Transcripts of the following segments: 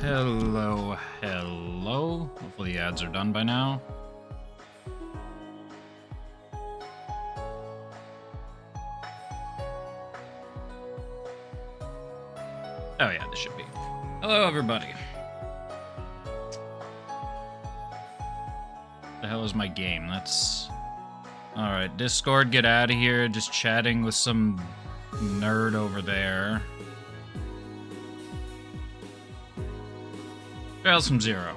Hello, hello. Hopefully the ads are done by now. Oh yeah, this should be. Hello, everybody. The hell is my game? That's... Alright, Discord, get out of here. Just chatting with some nerd over there. Trails from Zero.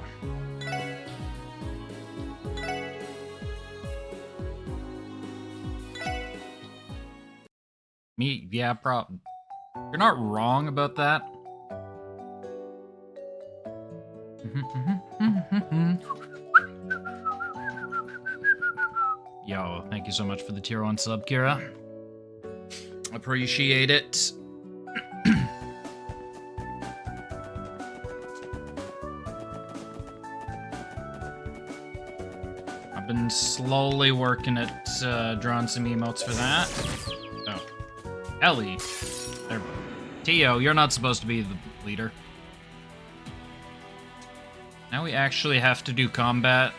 Me, yeah, you're not wrong about that. Yo, thank you so much for the tier 1 sub, Kira. Appreciate it. I've been slowly working at drawing some emotes for that. Oh. Ellie. There. Tio, you're not supposed to be the leader. Now we actually have to do combat.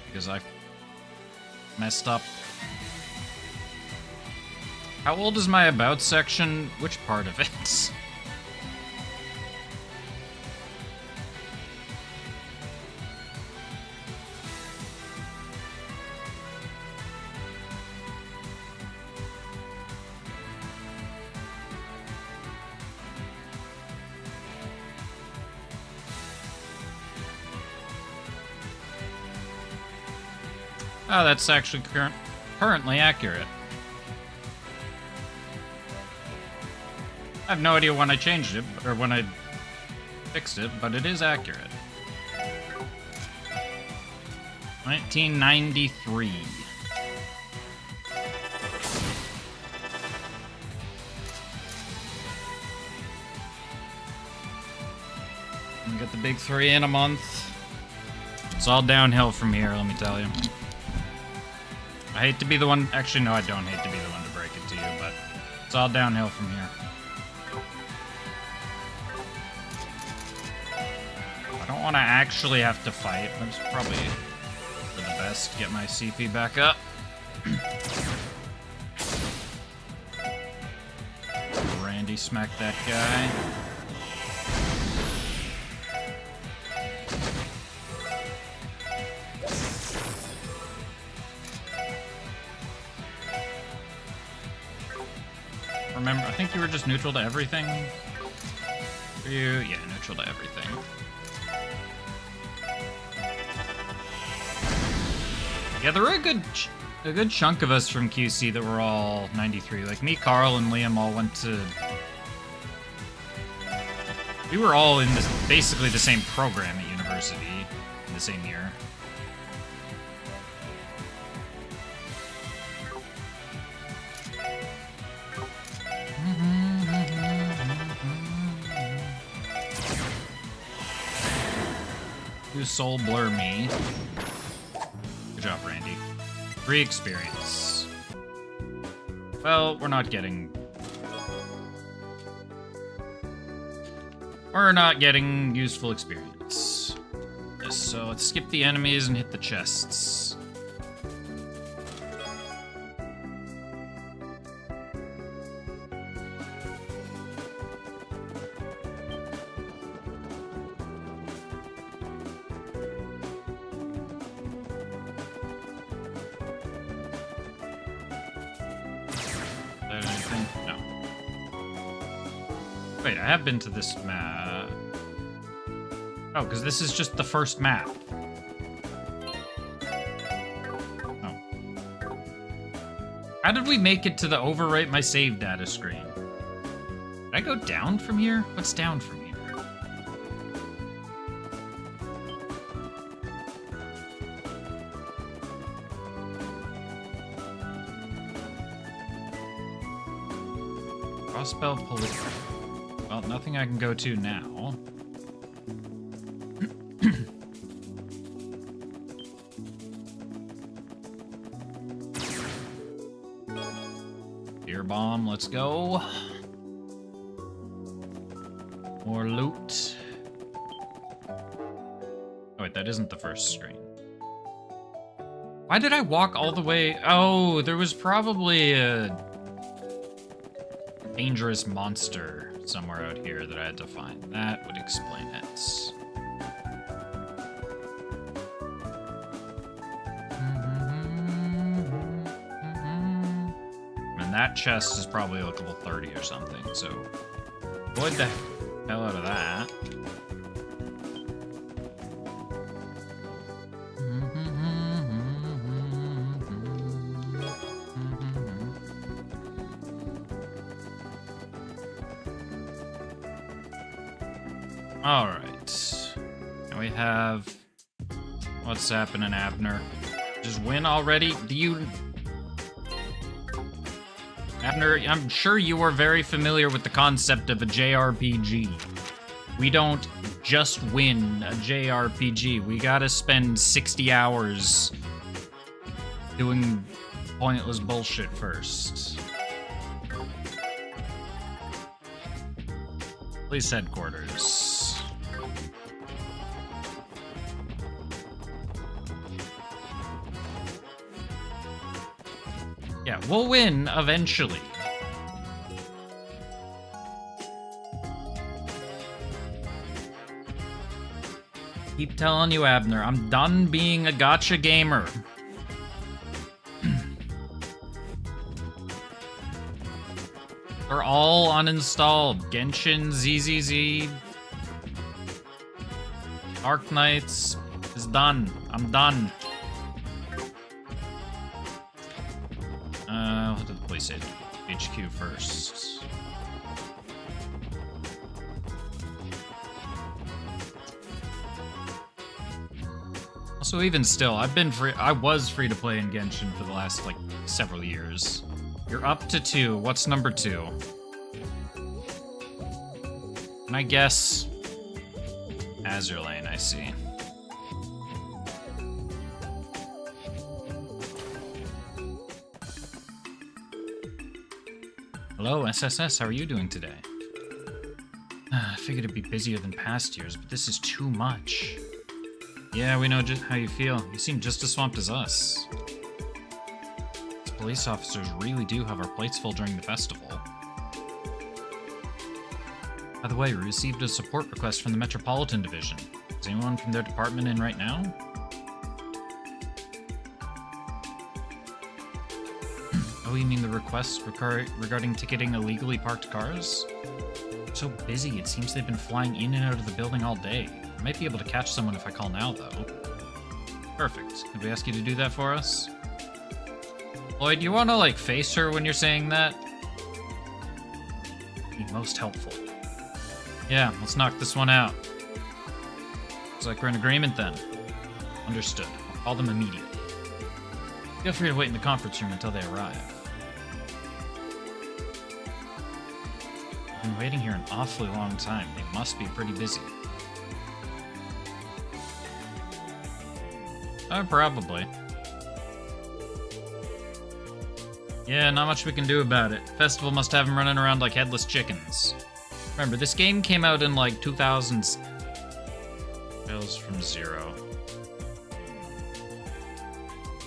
Because I messed up. How old is my about section? Which part of it? Oh, that's actually currently accurate. I have no idea when I changed it, or when I fixed it, but it is accurate. 1993. We get the big 3 in a month. It's all downhill from here, let me tell you. I hate to be the one... Actually, no, I don't hate to be the one to break it to you, but it's all downhill from here. I don't want to actually have to fight, but it's probably for the best to get my CP back up. Randy smacked that guy. Remember, I think you were just neutral to everything. Were you? Yeah, neutral to everything. Yeah, there were a good chunk of us from QC that were all 93. Like me, Carl, and Liam all went to... We were all in basically the same program at university in the same year. You soul blur me. Good job, Randy. Free experience. Well, we're not getting useful experience. Yes, so let's skip the enemies and hit the chests. Wait, I have been to this map. Oh, because this is just the first map. Oh. How did we make it to the overwrite my save data screen? Did I go down from here? What's down from here? Crossbell police. Well, nothing I can go to now. Beer bomb, let's go. More loot. Oh wait, that isn't the first screen. Why did I walk all the way? Oh, there was probably a dangerous monster somewhere out here that I had to find. That would explain it. And that chest is probably like level 30 or something, so avoid the hell out of that. Alright. Now we have... What's happening, Abner? Just win already? Do you... Abner, I'm sure you are very familiar with the concept of a JRPG. We don't just win a JRPG. We gotta spend 60 hours doing pointless bullshit first. Police headquarters. Yeah, we'll win eventually. Keep telling you, Abner, I'm done being a gacha gamer. They're all uninstalled. Genshin, ZZZ, Dark Knights is done. I'm done. We'll hit the police HQ first. Also, even still, I was free to play in Genshin for the last, like, several years. You're up to 2. What's number 2? Can I guess? Azure Lane, I see. Hello, SSS, how are you doing today? I figured it'd be busier than past years, but this is too much. Yeah, we know just how you feel. You seem just as swamped as us. These police officers really do have our plates full during the festival. By the way, we received a support request from the Metropolitan Division. Is anyone from their department in right now? Oh, you mean the request regarding ticketing illegally parked cars? They're so busy, it seems they've been flying in and out of the building all day. I might be able to catch someone if I call now, though. Perfect. Could we ask you to do that for us? Lloyd, you wanna, like, face her when you're saying that? Be most helpful. Yeah, let's knock this one out. Looks like we're in agreement, then. Understood. I'll call them immediately. Feel free to wait in the conference room until they arrive. I've been waiting here an awfully long time. They must be pretty busy. Probably. Yeah, not much we can do about it. Festival must have them running around like headless chickens. Remember, this game came out in like 2000s. Tales from Zero.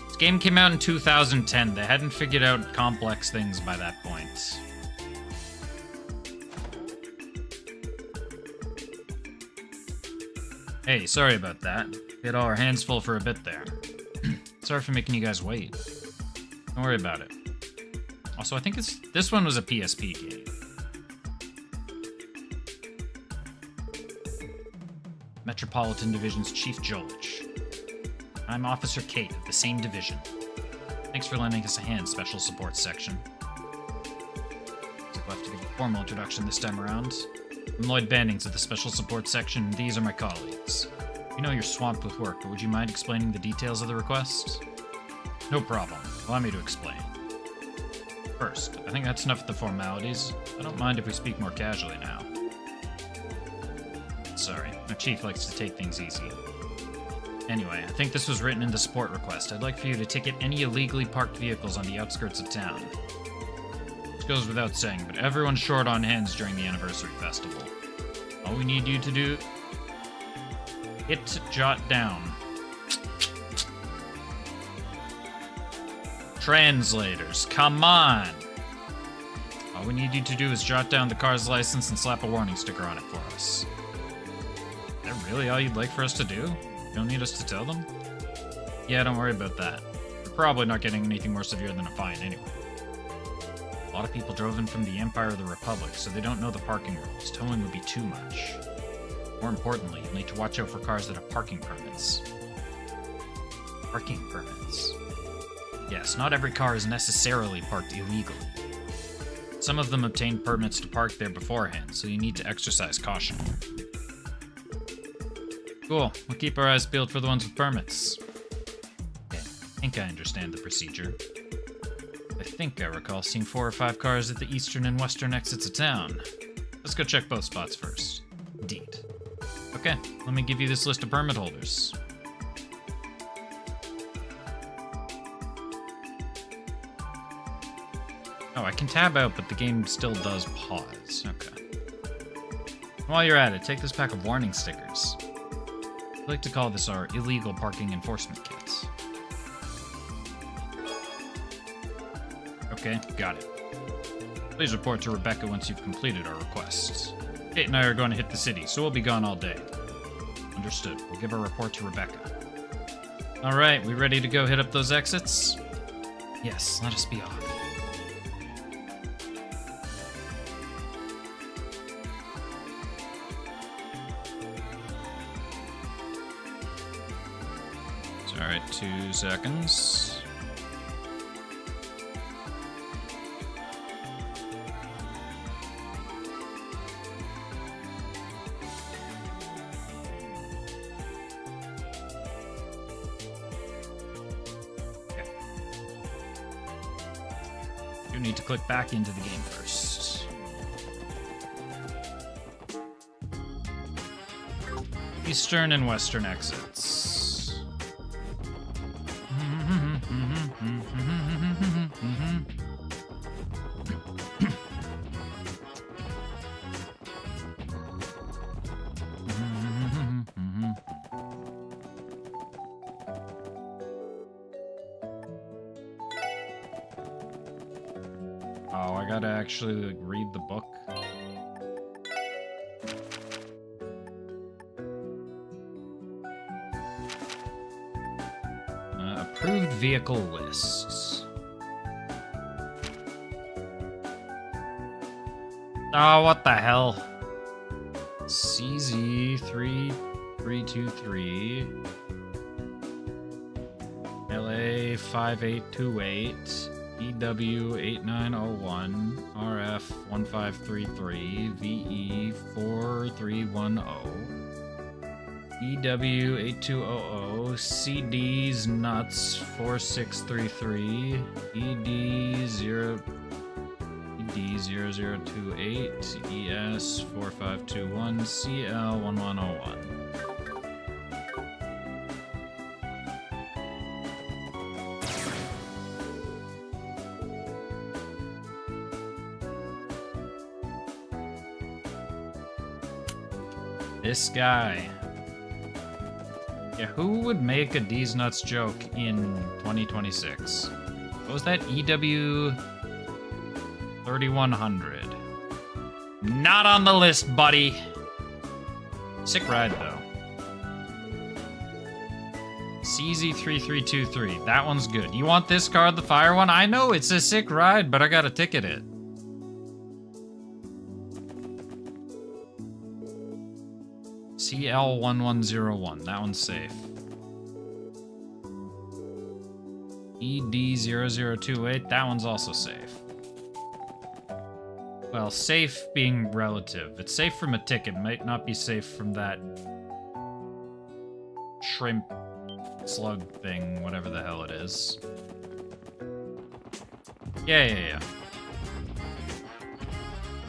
This game came out in 2010. They hadn't figured out complex things by that point. Hey, sorry about that. We had all our hands full for a bit there. Sorry for making you guys wait. Don't worry about it. Also, I think this one was a PSP game. Metropolitan Division's Chief Jolich. I'm Officer Kate of the same division. Thanks for lending us a hand, Special Support Section. We'll have to give a formal introduction this time around. I'm Lloyd Bandings of the Special Support Section, and these are my colleagues. We know you're swamped with work, but would you mind explaining the details of the request? No problem. Allow me to explain. First, I think that's enough of the formalities. I don't mind if we speak more casually now. Sorry, my chief likes to take things easy. Anyway, I think this was written in the support request. I'd like for you to ticket any illegally parked vehicles on the outskirts of town. This goes without saying, but everyone's short on hands during the anniversary festival. All we need you to do... jot down. Translators, come on! All we need you to do is jot down the car's license and slap a warning sticker on it for us. Is that really all you'd like for us to do? You don't need us to tell them? Yeah, don't worry about that. We're probably not getting anything more severe than a fine anyway. A lot of people drove in from the Empire or the Republic, so they don't know the parking rules. Towing would be too much. More importantly, you'll need to watch out for cars that have parking permits. Parking permits. Yes, not every car is necessarily parked illegally. Some of them obtain permits to park there beforehand, so you need to exercise caution. Cool, we'll keep our eyes peeled for the ones with permits. Okay, I think I understand the procedure. I think I recall seeing 4 or 5 cars at the eastern and western exits of town. Let's go check both spots first. Indeed. Okay, let me give you this list of permit holders. Oh, I can tab out, but the game still does pause. Okay. While you're at it, take this pack of warning stickers. I'd like to call this our illegal parking enforcement kit. Okay, got it. Please report to Rebecca once you've completed our requests. Kate and I are going to hit the city, so we'll be gone all day. Understood. We'll give our report to Rebecca. Alright, we ready to go hit up those exits? Yes, let us be off. Alright, 2 seconds. You need to click back into the game first. Eastern and western exits. Oh, I gotta actually like, read the book. Approved vehicle lists. Oh, what the hell? CZ3323 LA 5828 EW8901 RF 1533 VE 4310 EW8200 CD's Nuts 4633 ED0028 ES 4521 CL1101. This guy. Yeah, who would make a D's Nuts joke in 2026? What was that? EW 3100. Not on the list, buddy. Sick ride, though. CZ3323. That one's good. You want this car, the fire one? I know it's a sick ride, but I gotta ticket it. CL1101. That one's safe. ED0028. That one's also safe. Well, safe being relative. It's safe from a ticket. Might not be safe from that shrimp slug thing, whatever the hell it is. Yeah.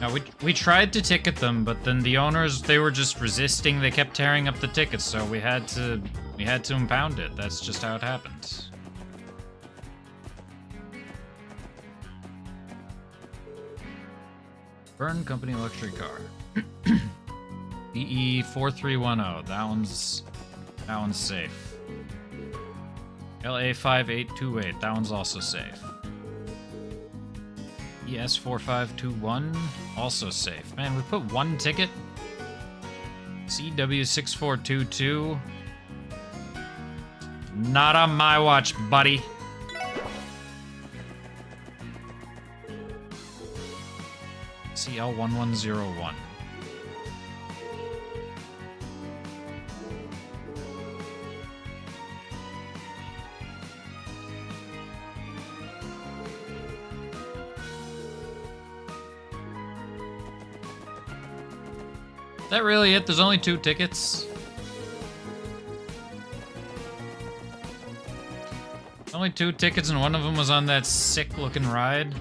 No, we tried to ticket them, but then the owners, they were just resisting. They kept tearing up the tickets, so we had to impound it. That's just how it happened. Burn company luxury car. EE4310. That one's safe. LA5828. That one's also safe. ES4521. Also safe. Man, we put one ticket. CW6422. Not on my watch, buddy. CL1101. Is that really it? There's only 2 tickets? Only 2 tickets and one of them was on that sick looking ride?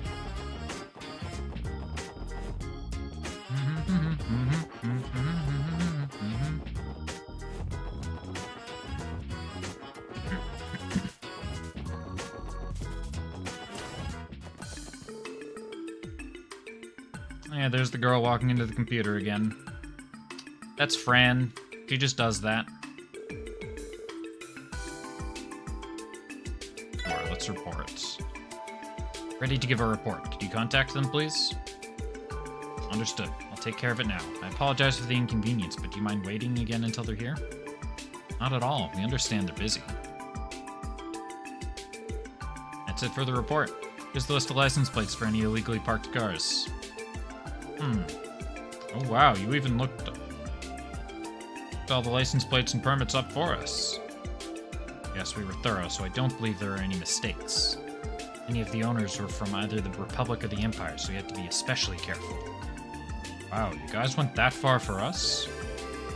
Yeah, there's the girl walking into the computer again. That's Fran. She just does that. Sure, let's report. Ready to give a report. Could you contact them, please? Understood. I'll take care of it now. I apologize for the inconvenience, but do you mind waiting again until they're here? Not at all. We understand they're busy. That's it for the report. Here's the list of license plates for any illegally parked cars. Oh wow, you even looked all the license plates and permits up for us. Yes, we were thorough, so I don't believe there are any mistakes. Any of the owners were from either the Republic or the Empire, so we had to be especially careful. Wow, you guys went that far for us?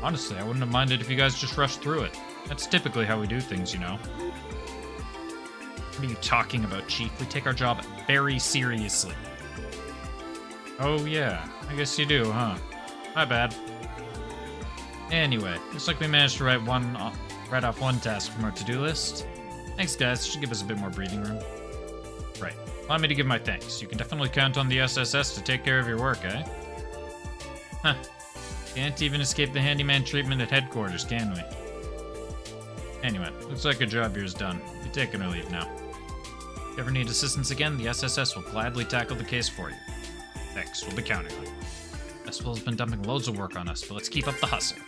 Honestly, I wouldn't have minded if you guys just rushed through it. That's typically how we do things, you know. What are you talking about, Chief? We take our job very seriously. Oh yeah, I guess you do, huh? My bad. Anyway, looks like we managed to write off one task from our to-do list. Thanks, guys. Should give us a bit more breathing room. Right. Allow me to give my thanks. You can definitely count on the SSS to take care of your work, eh? Huh. Can't even escape the handyman treatment at headquarters, can we? Anyway, looks like your job here is done. You're taking or leave now. If you ever need assistance again, the SSS will gladly tackle the case for you. Thanks, we'll be counting on you. Festival's been dumping loads of work on us, but let's keep up the hustle.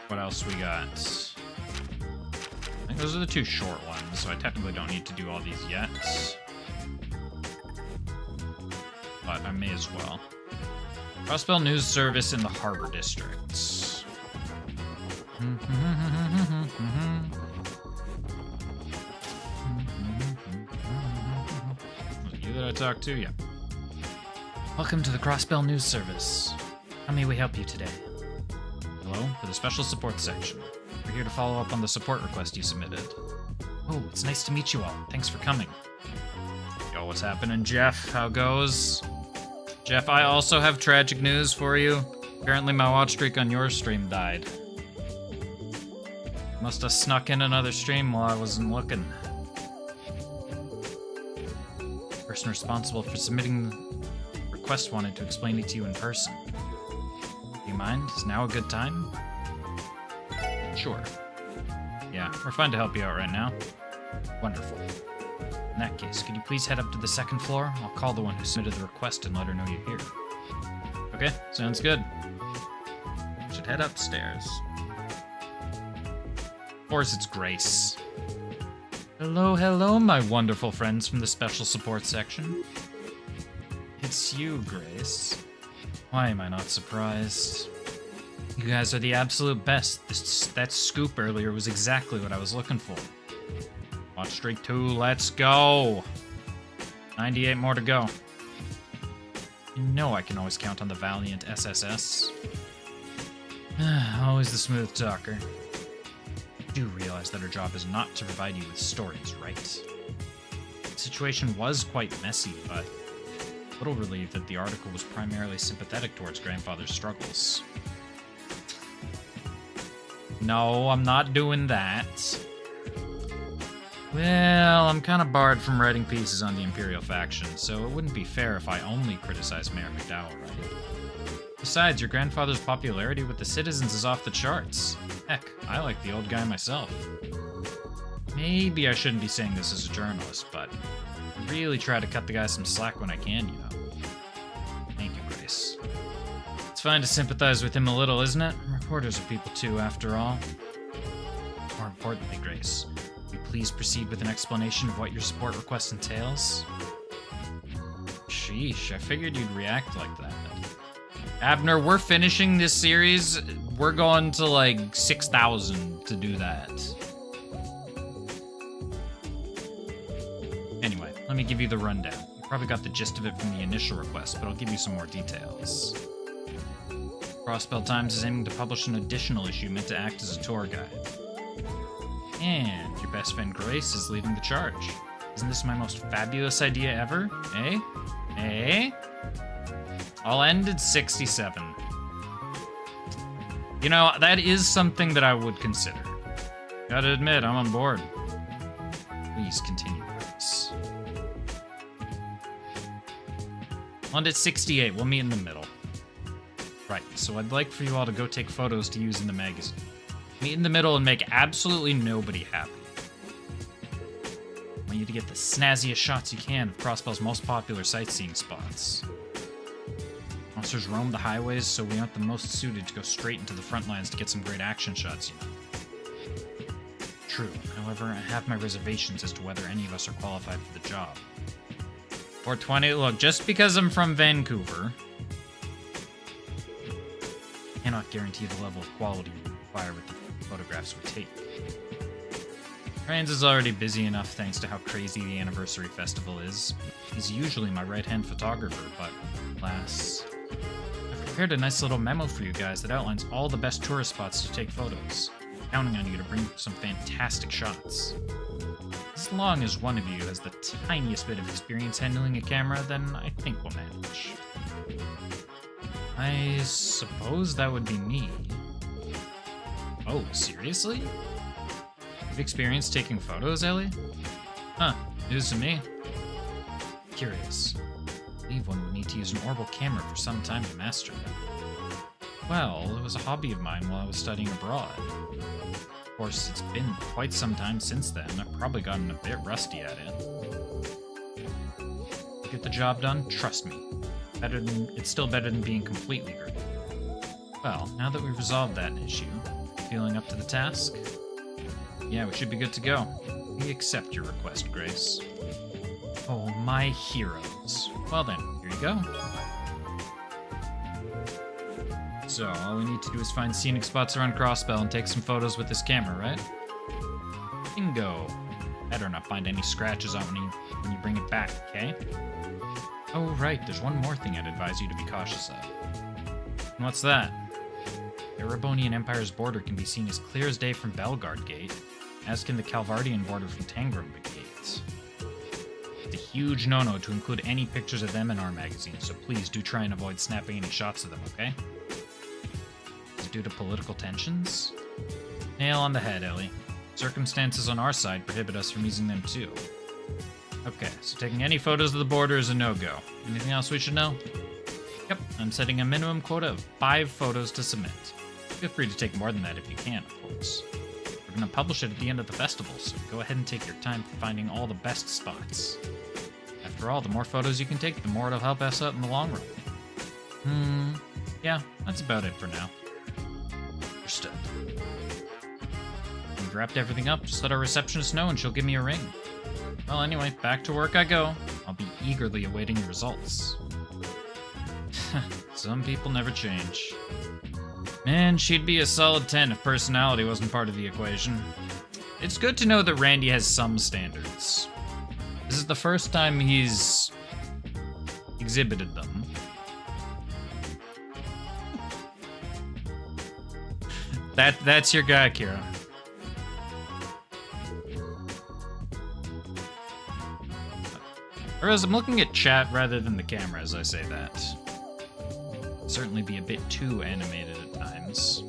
What else we got? I think those are the 2 short ones, so I technically don't need to do all these yet. But I may as well. Crossbell News Service in the Harbor District. You that I talked to? Yeah. Welcome to the Crossbell News Service. How may we help you today? Hello, for the Special Support section. We're here to follow up on the support request you submitted. Oh, it's nice to meet you all. Thanks for coming. Yo, what's happening, Jeff? How goes? Jeff, I also have tragic news for you. Apparently my watch streak on your stream died. Must have snuck in another stream while I wasn't looking. The person responsible for submitting the request wanted to explain it to you in person. Do you mind? Is now a good time? Sure. Yeah, we're fine to help you out right now. Wonderful. In that case, could you please head up to the 2nd floor? I'll call the one who submitted the request and let her know you're here. Okay, sounds good. Should head upstairs. Of course it's Grace. Hello, hello, my wonderful friends from the Special Support section. It's you, Grace. Why am I not surprised? You guys are the absolute best. That scoop earlier was exactly what I was looking for. Watch streak 2, let's go! 98 more to go. You know I can always count on the valiant SSS. Always the smooth talker. You do realize that our job is not to provide you with stories, right? The situation was quite messy, but a little relieved that the article was primarily sympathetic towards grandfather's struggles. No, I'm not doing that. Well, I'm kind of barred from writing pieces on the Imperial faction, so it wouldn't be fair if I only criticized Mayor McDowell, right? Besides, your grandfather's popularity with the citizens is off the charts. Heck, I like the old guy myself. Maybe I shouldn't be saying this as a journalist, but I really try to cut the guy some slack when I can, you know. Thank you, Grace. It's fine to sympathize with him a little, isn't it? Reporters are people too, after all. More importantly, Grace, will you please proceed with an explanation of what your support request entails? Sheesh, I figured you'd react like that. Abner, we're finishing this series. We're going to like 6,000 to do that. Anyway, let me give you the rundown. You probably got the gist of it from the initial request, but I'll give you some more details. Crossbell Times is aiming to publish an additional issue meant to act as a tour guide. And your best friend Grace is leading the charge. Isn't this my most fabulous idea ever? Eh? Eh? I'll end at 67. You know, that is something that I would consider. Gotta admit, I'm on board. Please continue, Grace. I'll end at 68. We'll meet in the middle. Right, so I'd like for you all to go take photos to use in the magazine. Meet in the middle and make absolutely nobody happy. I want you to get the snazziest shots you can of Crossbell's most popular sightseeing spots. Monsters roam the highways, so we aren't the most suited to go straight into the front lines to get some great action shots, you know. True, however, I have my reservations as to whether any of us are qualified for the job. 420, look, just because I'm from Vancouver, I cannot guarantee the level of quality we require with the photographs we take. Rains is already busy enough thanks to how crazy the anniversary festival is. He's usually my right-hand photographer, but alas. I've prepared a nice little memo for you guys that outlines all the best tourist spots to take photos, counting on you to bring some fantastic shots. As long as one of you has the tiniest bit of experience handling a camera, then I think we'll manage. I suppose that would be me. Oh, seriously? You've experienced taking photos, Ellie? Huh, news to me. Curious. I believe one would need to use an orbital camera for some time to master it. Well, it was a hobby of mine while I was studying abroad. Of course, it's been quite some time since then. I've probably gotten a bit rusty at it. Get the job done? Trust me. It's still better than being completely great. Well, now that we've resolved that issue, feeling up to the task? Yeah, we should be good to go. We accept your request, Grace. Oh, my heroes. Well then, here you go. So, all we need to do is find scenic spots around Crossbell and take some photos with this camera, right? Bingo. Better not find any scratches on when you bring it back, okay? Oh, right, there's one more thing I'd advise you to be cautious of. And what's that? The Erebonian Empire's border can be seen as clear as day from Belgard Gate, as can the Calvardian border from Tangram Gate. It's a huge no-no to include any pictures of them in our magazine, so please do try and avoid snapping any shots of them, okay? Is it due to political tensions? Nail on the head, Ellie. Circumstances on our side prohibit us from using them too. Okay, so taking any photos of the border is a no-go. Anything else we should know? Yep, I'm setting a minimum quota of 5 photos to submit. Feel free to take more than that if you can, of course. We're going to publish it at the end of the festival, so go ahead and take your time finding all the best spots. After all, the more photos you can take, the more it'll help us out in the long run. Yeah, that's about it for now. Understood. We've wrapped everything up, just let our receptionist know and she'll give me a ring. Well, anyway, back to work I go. I'll be eagerly awaiting your results. Some people never change. Man, she'd be a solid 10 if personality wasn't part of the equation. It's good to know that Randy has some standards. This is the first time he's exhibited them. That's your guy, Kira. Or as I'm looking at chat rather than the camera as I say that. Certainly be a bit too animated at times.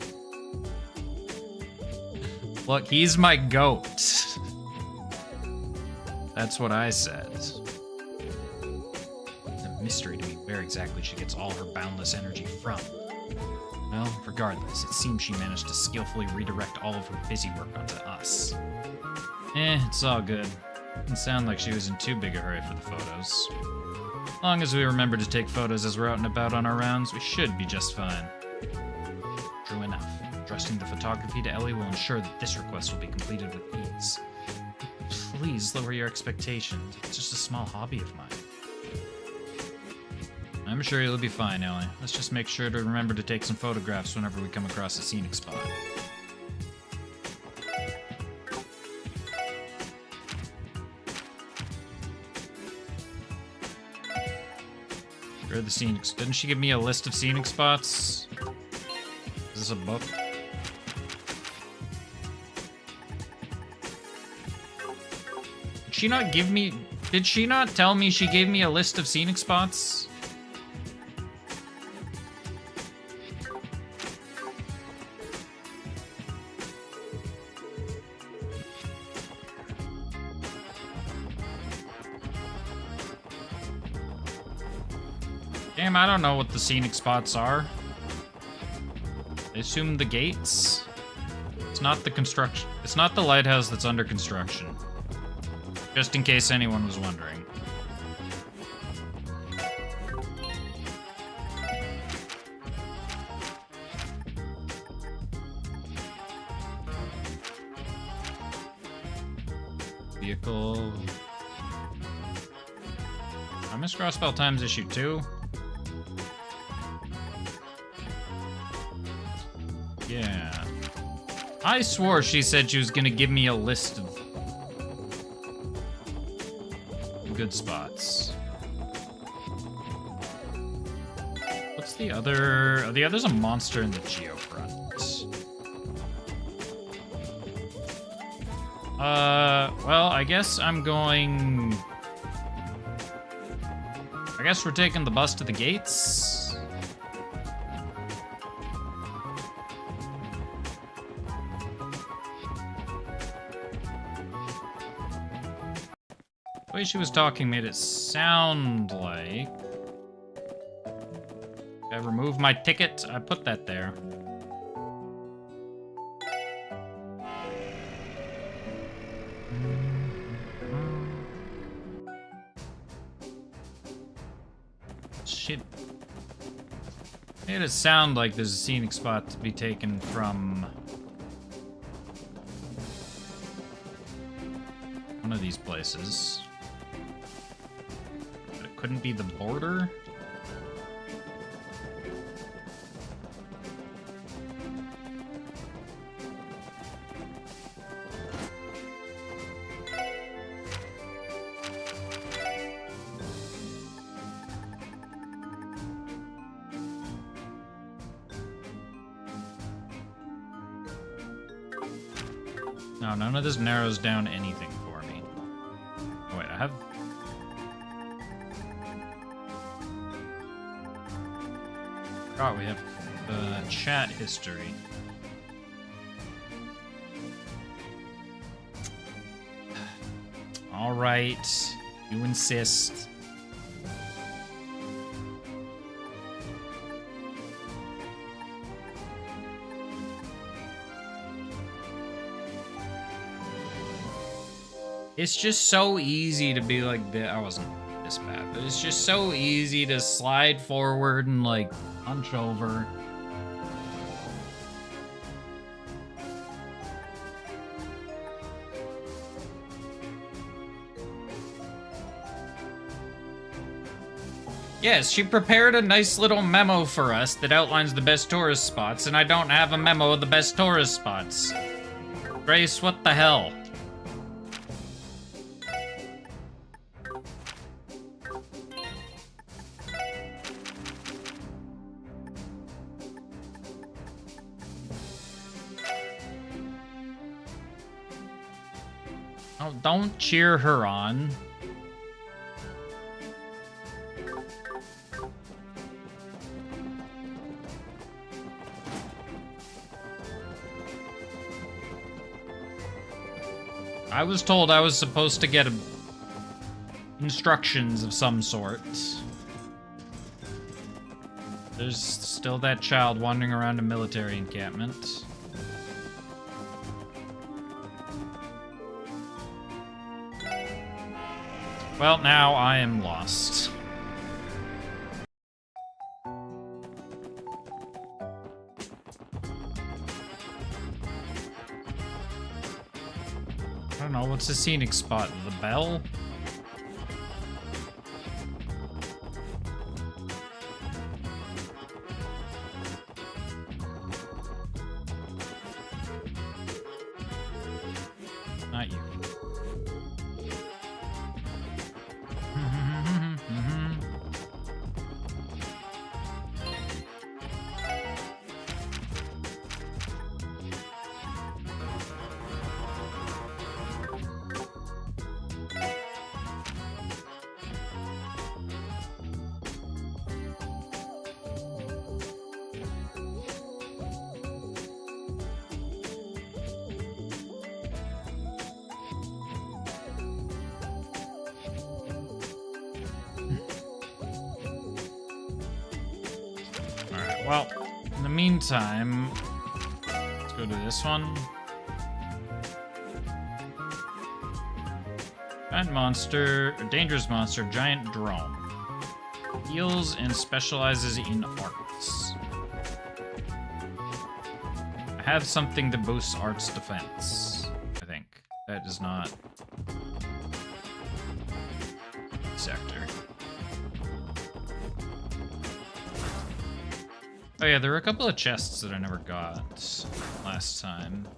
Look, he's my goat. That's what I said. It's a mystery to me where exactly she gets all her boundless energy from. Well, regardless, it seems she managed to skillfully redirect all of her busy work onto us. It's all good. Didn't sound like she was in too big a hurry for the photos. As long as we remember to take photos as we're out and about on our rounds, we should be just fine. True enough. Trusting the photography to Ellie will ensure that this request will be completed with ease. Please lower your expectations. It's just a small hobby of mine. I'm sure you'll be fine, Ellie. Let's just make sure to remember to take some photographs whenever we come across a scenic spot. Where are the scenic? Didn't she give me a list of scenic spots? Is this a book? Did she not give me... Did she not tell me she gave me a list of scenic spots? Damn, I don't know what the scenic spots are. I assume the gates? It's not the construction. It's not the lighthouse that's under construction. Just in case anyone was wondering. Vehicle. I missed Crossbell Times issue 2. Yeah. I swore she said she was gonna give me a list of good spots. What's the other? Oh, the other's a monster in the geofront. Well, I guess I'm going... I guess we're taking the bus to the gates. The way she was talking made it sound like... I removed my ticket. I put that there. Shit. Made it sound like there's a scenic spot to be taken from... one of these places. But it couldn't be the border? No, none of this narrows down anything for me. Oh, wait, I have... Oh, we have chat history. All right, you insist. It's just so easy to be like this. I wasn't this bad, but it's just so easy to slide forward and like punch over. Yes, she prepared a nice little memo for us that outlines the best tourist spots, and I don't have a memo of the best tourist spots. Grace, what the hell? Oh, don't cheer her on. I was told I was supposed to get instructions of some sort. There's still that child wandering around a military encampment. Well, now I am lost. I don't know, what's the scenic spot? The bell? Not you. Well, in the meantime, let's go to this one. Giant monster, or dangerous monster, giant drone. Heals and specializes in arts. I have something that boosts arts defense, I think. That is not sector. Oh yeah, there were a couple of chests that I never got last time.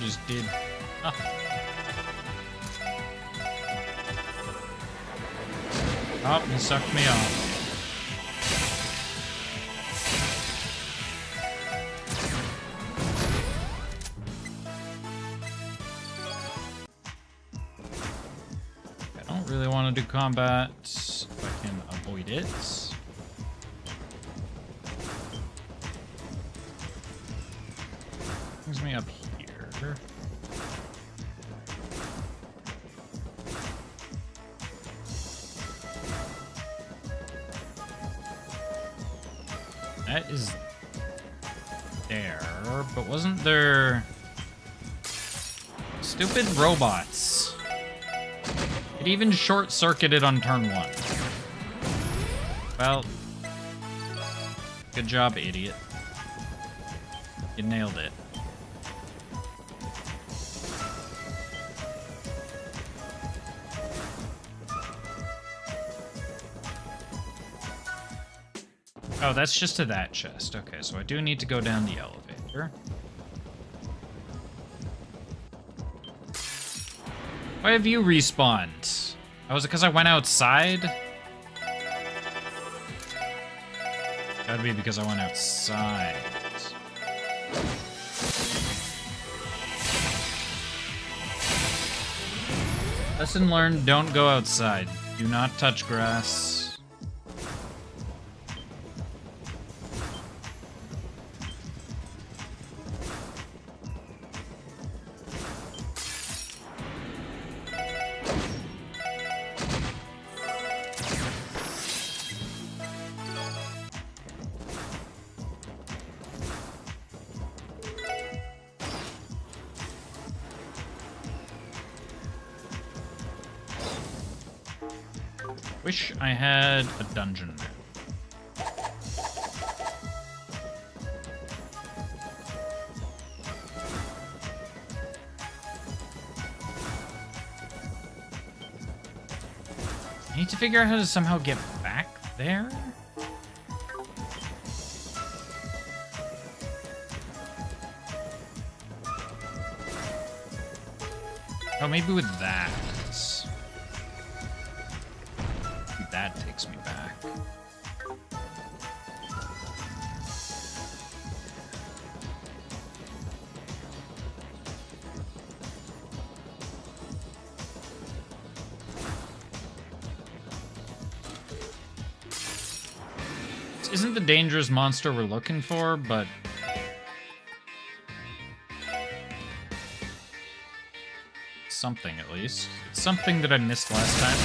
Just did. Oh. Oh, he sucked me off. I don't really want to do combat if I can avoid it. Brings me up here. That is there, but wasn't there stupid robots? It even short-circuited on turn 1. Well, good job, idiot. You nailed it. Oh, that's just to that chest. Okay, so I do need to go down the elevator. Why have you respawned? Oh, is it because I went outside? Gotta be because I went outside. Lesson learned, don't go outside. Do not touch grass. Wish I had a dungeon there. I need to figure out how to somehow get back there. Oh, maybe with that. Maybe that takes me back. This isn't the dangerous monster we're looking for, but... something, at least. It's something that I missed last time.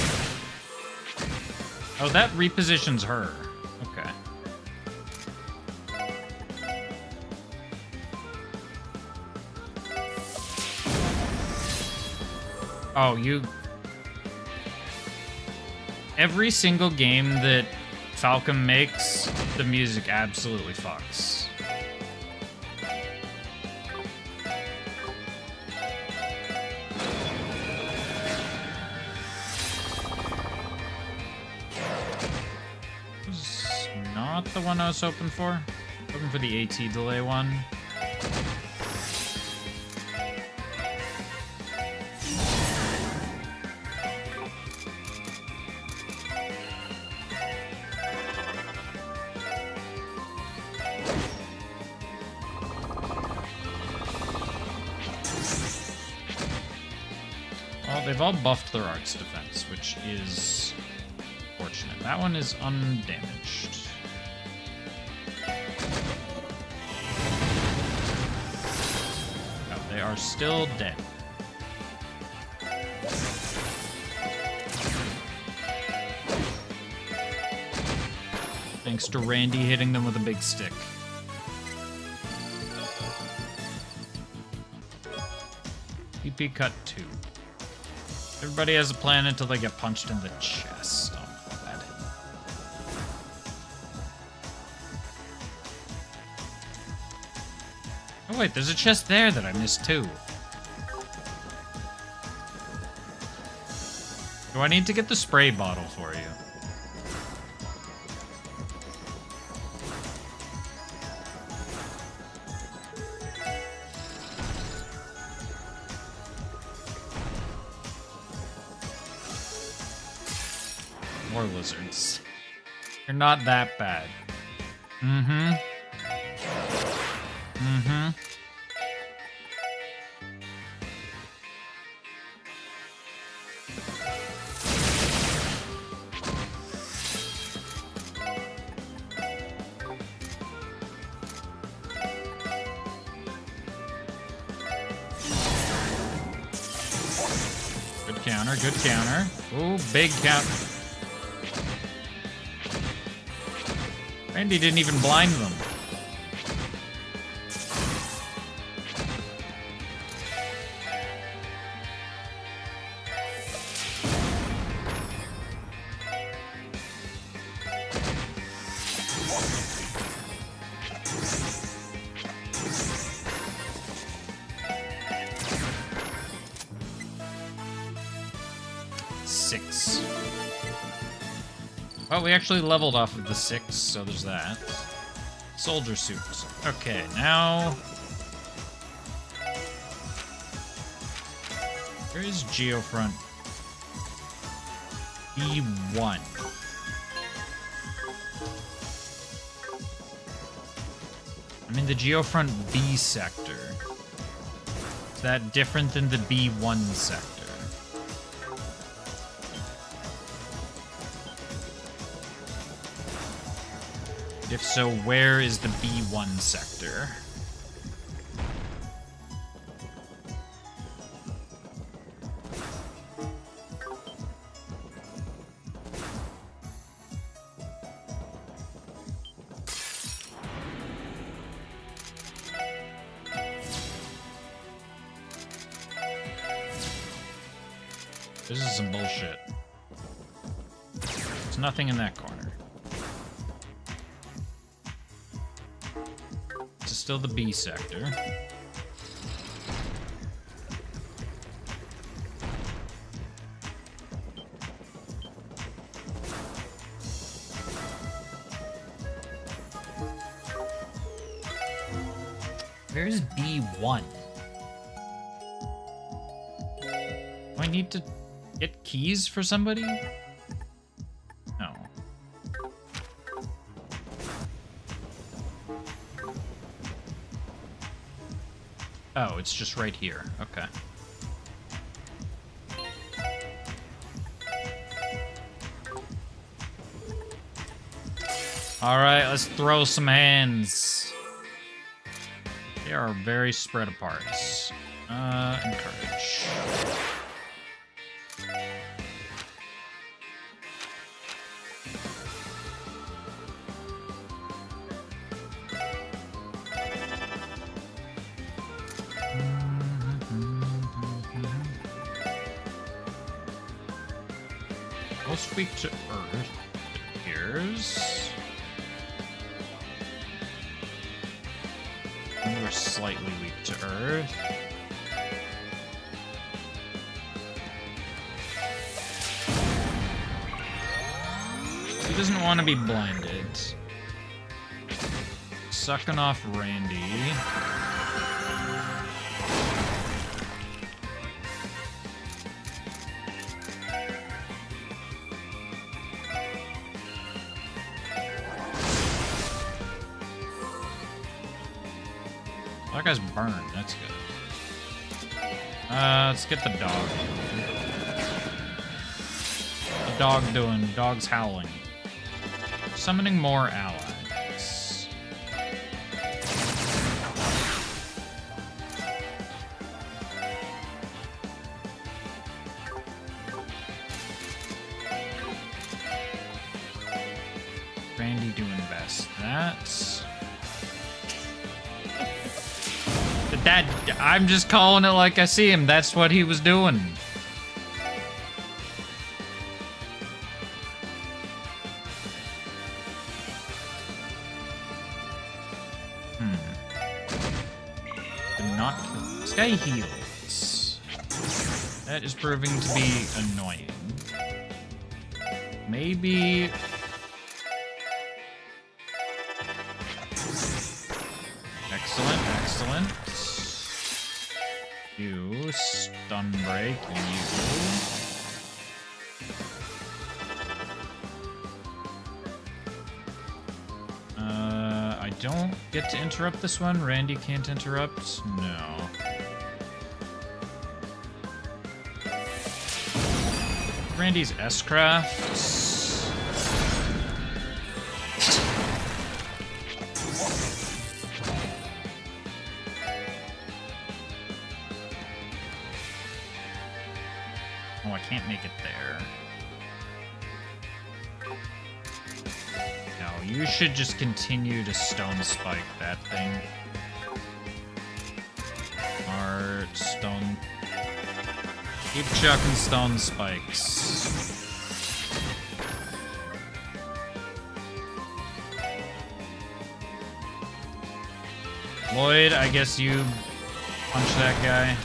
Oh, that repositions her. Okay. Oh, you... Every single game that Falcom makes, the music absolutely fucks. Not the one I was hoping for. Hoping for the AT delay one. Well, they've all buffed their arts defense, which is fortunate. That one is undamaged. They are still dead. Thanks to Randy hitting them with a big stick. PP cut 2. Everybody has a plan until they get punched in the chest. Oh, bad. Oh wait, there's a chest there that I missed too. Do I need to get the spray bottle for you? More lizards. They're not that bad. Mm-hmm. Mm-hmm. Good counter, good counter. Ooh, big counter. Randy didn't even blind them. Six. Well, we actually leveled off of the 6, so there's that. Soldier suit. Okay, now... Where is Geofront B1? I'm in the Geofront B sector. Is that different than the B1 sector? If so, where is the B1 sector? This is some bullshit. There's nothing in that corner. This is still the B sector. Where's B1? I need to get keys for somebody? No. Oh, it's just right here. Okay. Alright, let's throw some hands. They are very spread apart. Encourage. Most weak to Earth, it appears. And we're slightly weak to Earth. He doesn't want to be blinded. Sucking off Randy. That guy's burned. That's good. Let's get the dog. The dog doing? Dog's howling. Summoning more allies. Randy doing best. That's... That, I'm just calling it like I see him. That's what he was doing. Did not kill. This guy heals. That is proving to be annoying. Maybe... Excellent, excellent. You, stun break, you. I don't get to interrupt this one. Randy can't interrupt. No. Randy's S-Craft. Oh, I can't make it there. No, you should just continue to stone spike that thing. Art, stone. Keep chucking stone spikes. Lloyd, I guess you punch that guy.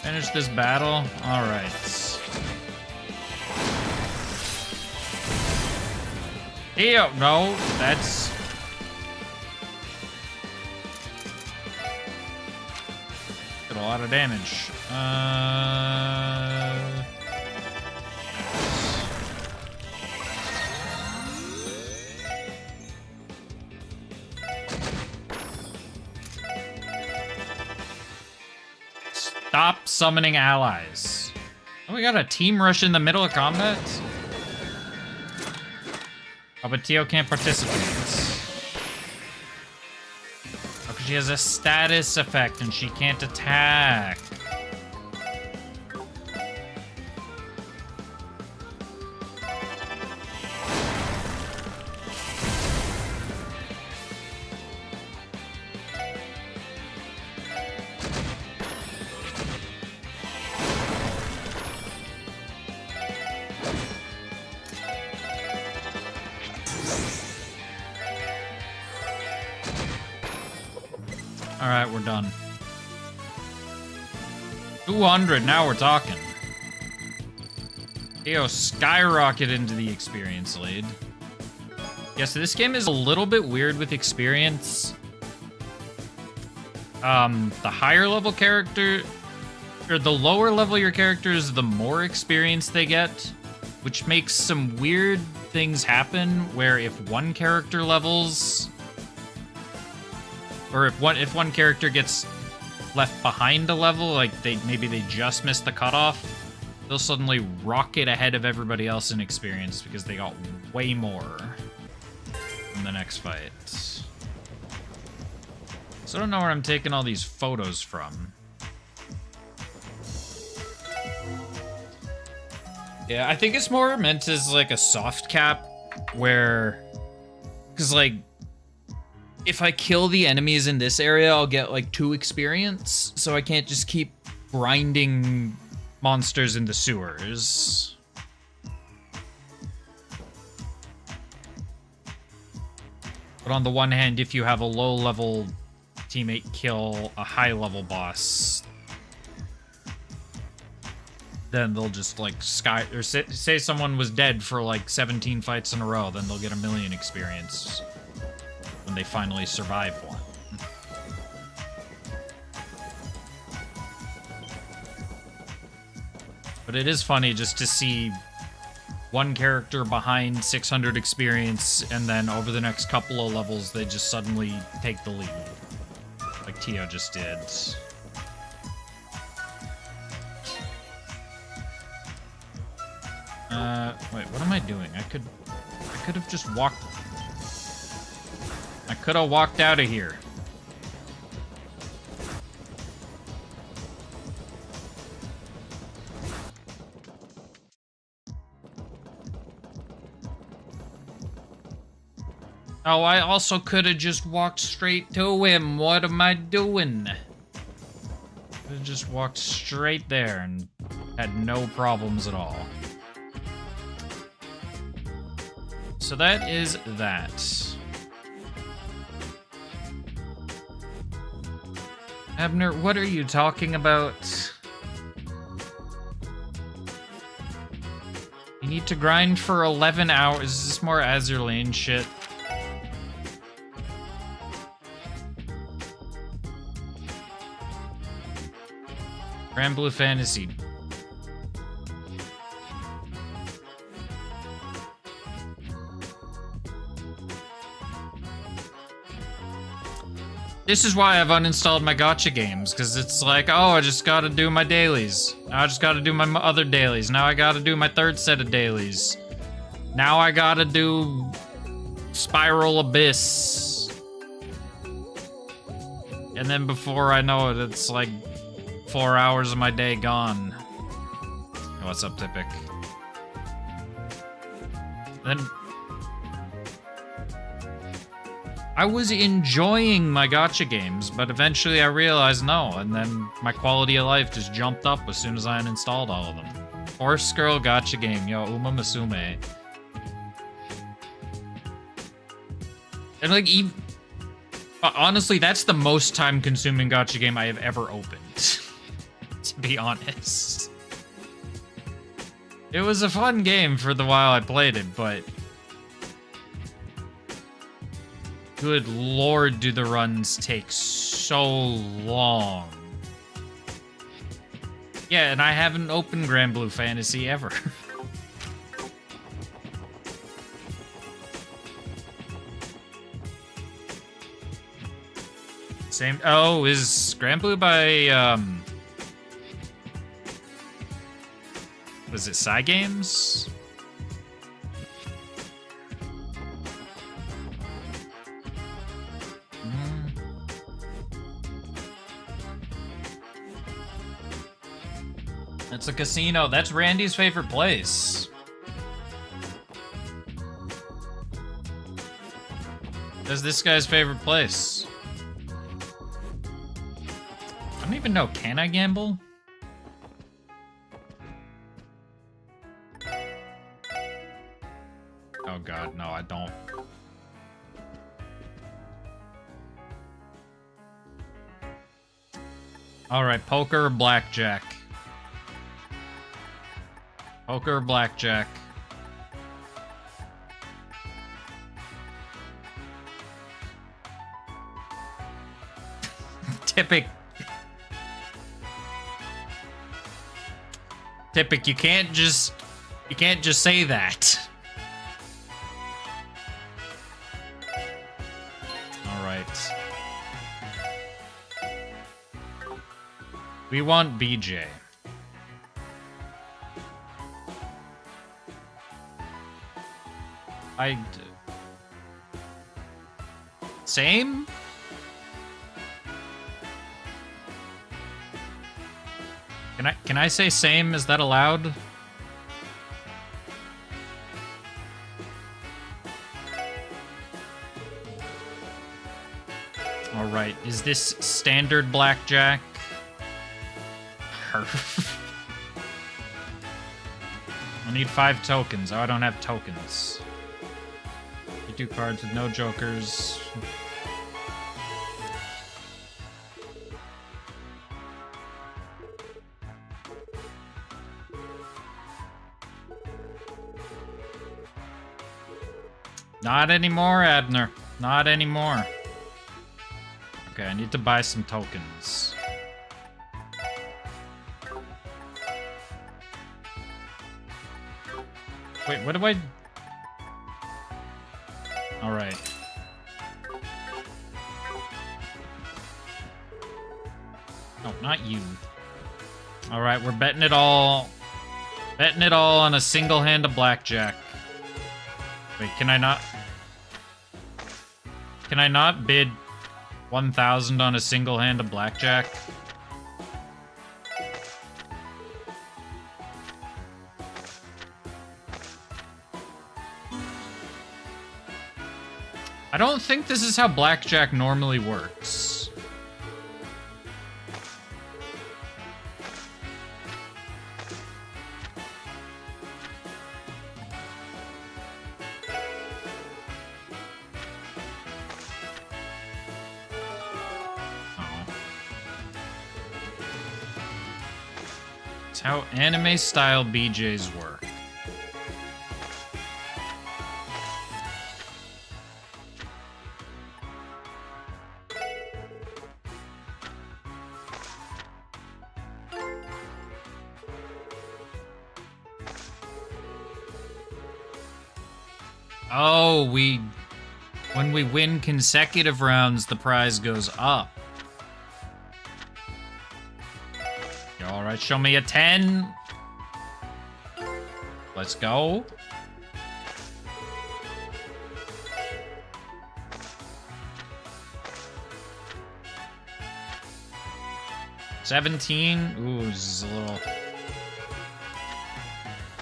Finish this battle? Alright. Ew, no, that's... Did a lot of damage. Stop summoning allies. Oh, we got a team rush in the middle of combat? Oh, but Tio can't participate. Oh, because she has a status effect and she can't attack. Alright, we're done. 200, now we're talking. Yo, skyrocket into the experience lead. Yeah, so this game is a little bit weird with experience. The higher level character, or the lower level your character is, the more experience they get, which makes some weird things happen where if one character levels, or if one character gets left behind a level, like maybe they just missed the cutoff, they'll suddenly rocket ahead of everybody else in experience because they got way more in the next fight. So I don't know where I'm taking all these photos from. Yeah, I think it's more meant as like a soft cap where, because like, if I kill the enemies in this area, I'll get like 2 experience, so I can't just keep grinding monsters in the sewers. But on the one hand, if you have a low-level teammate kill a high-level boss, then they'll just like say someone was dead for like 17 fights in a row, then they'll get 1,000,000 experience when they finally survive one. But it is funny just to see one character behind 600 experience, and then over the next couple of levels, they just suddenly take the lead. Like Tio just did. Wait, what am I doing? I could have just walked... I could have walked out of here. Oh, I also could have just walked straight to him. What am I doing? Could have just walked straight there and had no problems at all. So that is that. Abner, what are you talking about? You need to grind for 11 hours. Is this more Azure Lane shit? Grand Blue Fantasy. This is why I've uninstalled my gacha games, because it's like, oh, I just gotta do my dailies. Now I just gotta do my other dailies. Now I gotta do my 3rd set of dailies. Now I gotta do Spiral Abyss. And then before I know it, it's like 4 hours of my day gone. What's up, Typic? Then I was enjoying my gacha games, but eventually I realized no, and then my quality of life just jumped up as soon as I uninstalled all of them. Horse Girl gacha game, yo, Uma Musume. And like, honestly, that's the most time-consuming gacha game I have ever opened. To be honest. It was a fun game for the while I played it, but good lord, do the runs take so long. Yeah, and I haven't opened Grand Blue Fantasy ever. Same. Oh, is Grand Blue by was it Psy Games? It's a casino. That's Randy's favorite place. That's this guy's favorite place. I don't even know. Can I gamble? Oh god, no, I don't. Alright, poker or blackjack? Poker or blackjack? Typic, you can't just say that. All right. We want BJ. Same? Can I say same? Is that allowed? All right. Is this standard blackjack? I need 5 tokens. Oh, I don't have tokens. You do cards with no jokers. Not anymore, Abner. Not anymore. Okay, I need to buy some tokens. Wait, what do I... Alright. No, not you. Alright, we're betting it all... Betting it all on a single hand of blackjack. Wait, can I not... Can I not bid 1,000 on a single hand of blackjack? I don't think this is how blackjack normally works. It's how anime-style BJs work. Oh, when we win consecutive rounds, the prize goes up. Alright, show me a 10. Let's go. $17. Ooh, this is a little...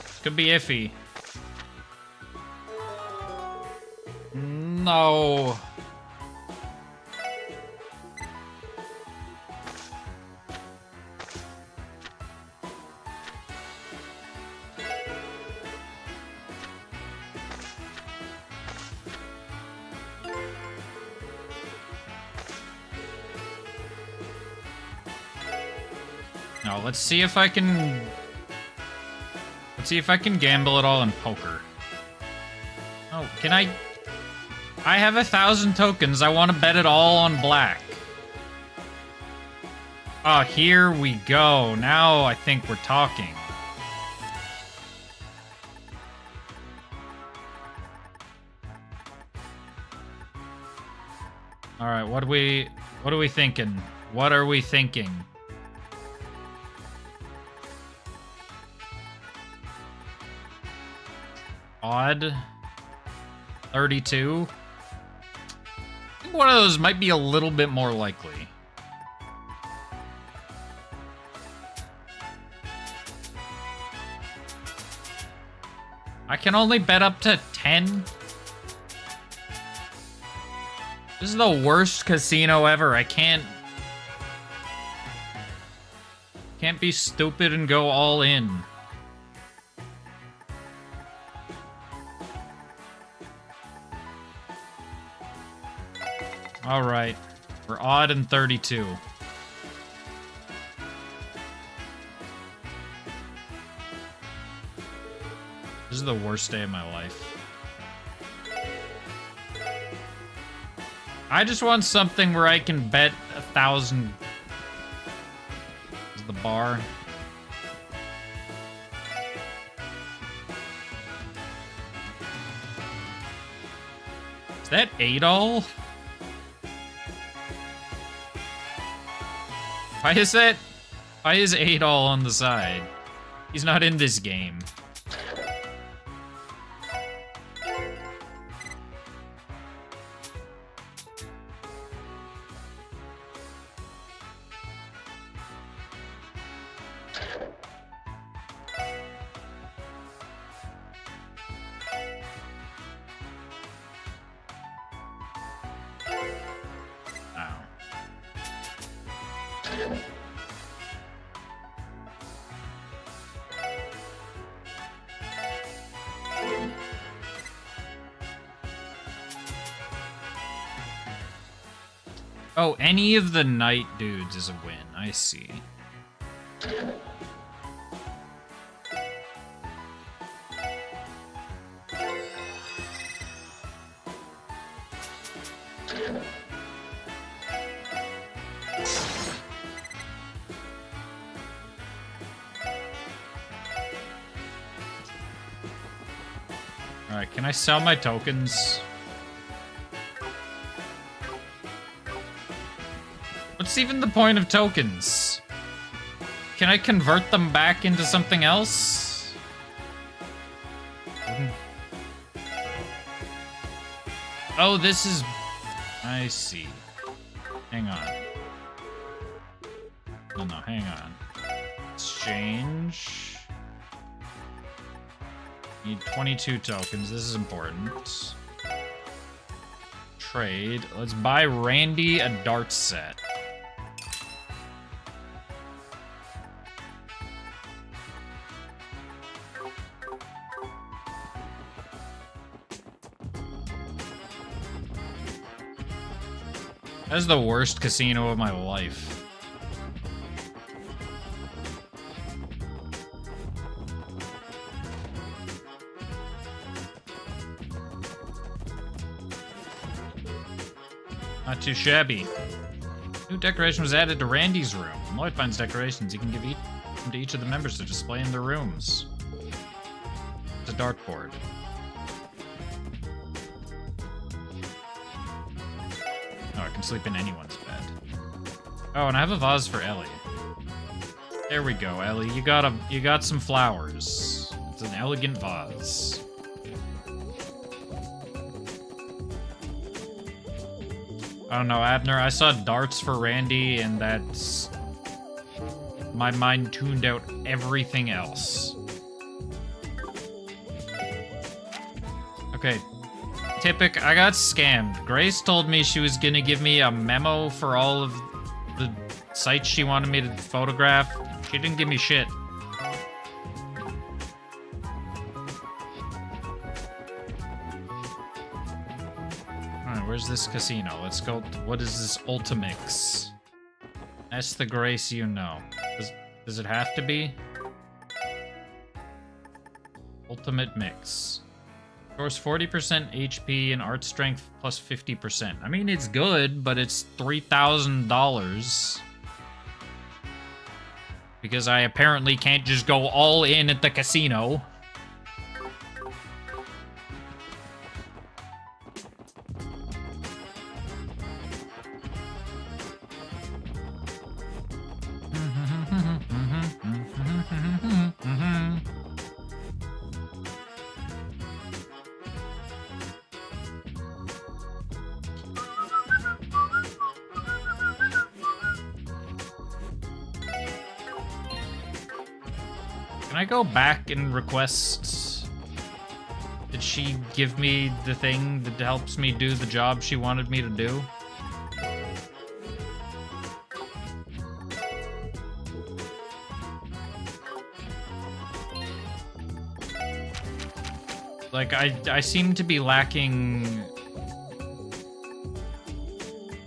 This could be iffy. No. No, let's see if I can... Let's see if I can gamble it all in poker. Oh, can I... I have 1,000 tokens. I want to bet it all on black. Oh, here we go. Now I think we're talking. All right, what are we thinking? What are we thinking? Odd. 32. I think one of those might be a little bit more likely. I can only bet up to 10. This is the worst casino ever. I can't be stupid and go all in. All right, we're odd and 32. This is the worst day of my life. I just want something where I can bet 1,000. Is the bar? Is that Adol? Why is that? Why is Adol on the side? He's not in this game. Oh, any of the night dudes is a win. I see. Alright, can I sell my tokens? What's even the point of tokens? Can I convert them back into something else? Oh, this is... I see. Hang on. No, hang on. Exchange. Need 22 tokens. This is important. Trade. Let's buy Randy a dart set. That's the worst casino of my life. Not too shabby. New decoration was added to Randy's room. When Lloyd finds decorations, he can give them to each of the members to display in their rooms. It's a dartboard. Oh, I can sleep in anyone's bed. Oh, and I have a vase for Ellie. There we go, Ellie. You got some flowers. It's an elegant vase. I don't know, Abner. I saw darts for Randy, and that's... my mind tuned out everything else. Okay. Typic, I got scammed. Grace told me she was gonna give me a memo for all of the sites she wanted me to photograph. She didn't give me shit. Alright, where's this casino? Let's go. What is this Ultimix? That's the Grace you know. Does it have to be? Ultimate Mix. Scores 40% HP and art strength plus 50%. I mean, it's good, but it's $3,000. Because I apparently can't just go all in at the casino. Can I go back and request... Did she give me the thing that helps me do the job she wanted me to do? Like, I seem to be lacking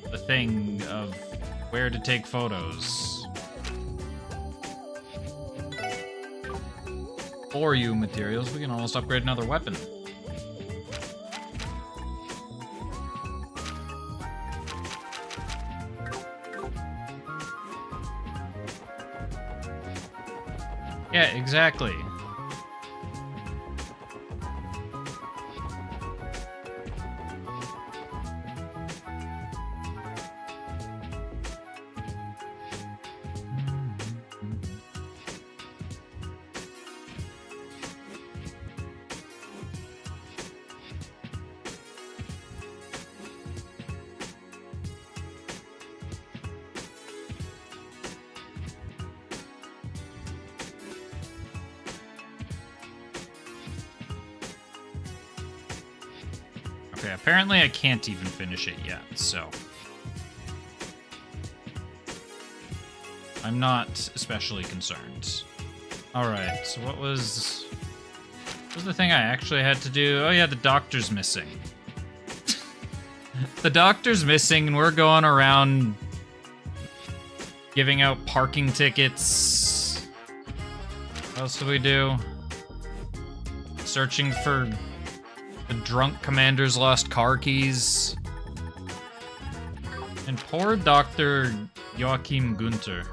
the thing of where to take photos. for you materials, we can almost upgrade another weapon. Yeah, exactly. Okay, apparently I can't even finish it yet, so... I'm not especially concerned. Alright, so what was the thing I actually had to do? Oh yeah, the doctor's missing. The doctor's missing, and we're going around giving out parking tickets. What else do we do? Searching for the drunk commander's lost car keys. And poor Dr. Joachim Gunther.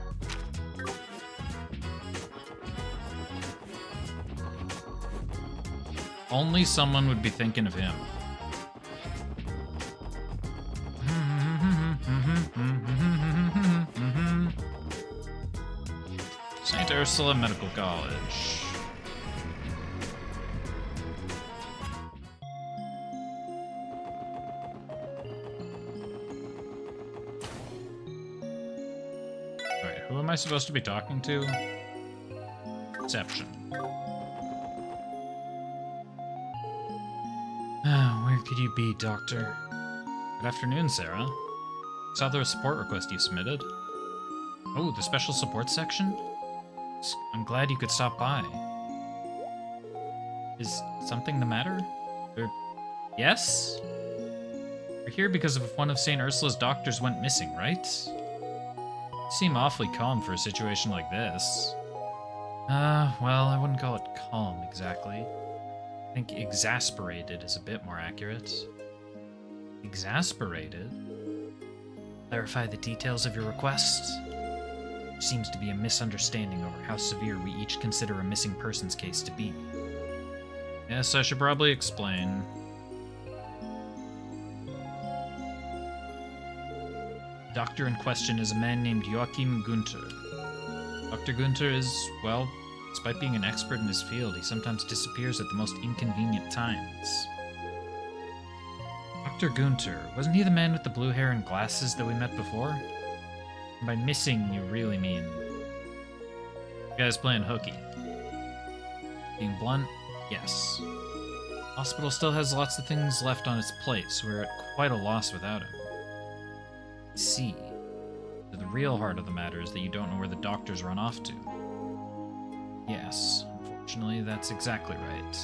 Only someone would be thinking of him. St. Ursula Medical College. Alright, who am I supposed to be talking to? Reception. Where could you be, Doctor? Good afternoon, Sarah. Saw the support request you submitted. Oh, the special support section? I'm glad you could stop by. Is something the matter? Yes? We're here because of one of St. Ursula's doctors went missing, right? You seem awfully calm for a situation like this. Well, I wouldn't call it calm, exactly. I think exasperated is a bit more accurate. Exasperated? Clarify the details of your request? There seems to be a misunderstanding over how severe we each consider a missing persons case to be. Yes, I should probably explain. The doctor in question is a man named Joachim Gunther. Dr. Gunther is, well, despite being an expert in his field, he sometimes disappears at the most inconvenient times. Dr. Gunther, wasn't he the man with the blue hair and glasses that we met before? And by missing, you really mean... You guys playing hooky. Being blunt, yes. Hospital still has lots of things left on its plate, so we're at quite a loss without him. See. So the real heart of the matter is that you don't know where the doctors run off to. Yes, unfortunately, that's exactly right.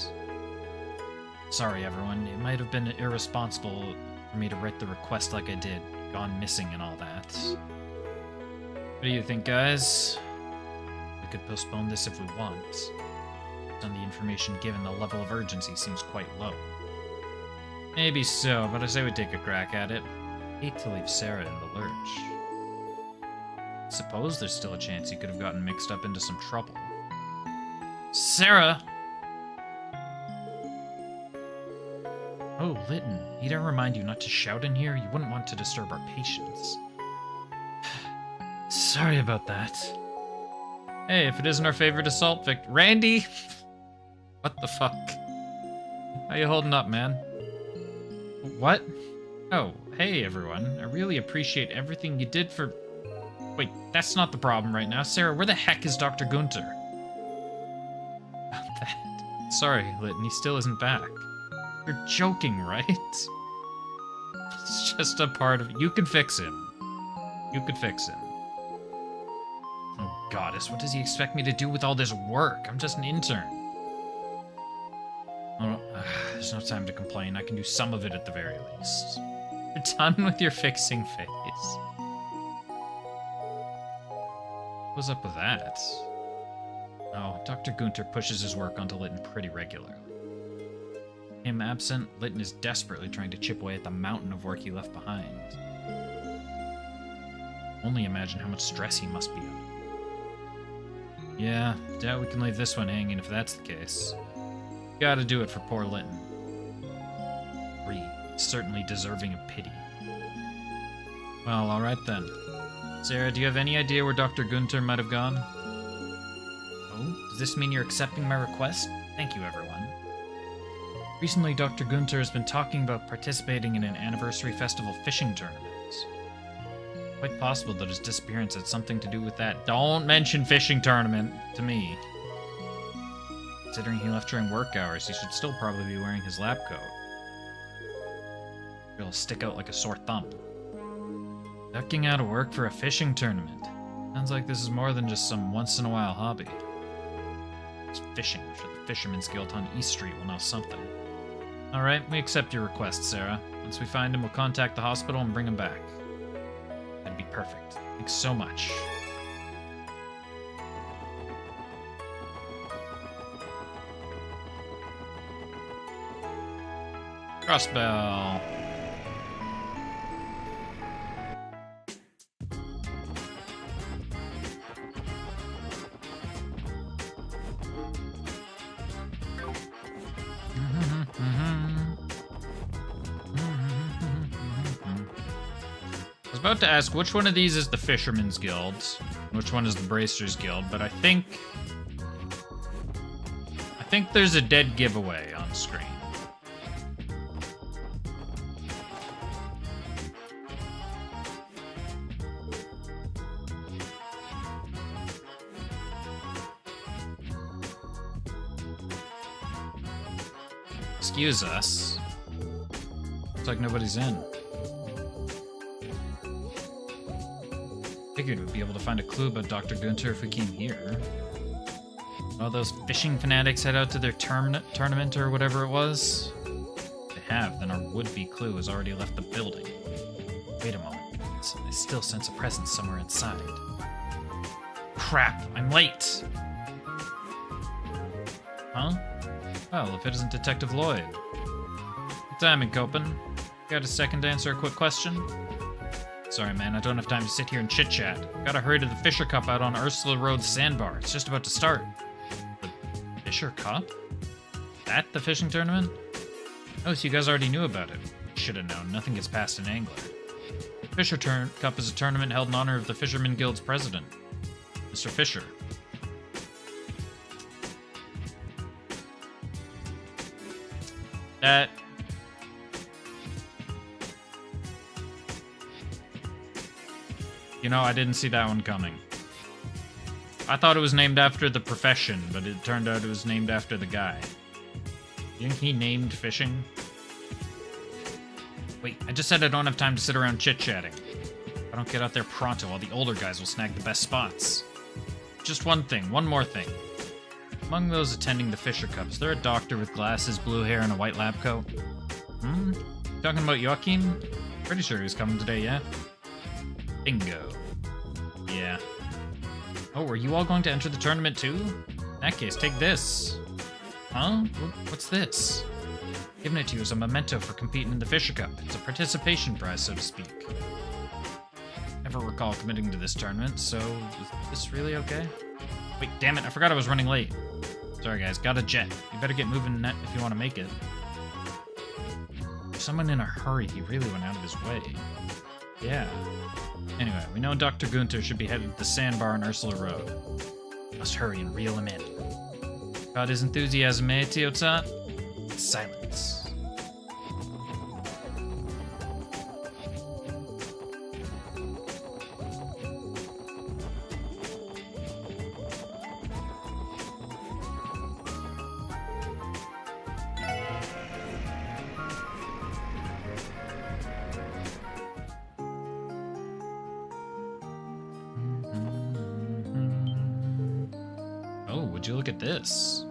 Sorry, everyone. It might have been irresponsible for me to write the request like I did, gone missing and all that. What do you think, guys? We could postpone this if we want. Based on the information given, the level of urgency seems quite low. Maybe so, but I say we take a crack at it. Hate to leave Sarah in the lurch. Suppose there's still a chance he could have gotten mixed up into some trouble. Sarah! Oh, Lytton, need I remind you not to shout in here? You wouldn't want to disturb our patients. Sorry about that. Hey, if it isn't our favorite assault victim... Randy! What the fuck? How you holding up, man? What? Oh, hey, everyone. I really appreciate everything you did for... Wait, that's not the problem right now. Sarah, where the heck is Dr. Gunther? About that. Sorry, Lytton, he still isn't back. You're joking, right? It's just a part of... You could fix him. You could fix him. Oh, goddess, what does he expect me to do with all this work? I'm just an intern. Oh, there's no time to complain. I can do some of it at the very least. You're done with your fixing phase. What's up with that? Oh, Dr. Gunther pushes his work onto Lytton pretty regularly. Him absent, Lytton is desperately trying to chip away at the mountain of work he left behind. Only imagine how much stress he must be under. Yeah, doubt we can leave this one hanging if that's the case. Gotta do it for poor Lytton. Certainly deserving of pity. Well, alright then. Sarah, do you have any idea where Dr. Gunther might have gone? Oh, does this mean you're accepting my request? Thank you, everyone. Recently, Dr. Gunther has been talking about participating in an anniversary festival fishing tournament. Quite possible that his disappearance had something to do with that. Don't mention fishing tournament to me. Considering he left during work hours, he should still probably be wearing his lab coat. It'll stick out like a sore thumb. Ducking out of work for a fishing tournament. Sounds like this is more than just some once-in-a-while hobby. It's fishing. I'm sure the Fisherman's Guild on East Street will know something. Alright, we accept your request, Sarah. Once we find him, we'll contact the hospital and bring him back. That'd be perfect. Thanks so much. Crossbell. I was about to ask which one of these is the Fisherman's Guild, which one is the Bracers Guild, but I think there's a dead giveaway on screen. Excuse us. Looks like nobody's in. Figured we'd be able to find a clue about Dr. Gunther if we came here. All those fishing fanatics head out to their tournament or whatever it was. If they have, then our would-be clue has already left the building. Wait a moment. I still sense a presence somewhere inside. Crap, I'm late! Huh? Well, if it isn't Detective Lloyd. Good timing, Copen. Got a second to answer a quick question? Sorry, man, I don't have time to sit here and chit-chat. Gotta hurry to the Fisher Cup out on Ursula Road Sandbar. It's just about to start. The Fisher Cup? That the fishing tournament? Oh, so you guys already knew about it. Should have known. Nothing gets past an angler. The Fisher Cup is a tournament held in honor of the Fisherman Guild's president, Mr. Fisher. That... You know, I didn't see that one coming. I thought it was named after the profession, but it turned out it was named after the guy. You think he named fishing? Wait, I just said I don't have time to sit around chit-chatting. If I don't get out there pronto, all the older guys will snag the best spots. Just one more thing. Among those attending the Fisher Cup, is there a doctor with glasses, blue hair, and a white lab coat? Talking about Joachim? Pretty sure he was coming today, yeah? Bingo. Yeah. Oh, are you all going to enter the tournament too? In that case, take this. Huh? What's this? Giving it to you as a memento for competing in the Fisher Cup. It's a participation prize, so to speak. Never recall committing to this tournament, so is this really okay? Wait, damn it, I forgot I was running late. Sorry guys, got a jet. You better get moving if you want to make it. For someone in a hurry, he really went out of his way. Yeah. Anyway, we know Dr. Gunther should be headed to the sandbar on Ursula Road. Must hurry and reel him in. Got his enthusiasm, eh, Teotat? Silence. Oh, would you look at this?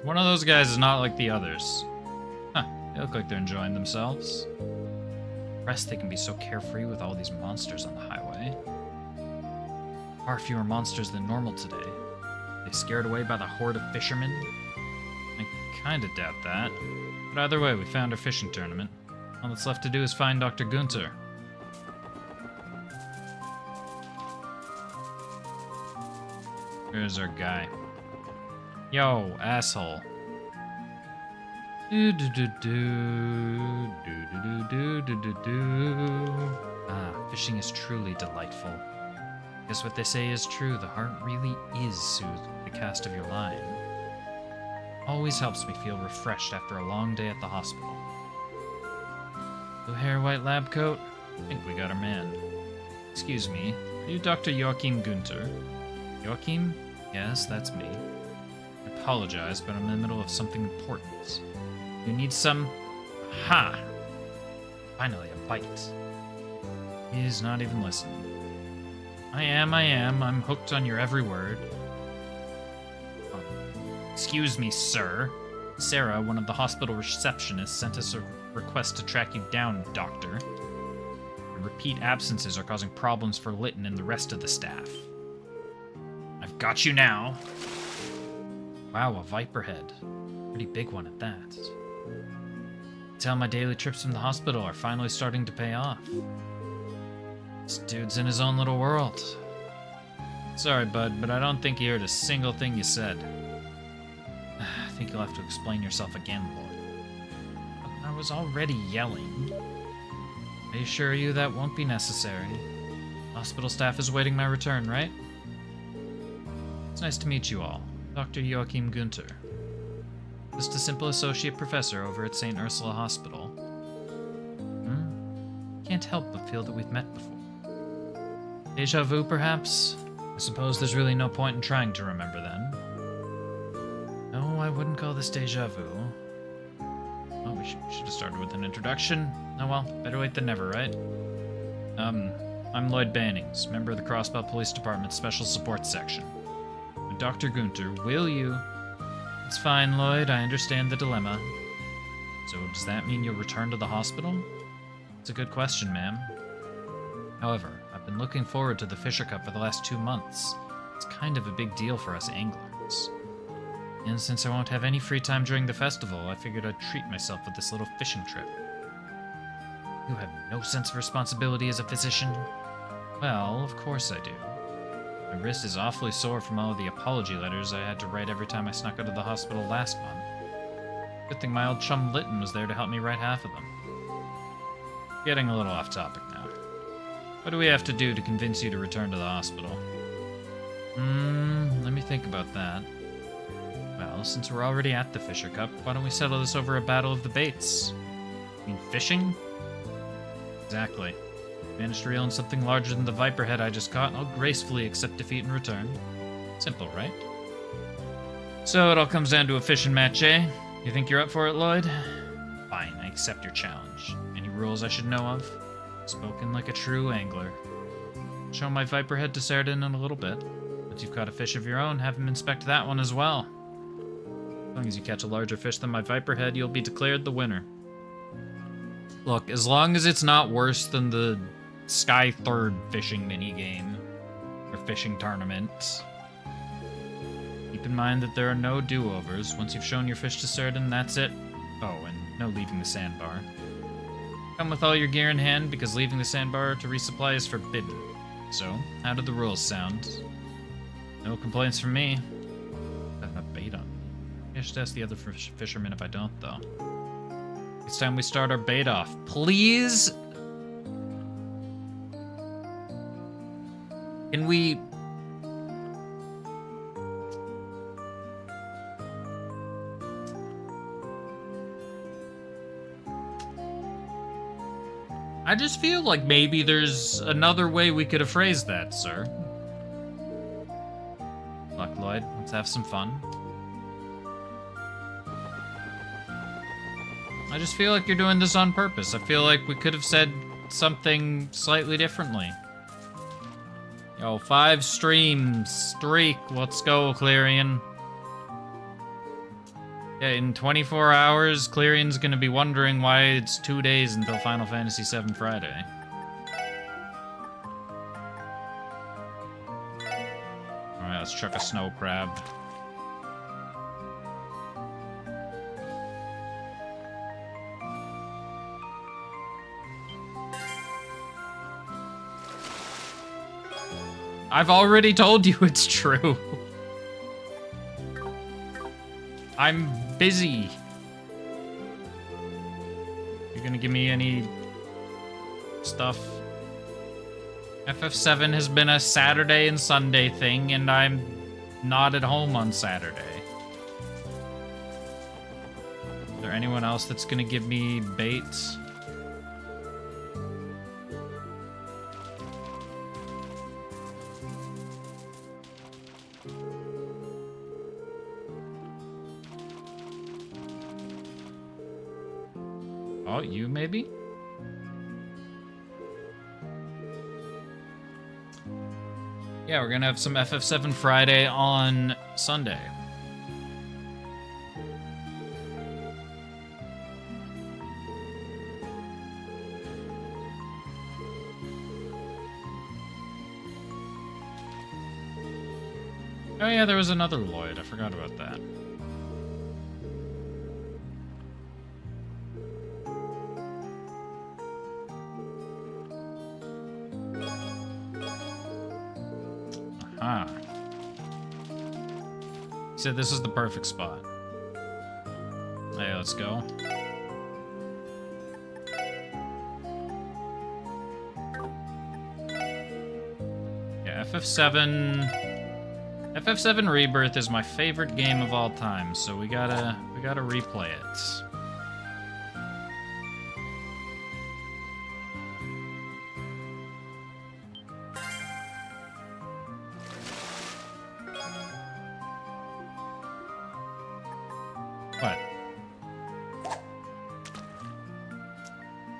One of those guys is not like the others. Huh, they look like they're enjoying themselves. Impressed they can be so carefree with all these monsters on the highway. Far fewer monsters than normal today. They scared away by the horde of fishermen? I kinda doubt that. But either way, we found our fishing tournament. All that's left to do is find Dr. Gunther. Here's our guy. Yo, asshole. Do do do do do do do do do do. Ah, fishing is truly delightful. Guess what they say is true. The heart really is soothed with the cast of your line. Always helps me feel refreshed after a long day at the hospital. Blue hair, white lab coat. I think we got our man. Excuse me, are you Dr. Joachim Gunther? Joachim? Yes, that's me. I apologize, but I'm in the middle of something important. You need some... Ha! Finally, a bite. He's not even listening. I am. I'm hooked on your every word. Excuse me, sir. Sarah, one of the hospital receptionists, sent us a request to track you down, doctor. The repeat absences are causing problems for Litton and the rest of the staff. I've got you now. Wow, a viper head. Pretty big one at that. Tell my daily trips from the hospital are finally starting to pay off. This dude's in his own little world. Sorry, bud, but I don't think he heard a single thing you said. I think you'll have to explain yourself again, Lloyd. I was already yelling. I assure you that won't be necessary. Hospital staff is awaiting my return, right? It's nice to meet you all. Dr. Joachim Gunther. Just a simple associate professor over at St. Ursula Hospital. Can't help but feel that we've met before. Deja vu, perhaps? I suppose there's really no point in trying to remember then. No, I wouldn't call this deja vu. Oh, we should have started with an introduction. Oh well, better late than never, right? I'm Lloyd Bannings, member of the Crossbell Police Department Special Support Section. Dr. Gunther, will you... It's fine, Lloyd, I understand the dilemma. So does that mean you'll return to the hospital? It's a good question, ma'am. However, I've been looking forward to the Fisher Cup for the last 2 months. It's kind of a big deal for us anglers. And since I won't have any free time during the festival, I figured I'd treat myself with this little fishing trip. You have no sense of responsibility as a physician? Well, of course I do. My wrist is awfully sore from all of the apology letters I had to write every time I snuck out of the hospital last month. Good thing my old chum Litton was there to help me write half of them. Getting a little off topic now. What do we have to do to convince you to return to the hospital? Let me think about that. Well, since we're already at the Fisher Cup, why don't we settle this over a battle of the baits? You mean fishing? Exactly. Managed to reel in something larger than the viper head I just caught, and I'll gracefully accept defeat in return. Simple, right? So it all comes down to a fishing match, eh? You think you're up for it, Lloyd? Fine, I accept your challenge. Any rules I should know of? Spoken like a true angler. Show my viper head to Sheridan in a little bit. Once you've caught a fish of your own, have him inspect that one as well. As long as you catch a larger fish than my viper head, you'll be declared the winner. Look, as long as it's not worse than the Sky Third fishing minigame, or fishing tournament. Keep in mind that there are no do-overs. Once you've shown your fish to Sheridan, that's it. Oh, and no leaving the sandbar. Come with all your gear in hand, because leaving the sandbar to resupply is forbidden. So, how do the rules sound? No complaints from me. I have a bait on me. I should ask the other fishermen if I don't, though. It's time we start our bait off. Please? Can we... I just feel like maybe there's another way we could have phrased that, sir. Look, Lloyd, let's have some fun. I just feel like you're doing this on purpose. I feel like we could have said something slightly differently. Yo, 5 streams, streak, let's go, Clarion. Yeah, in 24 hours, Clearion's gonna be wondering why it's 2 days until Final Fantasy VII Friday. Alright, let's chuck a snow crab. I've already told you it's true. I'm busy. You gonna give me any stuff? FF7 has been a Saturday and Sunday thing, and I'm not at home on Saturday. Is there anyone else that's gonna give me baits? Oh, you maybe? Yeah, we're gonna have some FF7 Friday on Sunday. Oh yeah, there was another Lloyd. I forgot about that. Ah. He said this is the perfect spot. Hey, let's go. Yeah, FF7 Rebirth is my favorite game of all time, so we gotta replay it. What?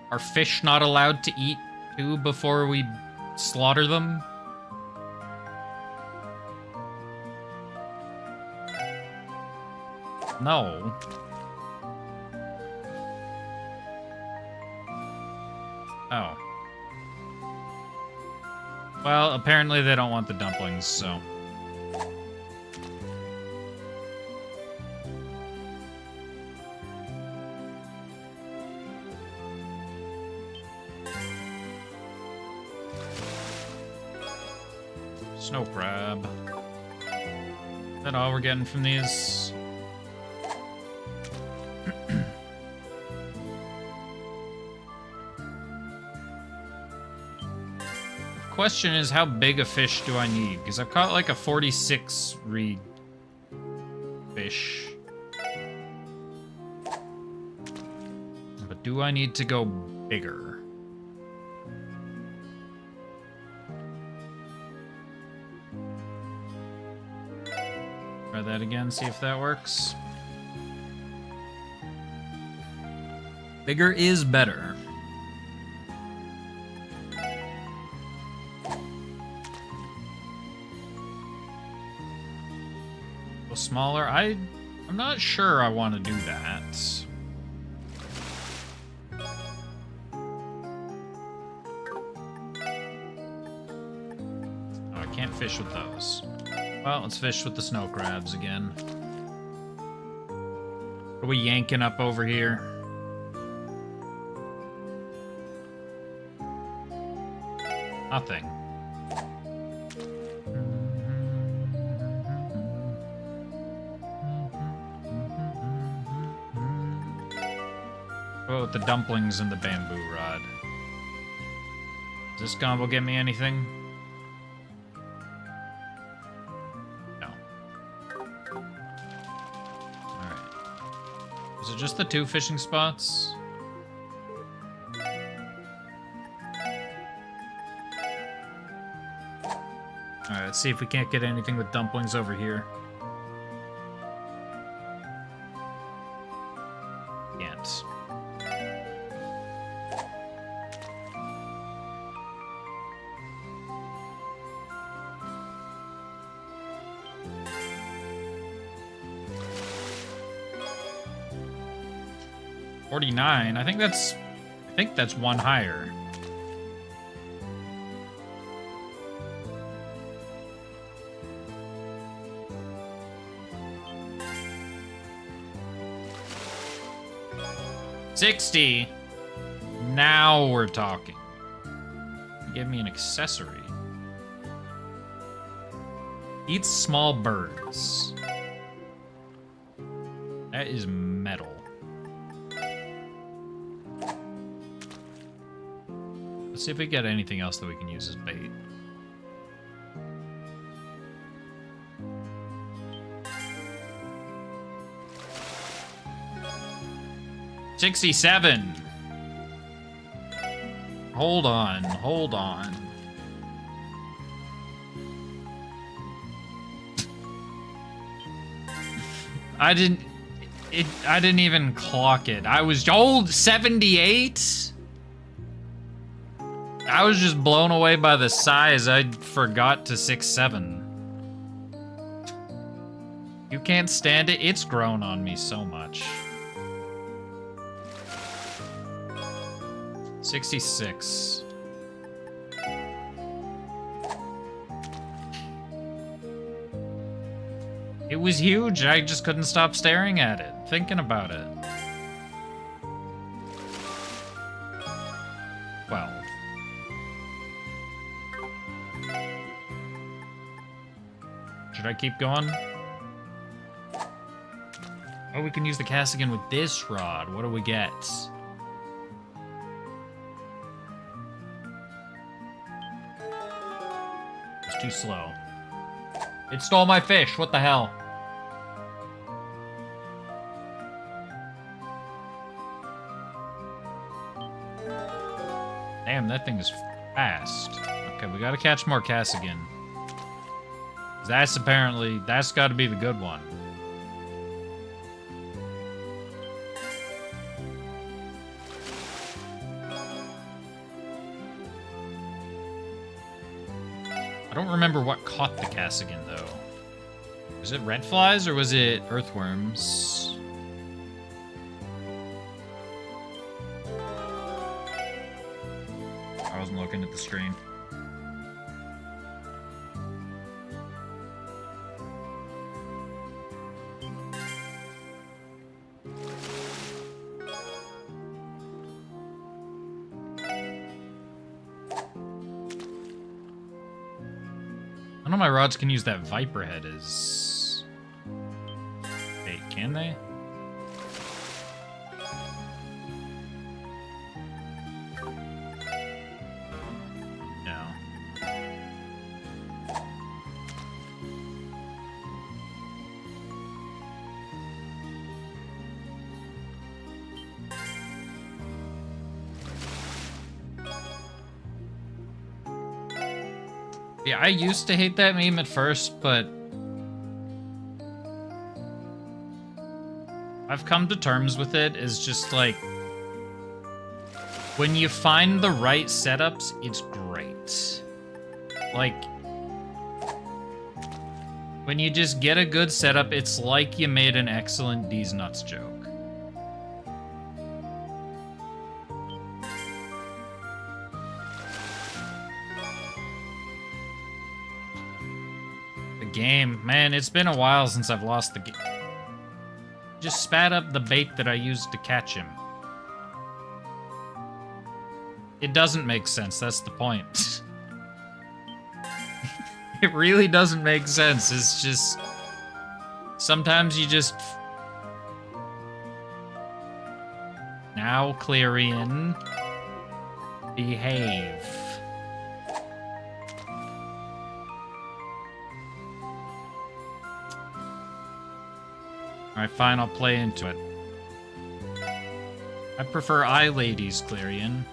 Are fish not allowed to eat too before we slaughter them? No. Oh. Well, apparently they don't want the dumplings, so... Snow crab. Is that all we're getting from these? Question is, how big a fish do I need? Because I've caught like a 46 reed fish. But do I need to go bigger? Try that again, see if that works. Bigger is better. Smaller. I'm not sure I want to do that. Oh, I can't fish with those. Well, let's fish with the snow crabs again. What are we yanking up over here? Nothing. Oh, with the dumplings and the bamboo rod. Does this combo get me anything? No. Alright. Is it just the 2 fishing spots? Alright, let's see if we can't get anything with dumplings over here. Can't. 49. I think that's one higher. $60. Now we're talking. Give me an accessory. Eats small birds. That is metal. Let's see if we get anything else that we can use as bait. $67. Hold on, hold on. I didn't even clock it. I was old 78. I was just blown away by the size. I forgot to 6'7". You can't stand it. It's grown on me so much. 66. It was huge. I just couldn't stop staring at it, thinking about it. 12. Should I keep going? Oh, we can use the cast again with this rod. What do we get? It's too slow. It stole my fish. What the hell? Damn, that thing is fast. Okay, we gotta catch more casts again. That's gotta be the good one. I don't remember what caught the Cassigan, though. Was it red flies or was it earthworms? I wasn't looking at the screen. None of my rods can use that viper head as... Wait, can they? No. Yeah, I used to hate that meme at first, but I've come to terms with it as just like, when you find the right setups, it's great. Like, when you just get a good setup, it's like you made an excellent D's Nuts joke. Game. Man, it's been a while since I've lost the game. Just spat up the bait that I used to catch him. It doesn't make sense, that's the point. It really doesn't make sense, it's just... Sometimes you just... Now, Clarion. Behave. Alright, fine, I'll play into it. I prefer eye ladies, Clarion.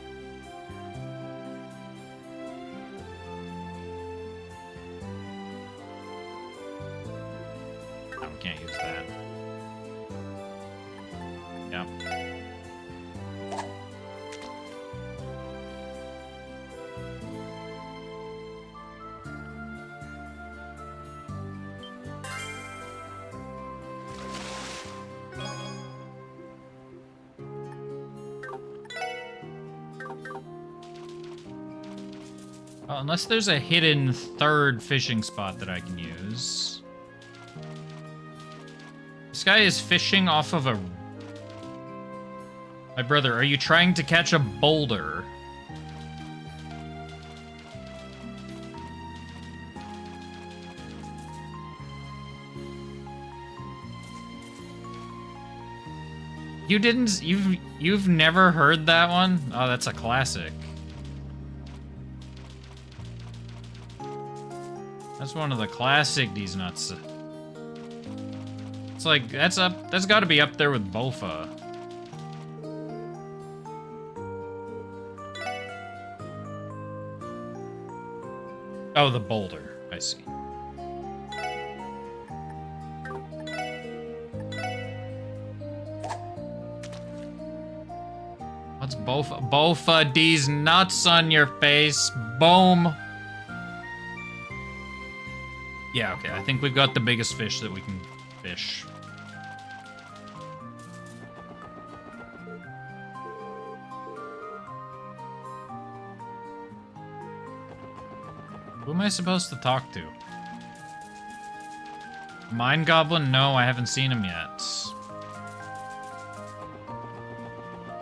No, we can't use that. Yep. Well, unless there's a hidden third fishing spot that I can use. This guy is fishing off of a... My brother, are you trying to catch a boulder? You didn't... You've never heard that one? Oh, that's a classic. That's one of the classic These Nuts. It's like, that's gotta be up there with Bofa. Oh, the boulder. I see. What's Bofa? Bofa These Nuts on your face. Boom. Yeah, okay. I think we've got the biggest fish that we can fish. Who am I supposed to talk to? Mine Goblin? No, I haven't seen him yet.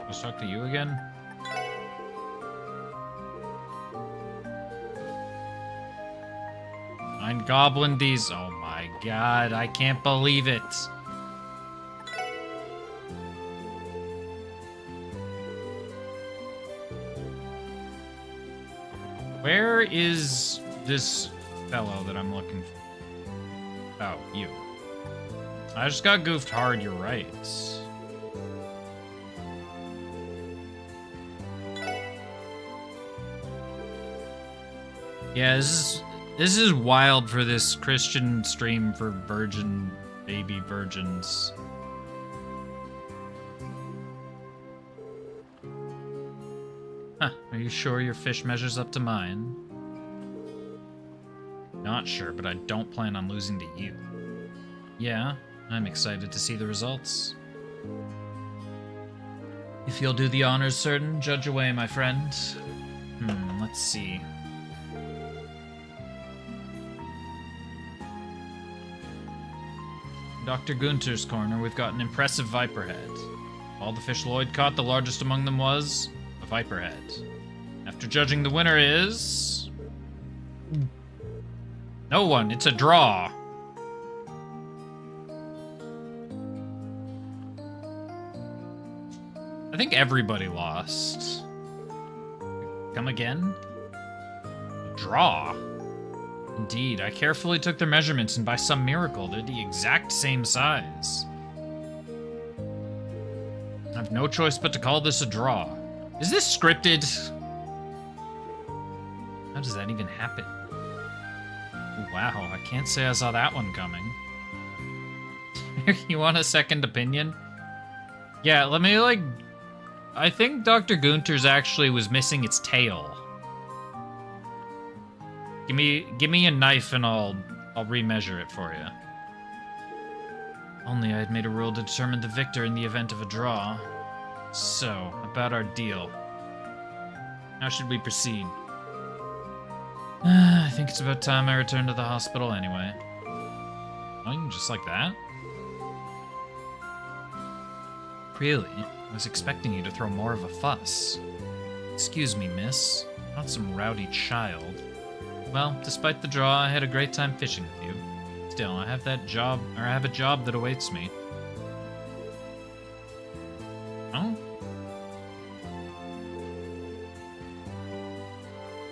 Let's talk to you again. Mine Goblin D's. Oh my god, I can't believe it. Where is this fellow that I'm looking for? Oh, you. I just got goofed hard, you're right. Yeah, this is wild for this Christian stream for baby virgins. Huh, are you sure your fish measures up to mine? Not sure, but I don't plan on losing to you. Yeah, I'm excited to see the results. If you'll do the honors, certain, judge away, my friend. Let's see. Dr. Gunter's corner, we've got an impressive viperhead. All the fish Lloyd caught, the largest among them was a viperhead. After judging, the winner is... No one, it's a draw. I think everybody lost. Come again? Draw. Indeed, I carefully took their measurements, and by some miracle, they're the exact same size. I have no choice but to call this a draw. Is this scripted? How does that even happen? Wow, I can't say I saw that one coming. You want a second opinion? Yeah, let me, like... I think Dr. Gunter's actually was missing its tail. Give me a knife and I'll remeasure it for you. Only I had made a rule to determine the victor in the event of a draw. So, about our deal. How should we proceed? I think it's about time I return to the hospital anyway. Oh, just like that? Really? I was expecting you to throw more of a fuss. Excuse me, miss. Not some rowdy child. Well, despite the draw, I had a great time fishing with you. Still, I have a job that awaits me. Oh?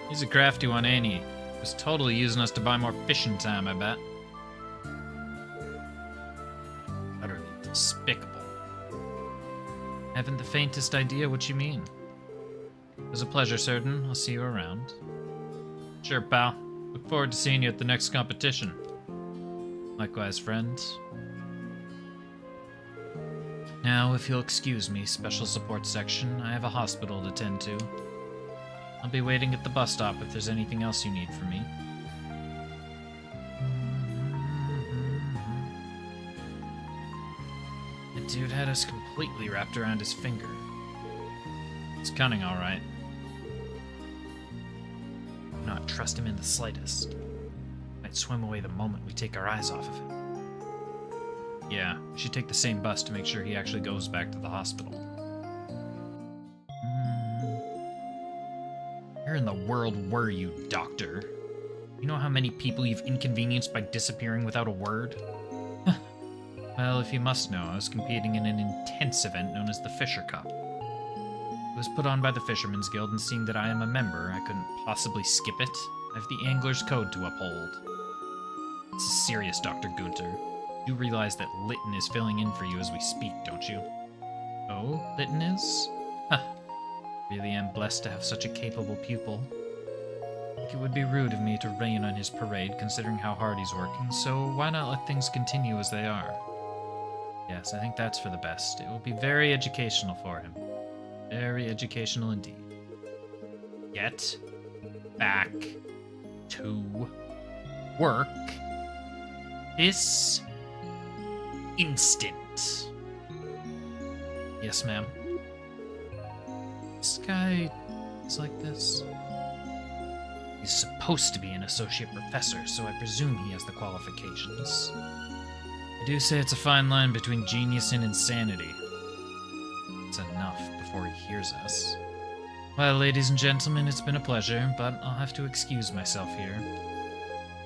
He's a crafty one, ain't he? Was totally using us to buy more fishing time, I bet. Utterly despicable. Haven't the faintest idea what you mean. It was a pleasure, certain. I'll see you around. Sure, pal. Look forward to seeing you at the next competition. Likewise, friends. Now, if you'll excuse me, Special Support Section, I have a hospital to tend to. I'll be waiting at the bus stop if there's anything else you need from me. The dude had us completely wrapped around his finger. It's cunning, all right. not trust him in the slightest. Might swim away the moment we take our eyes off of him. Yeah, we should take the same bus to make sure he actually goes back to the hospital. Where in the world were you, Doctor? You know how many people you've inconvenienced by disappearing without a word? Well, if you must know, I was competing in an intense event known as the Fisher Cup. It was put on by the Fishermen's Guild, and seeing that I am a member, I couldn't possibly skip it. I have the Angler's Code to uphold. This is serious, Dr. Gunter. You realize that Lytton is filling in for you as we speak, don't you? Oh, Lytton is? Huh. Really am blessed to have such a capable pupil. I think it would be rude of me to rain on his parade, considering how hard he's working, so why not let things continue as they are? Yes, I think that's for the best. It will be very educational for him. Very educational indeed. Get back to work this instant. Yes, ma'am. This guy is like this. He's supposed to be an associate professor, so I presume he has the qualifications. I do say it's a fine line between genius and insanity. It's enough before he hears us. Well, ladies and gentlemen, it's been a pleasure, but I'll have to excuse myself here.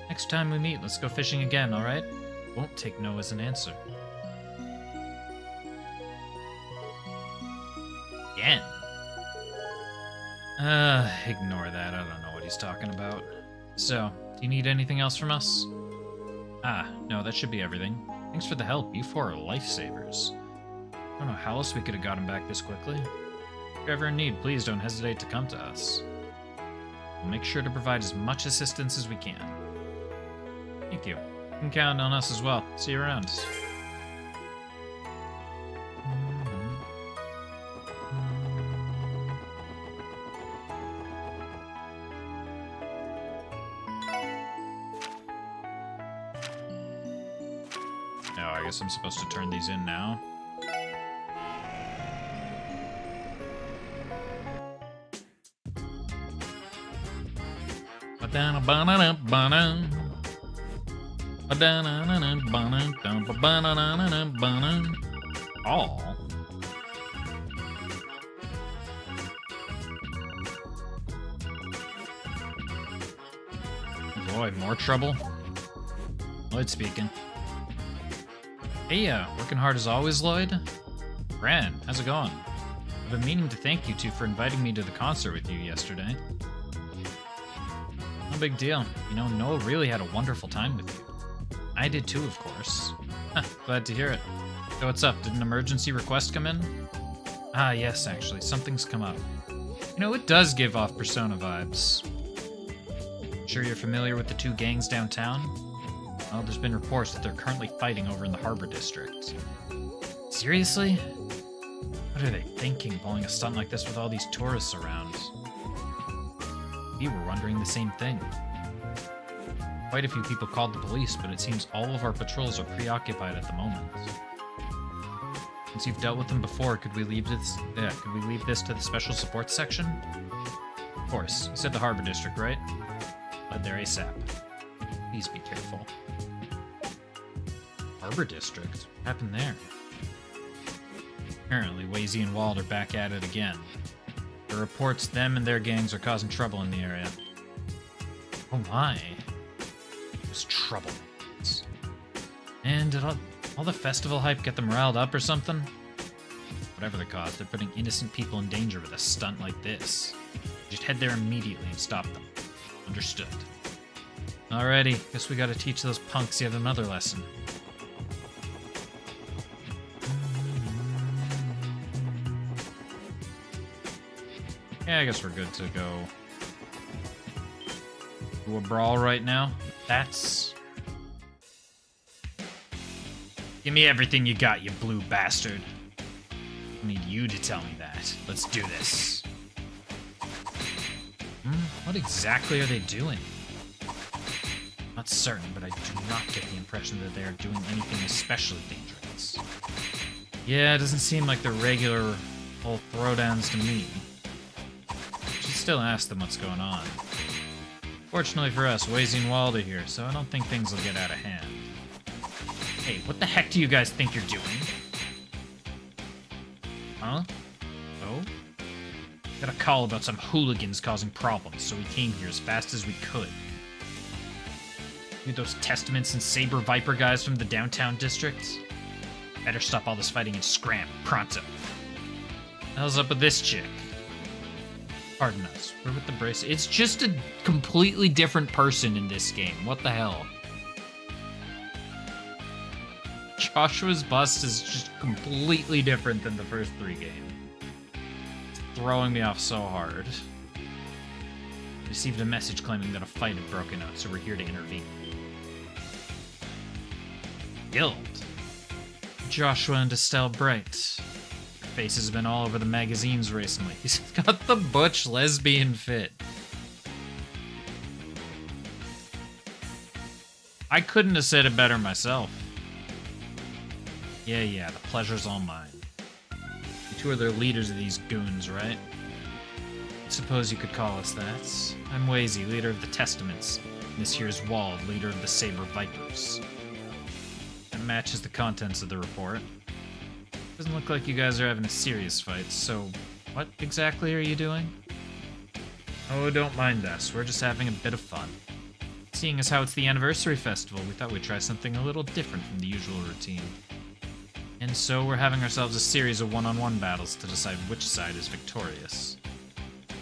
Next time we meet, let's go fishing again, alright? Won't take no as an answer. Again? Ignore that. I don't know what he's talking about. So, do you need anything else from us? No, that should be everything. Thanks for the help. You four are lifesavers. I don't know how else we could have got him back this quickly. If you're ever in need, please don't hesitate to come to us. We'll make sure to provide as much assistance as we can. Thank you. You can count on us as well. See you around. Oh, I guess I'm supposed to turn these in now. All. Boy, more trouble. Lloyd speaking. Hey, working hard as always, Lloyd? Gran, how's it going? I've been meaning to thank you two for inviting me to the concert with you yesterday. No big deal. You know, Noah really had a wonderful time with you. I did too, of course. Glad to hear it. So what's up? Did an emergency request come in? Ah, yes, actually. Something's come up. You know, it does give off Persona vibes. Sure you're familiar with the two gangs downtown? Well, there's been reports that they're currently fighting over in the Harbor District. Seriously? What are they thinking, pulling a stunt like this with all these tourists around? We were wondering the same thing. Quite a few people called the police, but it seems all of our patrols are preoccupied at the moment. Since you've dealt with them before, could we leave this to the special support section? Of course. You said the Harbor District, right? Led there ASAP. Please be careful. Harbor District? What happened there? Apparently, Wazy and Wald are back at it again. The reports them and their gangs are causing trouble in the area. Oh my. Those trouble. And did all the festival hype get them riled up or something? Whatever the cause, they're putting innocent people in danger with a stunt like this. Just head there immediately and stop them. Understood. Alrighty, guess we gotta teach those punks yet another lesson. Yeah, I guess we're good to go to a brawl right now. That's... Give me everything you got, you blue bastard. I need you to tell me that. Let's do this. What exactly are they doing? Not certain, but I do not get the impression that they are doing anything especially dangerous. Yeah, it doesn't seem like the regular old throwdowns to me. Should still ask them what's going on. Fortunately for us, Wazy and Wald are here, so I don't think things will get out of hand. Hey, what the heck do you guys think you're doing? Huh? Oh? Got a call about some hooligans causing problems, so we came here as fast as we could. You those Testaments and Saber Viper guys from the downtown district? Better stop all this fighting and scram, pronto. What the hell's up with this chick? Pardon us, we're with the brace. It's just a completely different person in this game. What the hell? Joshua's bust is just completely different than the first 3 games. It's throwing me off so hard. Received a message claiming that a fight had broken out, so we're here to intervene. Guild. Joshua and Estelle Bright. Their faces have been all over the magazines recently. He's got the butch lesbian fit. I couldn't have said it better myself. Yeah, the pleasure's all mine. You 2 are the leaders of these goons, right? Suppose you could call us that. I'm Wazy, leader of the Testaments. And this here's Wald, leader of the Saber Vipers. That matches the contents of the report. Doesn't look like you guys are having a serious fight, so what exactly are you doing? Oh, don't mind us. We're just having a bit of fun. Seeing as how it's the anniversary festival, we thought we'd try something a little different from the usual routine. And so we're having ourselves a series of one-on-one battles to decide which side is victorious.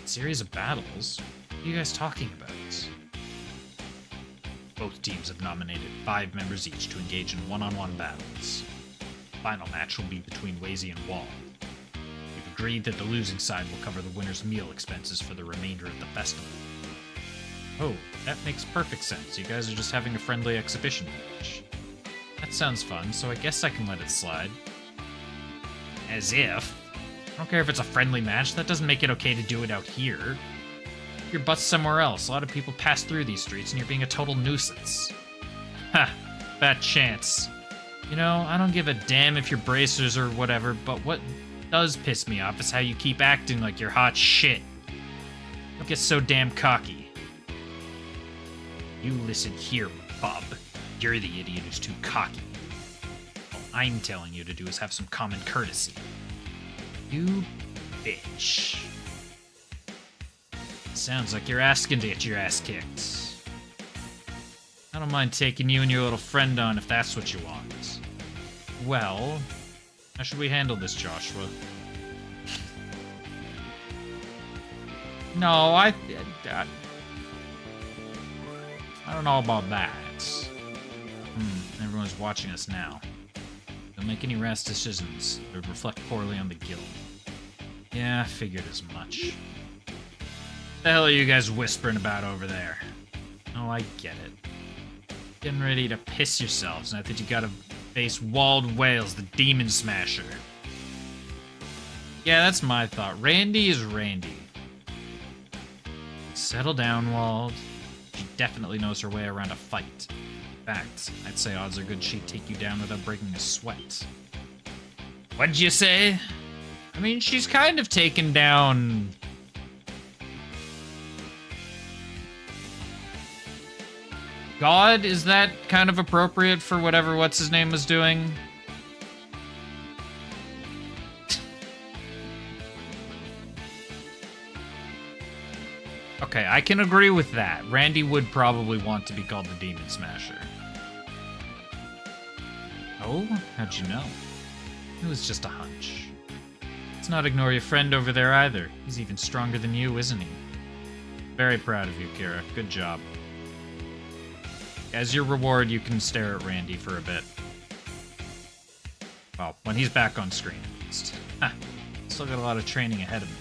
Series of battles? What are you guys talking about? Both teams have nominated 5 members each to engage in one-on-one battles. The final match will be between Wazy and Wald. We've agreed that the losing side will cover the winner's meal expenses for the remainder of the festival. Oh, that makes perfect sense. You guys are just having a friendly exhibition match. That sounds fun, so I guess I can let it slide. As if. I don't care if it's a friendly match, that doesn't make it okay to do it out here. Your butt's somewhere else. A lot of people pass through these streets and you're being a total nuisance. Ha! Fat chance. You know, I don't give a damn if you're bracers or whatever, but what does piss me off is how you keep acting like you're hot shit. Don't get so damn cocky. You listen here, bub. You're the idiot who's too cocky. All I'm telling you to do is have some common courtesy. You bitch. Sounds like you're asking to get your ass kicked. I don't mind taking you and your little friend on if that's what you want. Well, how should we handle this, Joshua? No, I don't know about that. Everyone's watching us now. Don't make any rash decisions. It would reflect poorly on the guild. Yeah, I figured as much. What the hell are you guys whispering about over there? Oh, I get it. Getting ready to piss yourselves, and I think you gotta face Wald Wales, the Demon Smasher. Yeah, that's my thought. Randy is Randy. Settle down, Wald. She definitely knows her way around a fight. In fact, I'd say odds are good she'd take you down without breaking a sweat. What'd you say? I mean, she's kind of taken down... God? Is that kind of appropriate for whatever what's-his-name was doing? Okay, I can agree with that. Randy would probably want to be called the Demon Smasher. Oh? How'd you know? It was just a hunch. Let's not ignore your friend over there either. He's even stronger than you, isn't he? Very proud of you, Kira. Good job. As your reward, you can stare at Randy for a bit. Well, when he's back on screen, at least. Ha! Still got a lot of training ahead of me.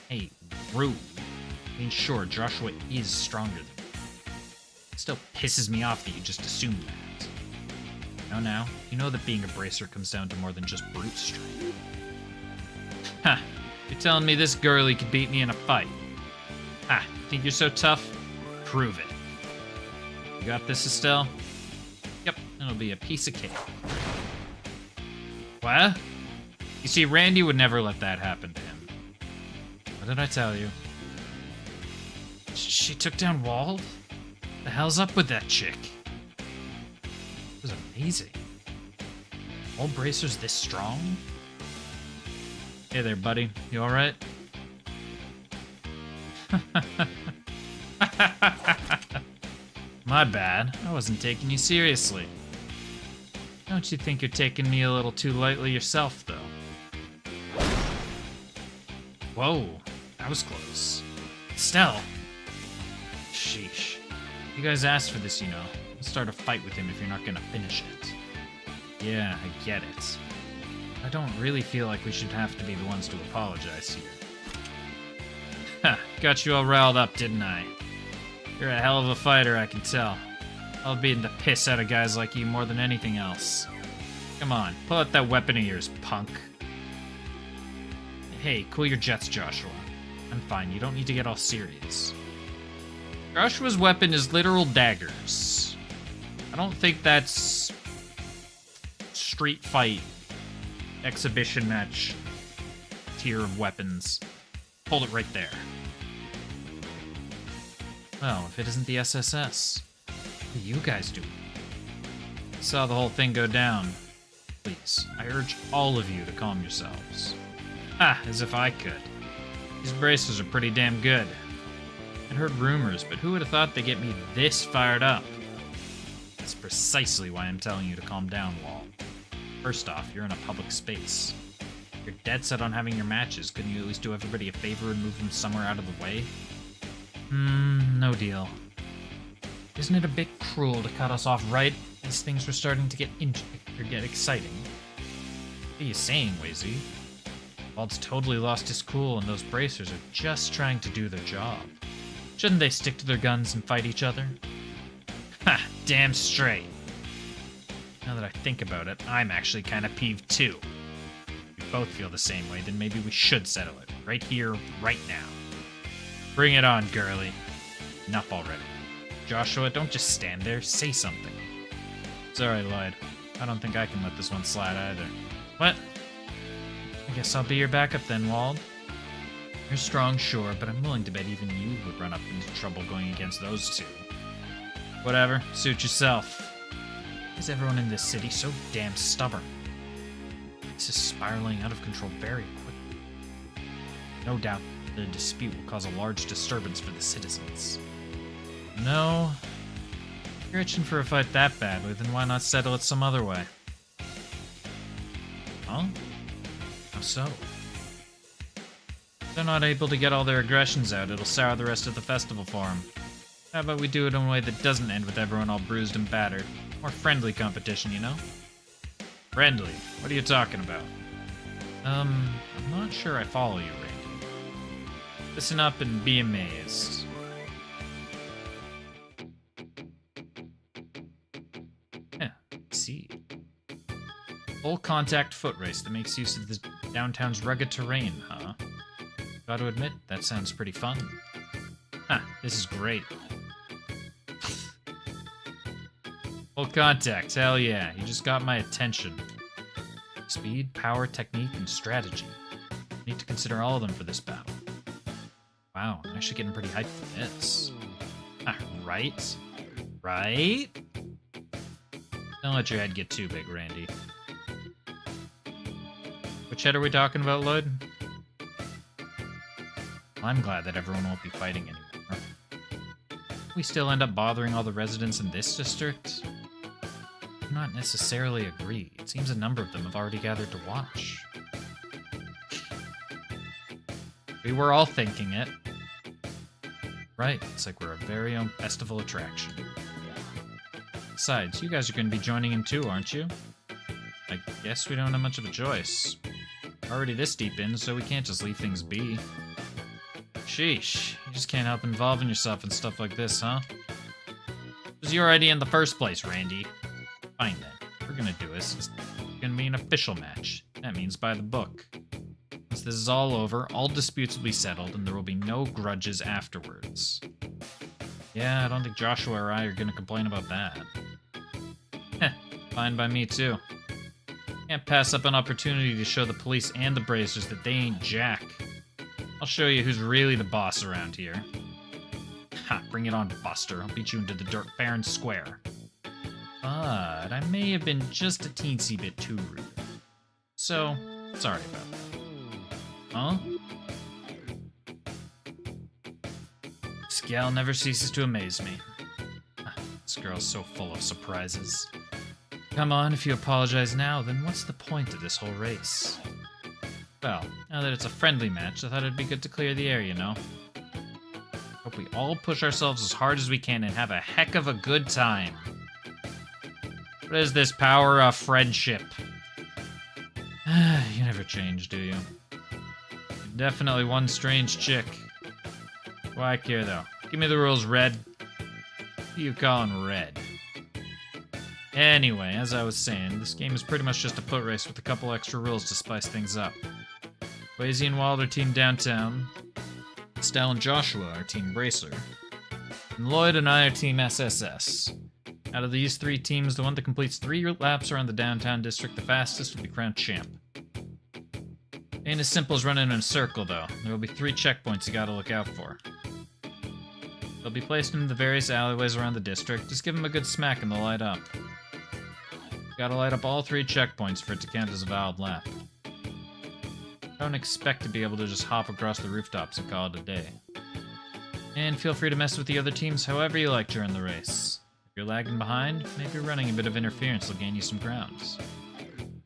Hey, rude. I mean, sure, Joshua is stronger than me. It still pisses me off that you just assumed that. Now, you know that being a bracer comes down to more than just brute strength. Ha! You're telling me this girlie could beat me in a fight? Ah, think you're so tough? Prove it. You got this, Estelle? Yep, it'll be a piece of cake. What? You see, Randy would never let that happen to him. What did I tell you? She took down Wald? The hell's up with that chick? It was amazing. All bracers this strong? Hey there, buddy. You alright? My bad. I wasn't taking you seriously. Don't you think you're taking me a little too lightly yourself, though? Whoa, that was close. Estelle! Sheesh. You guys asked for this, you know. Let's start a fight with him if you're not gonna finish it. Yeah, I get it. I don't really feel like we should have to be the ones to apologize here. Ha, got you all riled up, didn't I? You're a hell of a fighter, I can tell. I'll beat the piss out of guys like you more than anything else. Come on, pull out that weapon of yours, punk. Hey, cool your jets, Joshua. I'm fine, you don't need to get all serious. Joshua's weapon is literal daggers. I don't think that's street fight exhibition match tier of weapons. Hold it right there. Well, if it isn't the SSS, what are you guys doing? Saw the whole thing go down. Please, I urge all of you to calm yourselves. Ah, as if I could. These bracers are pretty damn good. I'd heard rumors, but who would have thought they'd get me this fired up? That's precisely why I'm telling you to calm down, Walt. First off, you're in a public space. You're dead set on having your matches. Couldn't you at least do everybody a favor and move them somewhere out of the way? No deal. Isn't it a bit cruel to cut us off right as things were starting to get exciting? What are you saying, Wazy? Wald's totally lost his cool, and those bracers are just trying to do their job. Shouldn't they stick to their guns and fight each other? Ha! Damn straight. Now that I think about it, I'm actually kind of peeved too. If we both feel the same way, then maybe we should settle it. Right here, right now. Bring it on, girly. Enough already. Joshua, don't just stand there. Say something. Sorry, lied. I don't think I can let this one slide either. What? I guess I'll be your backup then, Wald. You're strong, sure, but I'm willing to bet even you would run up into trouble going against those two. Whatever. Suit yourself. Why is everyone in this city so damn stubborn? This is spiraling out of control very quickly. No doubt the dispute will cause a large disturbance for the citizens. No. If you're itching for a fight that badly, then why not settle it some other way? Huh? How so? If they're not able to get all their aggressions out, it'll sour the rest of the festival for them. How about we do it in a way that doesn't end with everyone all bruised and battered? More friendly competition, you know? Friendly? What are you talking about? I'm not sure I follow you, Randy. Listen up and be amazed. Yeah, see. Full contact foot race that makes use of the downtown's rugged terrain, huh? Gotta admit, that sounds pretty fun. This is great. Full contact, hell yeah, you just got my attention. Speed, power, technique, and strategy. Need to consider all of them for this battle. Wow, I'm actually getting pretty hyped for this. Right? Right? Don't let your head get too big, Randy. Which head are we talking about, Lloyd? Well, I'm glad that everyone won't be fighting anymore. We still end up bothering all the residents in this district? Do not necessarily agree. It seems a number of them have already gathered to watch. We were all thinking it. Right, it's like we're our very own festival attraction. Besides, you guys are going to be joining in too, aren't you? I guess we don't have much of a choice. Already this deep in, so we can't just leave things be. Sheesh, you just can't help involving yourself in stuff like this, huh? It was your idea in the first place, Randy. Fine then, if we're gonna do this, it's gonna be an official match. That means by the book. Once this is all over, all disputes will be settled, and there will be no grudges afterwards. Yeah, I don't think Joshua or I are gonna complain about that. Heh, fine by me too. Can't pass up an opportunity to show the police and the bracers that they ain't jack. I'll show you who's really the boss around here. Ha, bring it on, Buster. I'll beat you into the dirt fair and square. But I may have been just a teensy bit too rude. So, sorry about that. Huh? This gal never ceases to amaze me. This girl's so full of surprises. Come on, if you apologize now, then what's the point of this whole race? Well, now that it's a friendly match, I thought it'd be good to clear the air, you know? Hope we all push ourselves as hard as we can and have a heck of a good time. What is this power of friendship? You never change, do you? You're definitely one strange chick. Why care, though? Give me the rules, Red. What are you calling Red? Anyway, as I was saying, this game is pretty much just a foot race with a couple extra rules to spice things up. Wazy and Wald are Team Downtown. Estelle and Joshua are Team Bracer. And Lloyd and I are Team SSS. Out of these three teams, the one that completes 3 laps around the downtown district the fastest will be crowned champ. Ain't as simple as running in a circle, though. There will be 3 checkpoints you gotta look out for. They'll be placed in the various alleyways around the district. Just give them a good smack and they'll light up. You gotta light up all 3 checkpoints for it to count as a valid lap. Don't expect to be able to just hop across the rooftops and call it a day. And feel free to mess with the other teams however you like during the race. If you're lagging behind, maybe running a bit of interference will gain you some grounds.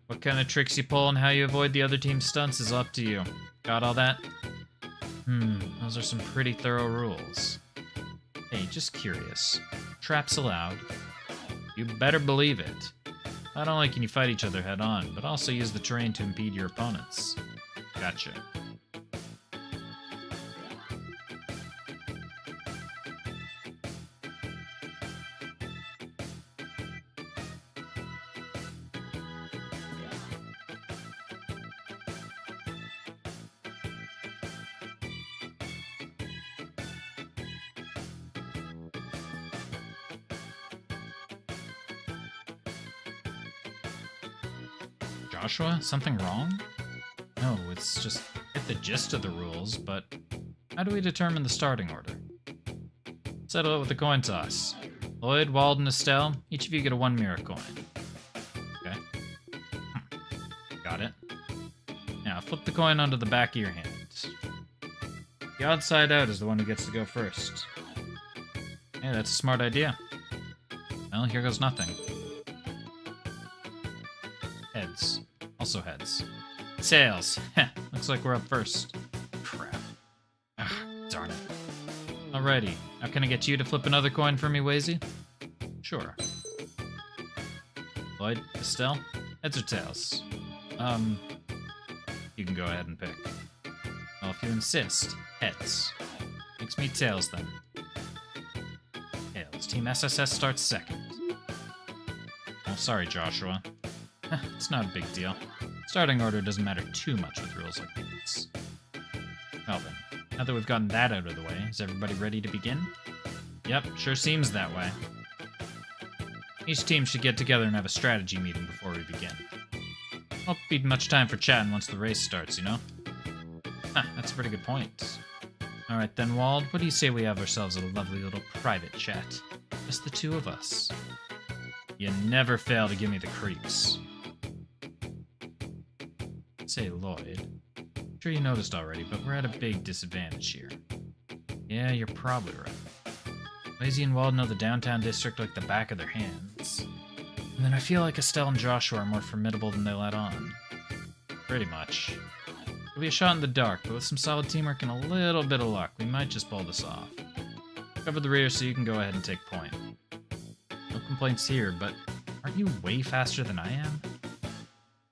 What kind of tricks you pull and how you avoid the other team's stunts is up to you. Got all that? Those are some pretty thorough rules. Hey, just curious. Traps allowed? You better believe it. Not only can you fight each other head on, but also use the terrain to impede your opponents. Gotcha. Joshua, something wrong? No, it's just get the gist of the rules, but how do we determine the starting order? Settle it with a coin toss. Lloyd, Wald, and Estelle, each of you get a 1 mirror coin. Okay. Got it. Now, flip the coin onto the back of your hand. The odd side out is the one who gets to go first. Hey, that's a smart idea. Well, here goes nothing. Heads. Also heads. Tails. Heh, looks like we're up first. Crap. Ugh, darn it. Alrighty, now can I get you to flip another coin for me, Wazy? Sure. Lloyd, Estelle, heads or tails? You can go ahead and pick. Well, if you insist, heads. Makes me tails then. Tails. Team SSS starts second. Oh, sorry, Joshua. It's not a big deal. Starting order doesn't matter too much with rules like these. Well then, now that we've gotten that out of the way, is everybody ready to begin? Yep, sure seems that way. Each team should get together and have a strategy meeting before we begin. Won't be much time for chatting once the race starts, you know? That's a pretty good point. Alright then, Wald, what do you say we have ourselves a lovely little private chat? Just the 2 of us. You never fail to give me the creeps. Say, Lloyd, I'm sure you noticed already, but we're at a big disadvantage here. Yeah, you're probably right. Wazy and Wald know the downtown district like the back of their hands. And then I feel like Estelle and Joshua are more formidable than they let on. Pretty much. It'll be a shot in the dark, but with some solid teamwork and a little bit of luck, we might just pull this off. Cover the rear so you can go ahead and take point. No complaints here, but aren't you way faster than I am?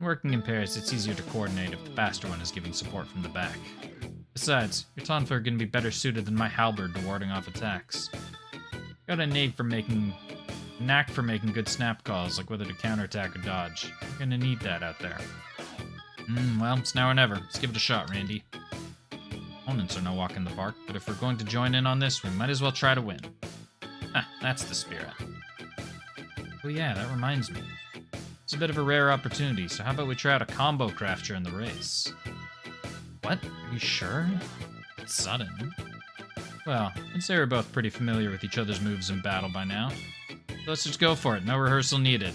Working in pairs, it's easier to coordinate if the faster one is giving support from the back. Besides, your Tonfa are going to be better suited than my halberd to warding off attacks. Got a knack for making good snap calls, like whether to counterattack or dodge. You're gonna need that out there. Well, it's now or never. Let's give it a shot, Randy. Opponents are no walk in the park, but if we're going to join in on this, we might as well try to win. That's the spirit. Oh yeah, that reminds me. It's a bit of a rare opportunity, so how about we try out a combo craft during the race? What? Are you sure? It's sudden. Well, I'd say we're both pretty familiar with each other's moves in battle by now. So let's just go for it. No rehearsal needed.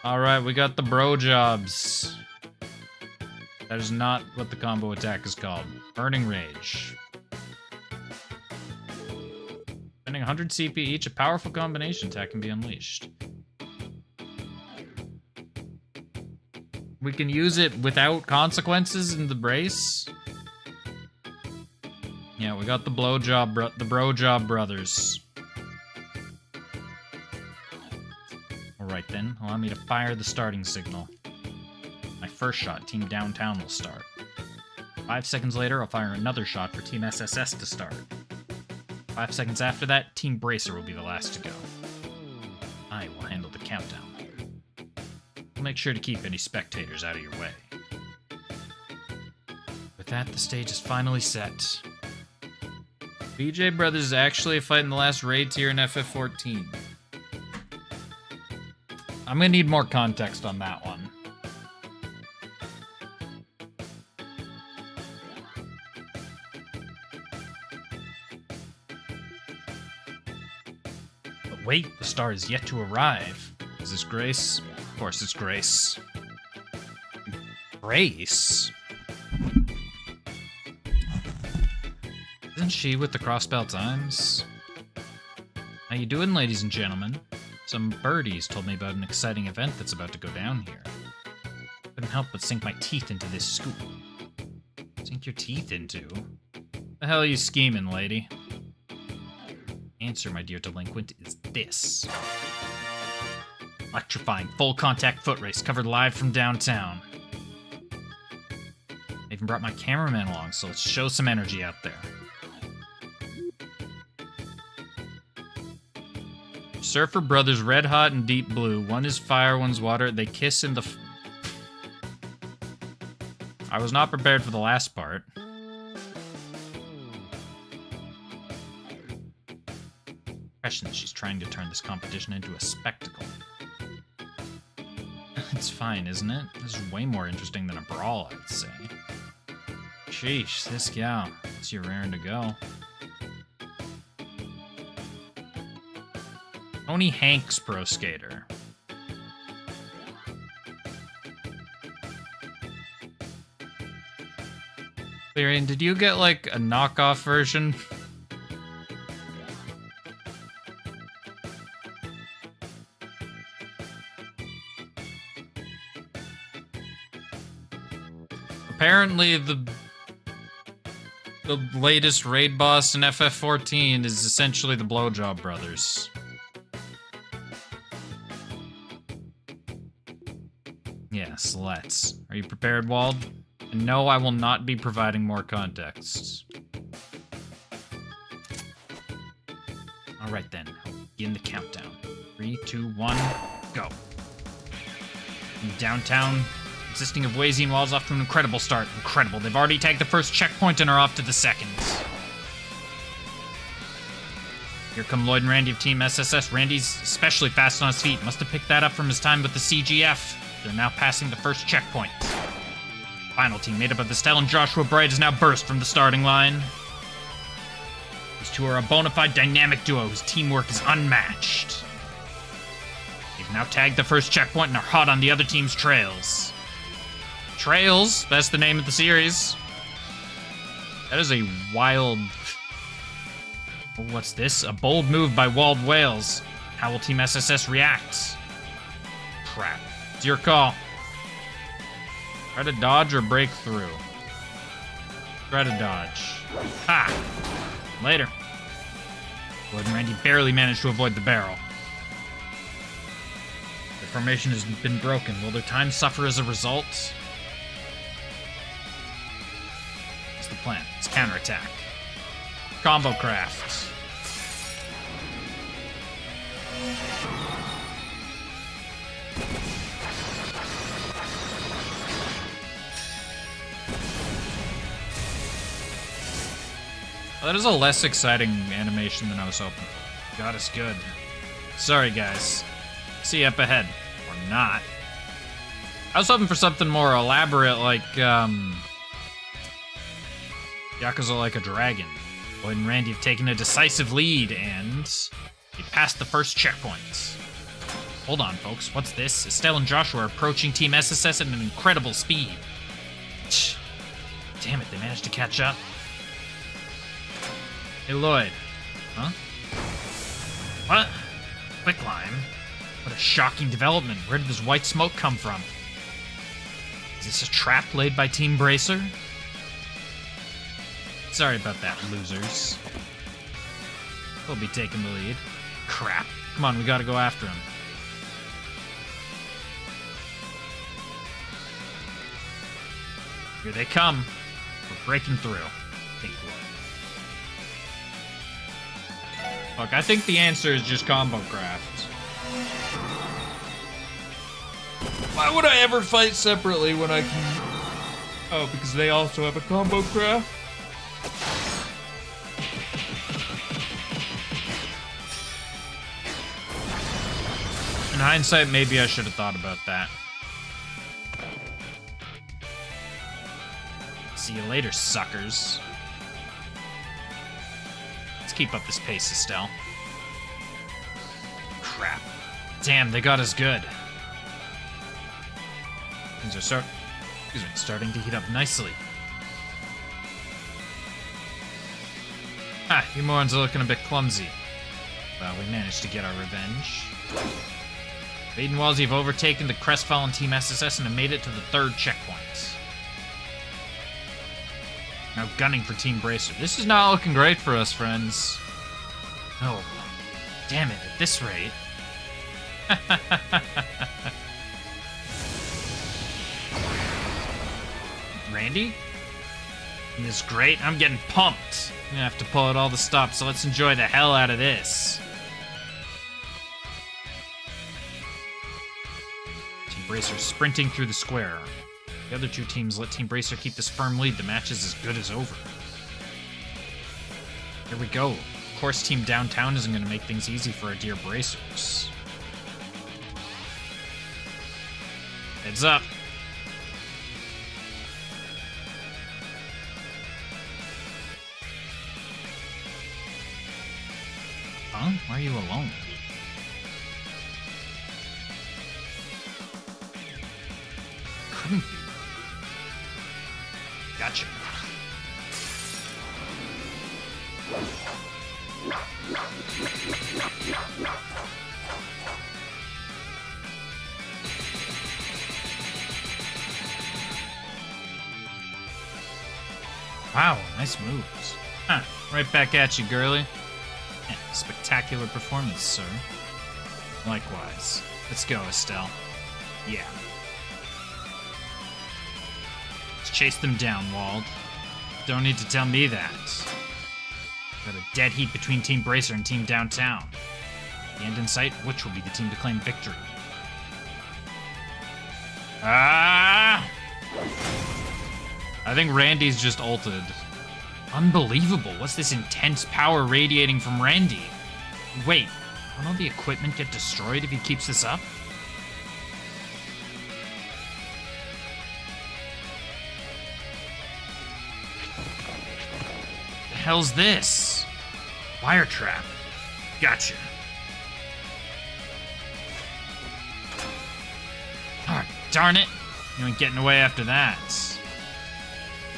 Alright, we got the bro jobs. That is not what the combo attack is called. Burning Rage. Spending 100 CP each, a powerful combination attack can be unleashed. We can use it without consequences in the brace. Yeah, we got the bro job brothers. Alright then, allow me to fire the starting signal. My first shot, Team Downtown, will start. 5 seconds later, I'll fire another shot for Team SSS to start. 5 seconds after that, Team Bracer will be the last to go. I will handle the countdown. I'll make sure to keep any spectators out of your way. With that, the stage is finally set. BJ Brothers is actually fighting the last raid tier in FF14. I'm gonna need more context on that one. But wait, the star is yet to arrive. Is this Grace? Of course it's Grace. Grace? Isn't she with the Crossbell Times? How you doing, ladies and gentlemen? Some birdies told me about an exciting event that's about to go down here. Couldn't help but sink my teeth into this scoop. Sink your teeth into? The hell are you scheming, lady? Answer, my dear delinquent, is this. Electrifying full contact foot race covered live from downtown. I even brought my cameraman along, so let's show some energy out there. Surfer Brothers, Red Hot and Deep Blue. One is fire, one's water. They kiss in the... I was not prepared for the last part. Impression she's trying to turn this competition into a spectacle. It's fine, isn't it? This is way more interesting than a brawl, I'd say. Sheesh, this gal. It's your raring to go. Tony Hanks Pro Skater. Lyrian, did you get like a knockoff version? Apparently the latest raid boss in FF14 is essentially the Blowjob Brothers. Yes, let's. Are you prepared, Wald? And no, I will not be providing more context. Alright then, I'll begin the countdown. 3, 2, 1, go. In downtown, consisting of Wazy and Walls, off to an incredible start. Incredible. They've already tagged the first checkpoint and are off to the second. Here come Lloyd and Randy of Team SSS. Randy's especially fast on his feet. Must have picked that up from his time with the CGF. They're now passing the first checkpoint. Final team, made up of Estelle and Joshua Bright, has now burst from the starting line. These two are a bona fide dynamic duo whose teamwork is unmatched. They've now tagged the first checkpoint and are hot on the other team's trails. Trails? That's the name of the series. That is a wild... What's this? A bold move by Walled Whales. How will Team SSS react? Crap. It's your call. Try to dodge or break through. Try to dodge. Ha! Later. Lloyd and Randy barely managed to avoid the barrel. The formation has been broken. Will their time suffer as a result? What's the plan? It's counterattack. Combo craft. Well, that is a less exciting animation than I was hoping for. God, it's good. Sorry, guys. See you up ahead. Or not. I was hoping for something more elaborate, like, Yakuza like a dragon. Lloyd and Randy have taken a decisive lead, and they passed the first checkpoint. Hold on, folks. What's this? Estelle and Joshua are approaching Team SSS at an incredible speed. Damn it, they managed to catch up. Hey, Lloyd. Huh? What? Quicklime? What a shocking development. Where did this white smoke come from? Is this a trap laid by Team Bracer? Sorry about that, losers. We'll be taking the lead. Crap. Come on, we gotta go after him. Here they come. We're breaking through. Think what? Look, I think the answer is just combo craft. Why would I ever fight separately when I can... Oh, because they also have a combo craft? In hindsight, maybe I should have thought about that. See you later, suckers. Let's keep up this pace, Estelle. Crap. Damn, they got us good. Things are starting to heat up nicely. Ah, you morons are looking a bit clumsy. Well, we managed to get our revenge. Baden Walsey have overtaken the crestfallen Team SSS and have made it to the third checkpoint. Now gunning for Team Bracer. This is not looking great for us, friends. Oh, damn it, at this rate. Randy? Isn't this great? I'm getting pumped. I'm gonna have to pull out all the stops, so let's enjoy the hell out of this. Team Bracer sprinting through the square. The other two teams let Team Bracer keep this firm lead. The match is as good as over. Here we go. Of course, Team Downtown isn't going to make things easy for our dear Bracers. Heads up. Huh? Why are you alone? Couldn't be. Gotcha. Wow, nice moves. Huh, right back at you, girly. Yeah, spectacular performance, sir. Likewise. Let's go, Estelle. Yeah. Chase them down, Wald. Don't need to tell me that. Got a dead heat between Team Bracer and Team Downtown. The end in sight, which will be the team to claim victory? Ah! I think Randy's just ulted. Unbelievable. What's this intense power radiating from Randy? Wait, won't all the equipment get destroyed if he keeps this up? Hell's this? Wire trap. Gotcha. Oh, darn it. You ain't getting away after that.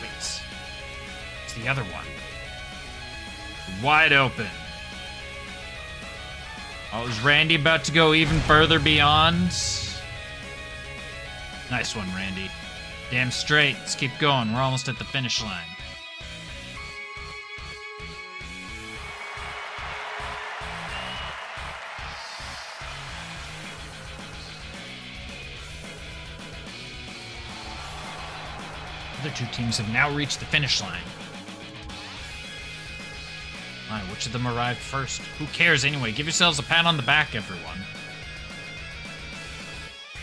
Wait. It's the other one. Wide open. Oh, is Randy about to go even further beyond? Nice one, Randy. Damn straight. Let's keep going. We're almost at the finish line. The other two teams have now reached the finish line. Alright, which of them arrived first? Who cares anyway? Give yourselves a pat on the back, everyone.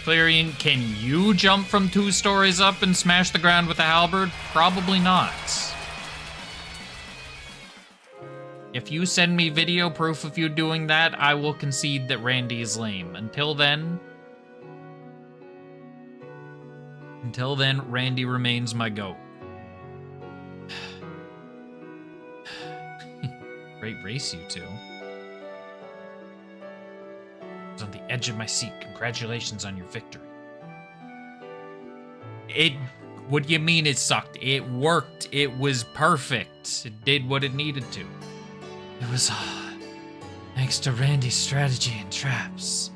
Clarion, can you jump from 2 stories up and smash the ground with a halberd? Probably not. If you send me video proof of you doing that, I will concede that Randy is lame. Until then, Randy remains my GOAT. Great race, you two. I was on the edge of my seat. Congratulations on your victory. What do you mean it sucked? It worked. It was perfect. It did what it needed to. It was thanks to Randy's strategy and traps.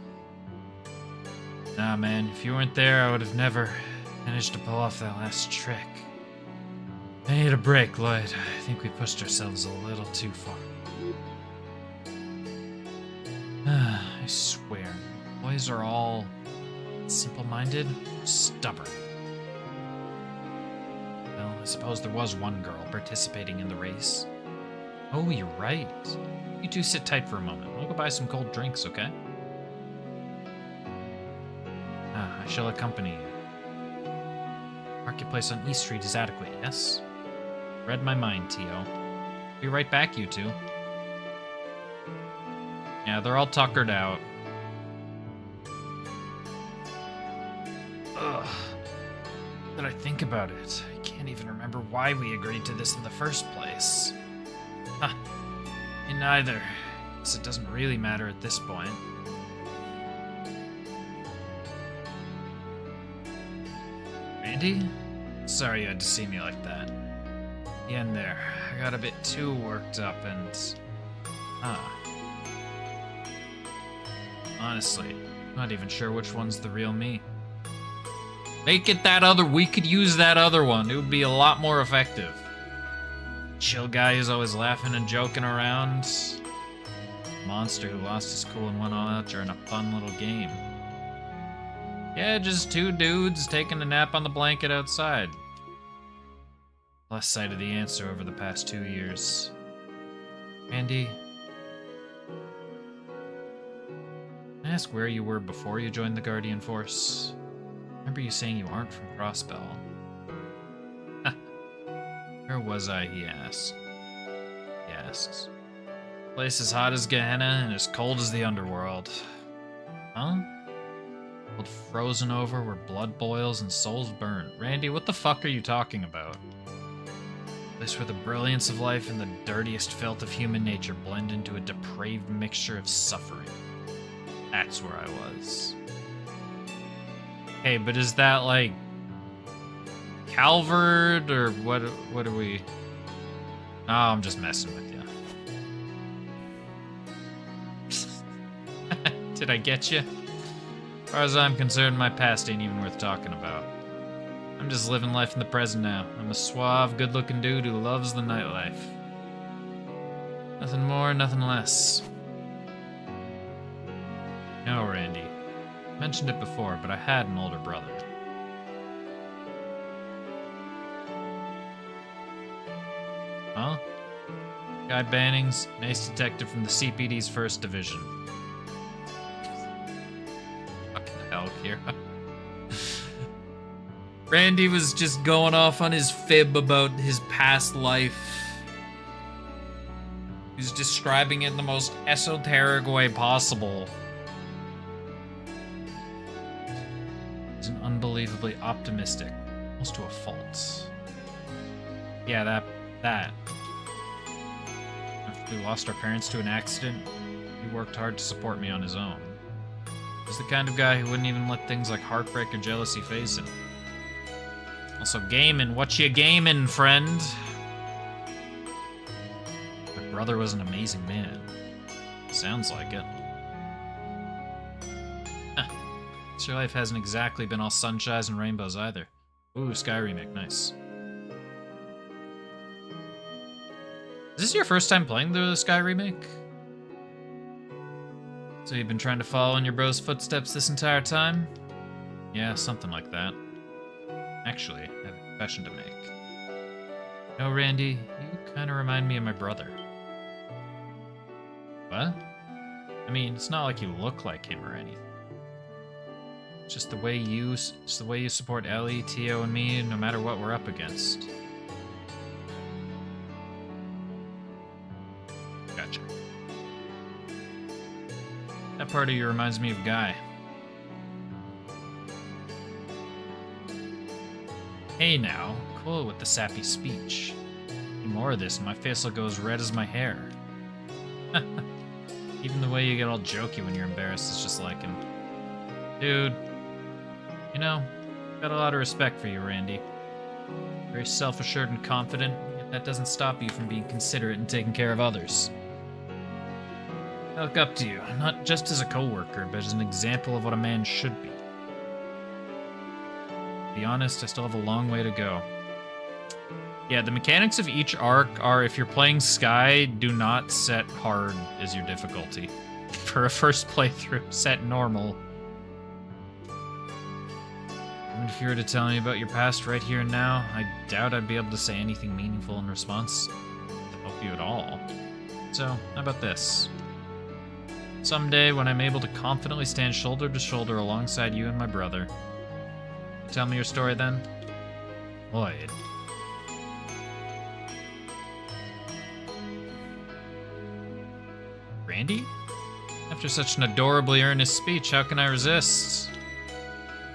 Nah, man, if you weren't there, I would have never managed to pull off that last trick. I need a break, Lloyd. I think we pushed ourselves a little too far. I swear, boys are all simple-minded, stubborn. Well, I suppose there was one girl participating in the race. Oh, you're right. You two sit tight for a moment. I'll go buy some cold drinks, okay? I shall accompany you. Marketplace on East Street is adequate, yes? Read my mind, T.O. Be right back, you two. Yeah, they're all tuckered out. Ugh. But I think about it, I can't even remember why we agreed to this in the first place. Huh. Me neither. Guess it doesn't really matter at this point. Randy? Sorry you had to see me like that. The end there. I got a bit too worked up and... Honestly, I'm not even sure which one's the real me. Make it that other... We could use that other one. It would be a lot more effective. Chill guy who's always laughing and joking around. Monster who lost his cool and went all out during a fun little game. Yeah, just two dudes taking a nap on the blanket outside. Lost sight of the answer over the past 2 years. Randy, can I ask where you were before you joined the Guardian Force? I remember you saying you aren't from Crossbell. Where was I, he asked. He asks. Place as hot as Gehenna and as cold as the underworld. Huh? World frozen over where blood boils and souls burn. Randy, what the fuck are you talking about? Place where the brilliance of life and the dirtiest filth of human nature blend into a depraved mixture of suffering. That's where I was. Hey, but is that like Calvert or what are we? Oh, I'm just messing with you. Did I get you? As far as I'm concerned, my past ain't even worth talking about. I'm just living life in the present now. I'm a suave, good-looking dude who loves the nightlife. Nothing more, nothing less. No, Randy. I mentioned it before, but I had an older brother. Huh? Guy Bannings, an ace detective from the CPD's 1st Division. Fucking hell, Kira. Randy was just going off on his fib about his past life. He was describing it in the most esoteric way possible. He's an unbelievably optimistic, almost to a fault. Yeah, that. After we lost our parents to an accident, he worked hard to support me on his own. He's the kind of guy who wouldn't even let things like heartbreak or jealousy phase him. Also gaming. What you gaming, friend? My brother was an amazing man. Sounds like it. Huh. Guess your life hasn't exactly been all sunshines and rainbows either. Ooh, Sky remake, nice. Is this your first time playing the Sky remake? So you've been trying to follow in your bro's footsteps this entire time? Yeah, something like that. Actually, I have a confession to make. No, Randy, you kind of remind me of my brother. What? I mean, it's not like you look like him or anything. It's just the way you support Ellie, Tio, and me, no matter what we're up against. Gotcha. That part of you reminds me of Guy. Hey now, cool with the sappy speech. Any more of this and my face will go as red as my hair. Even the way you get all jokey when you're embarrassed is just like him. Dude, you know, got a lot of respect for you, Randy. Very self-assured and confident, yet that doesn't stop you from being considerate and taking care of others. I look up to you, not just as a co-worker, but as an example of what a man should be. To be honest, I still have a long way to go. Yeah, the mechanics of each arc are, if you're playing Sky, do not set hard as your difficulty. For a first playthrough, set normal. And if you were to tell me about your past right here and now, I doubt I'd be able to say anything meaningful in response to help you at all. So, how about this? Someday, when I'm able to confidently stand shoulder to shoulder alongside you and my brother, tell me your story then? Lloyd. Randy? After such an adorably earnest speech, how can I resist?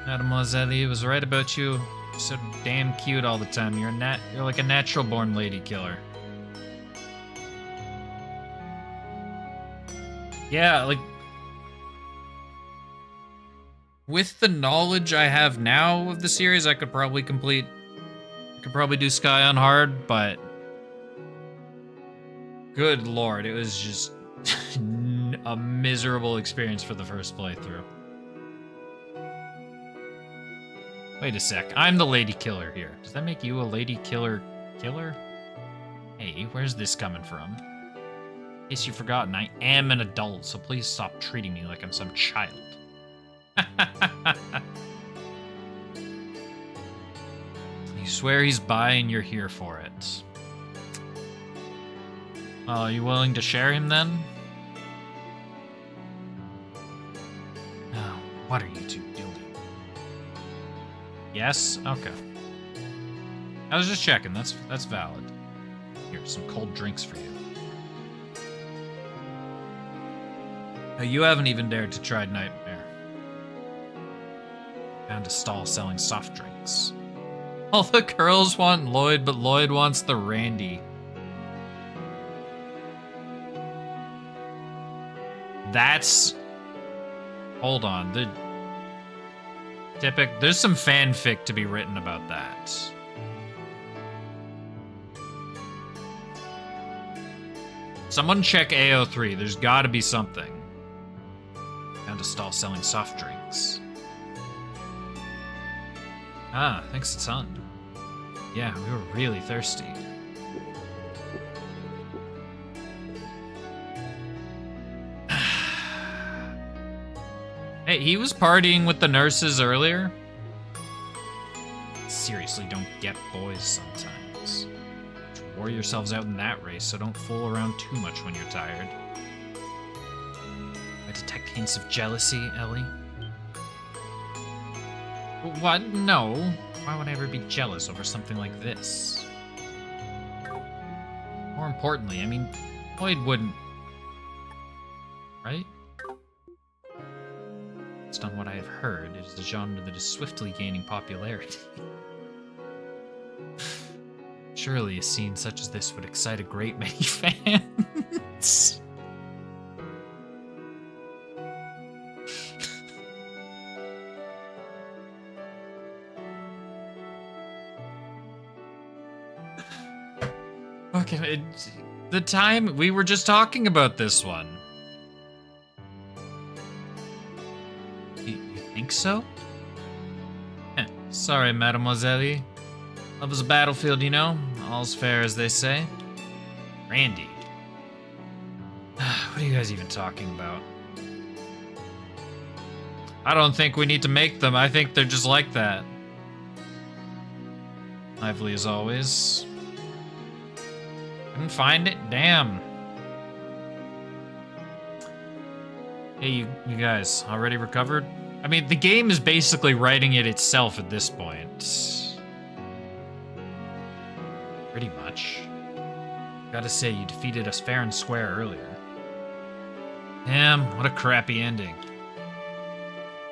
Mademoiselle was right about you. You're so damn cute all the time. You're like a natural-born lady killer. Yeah, like... with the knowledge I have now of the series, I could probably do Sky on hard, but... good lord, it was just a miserable experience for the first playthrough. Wait a sec, I'm the lady killer here. Does that make you a lady killer? Hey, where's this coming from? In case you've forgotten, I am an adult, so please stop treating me like I'm some child. You swear he's bi and you're here for it. Well, are you willing to share him then? Oh, what are you two doing? Yes? Okay. I was just checking, that's valid. Here's some cold drinks for you. Now, you haven't even dared to try Nightmare. Found a stall selling soft drinks. All the girls want Lloyd, but Lloyd wants the Randy. That's... hold on. There's some fanfic to be written about that. Someone check AO3. There's gotta be something. Found a stall selling soft drinks. Ah, thanks a ton. Yeah, we were really thirsty. Hey, he was partying with the nurses earlier. Seriously, don't get boys sometimes. Wore yourselves out in that race, so don't fool around too much when you're tired. I detect hints of jealousy, Ellie. What? No. Why would I ever be jealous over something like this? More importantly, I mean, Lloyd wouldn't... right? Based on what I have heard, it is a genre that is swiftly gaining popularity. Surely a scene such as this would excite a great many fans. Okay, the time we were just talking about this one. You think so? Sorry, mademoiselle. Love is a battlefield, you know. All's fair, as they say. Randy. What are you guys even talking about? I don't think we need to make them. I think they're just like that. Lively as always. Couldn't find it? Damn. Hey, you guys, already recovered? I mean, the game is basically writing it itself at this point. Pretty much. Gotta say, you defeated us fair and square earlier. Damn, what a crappy ending.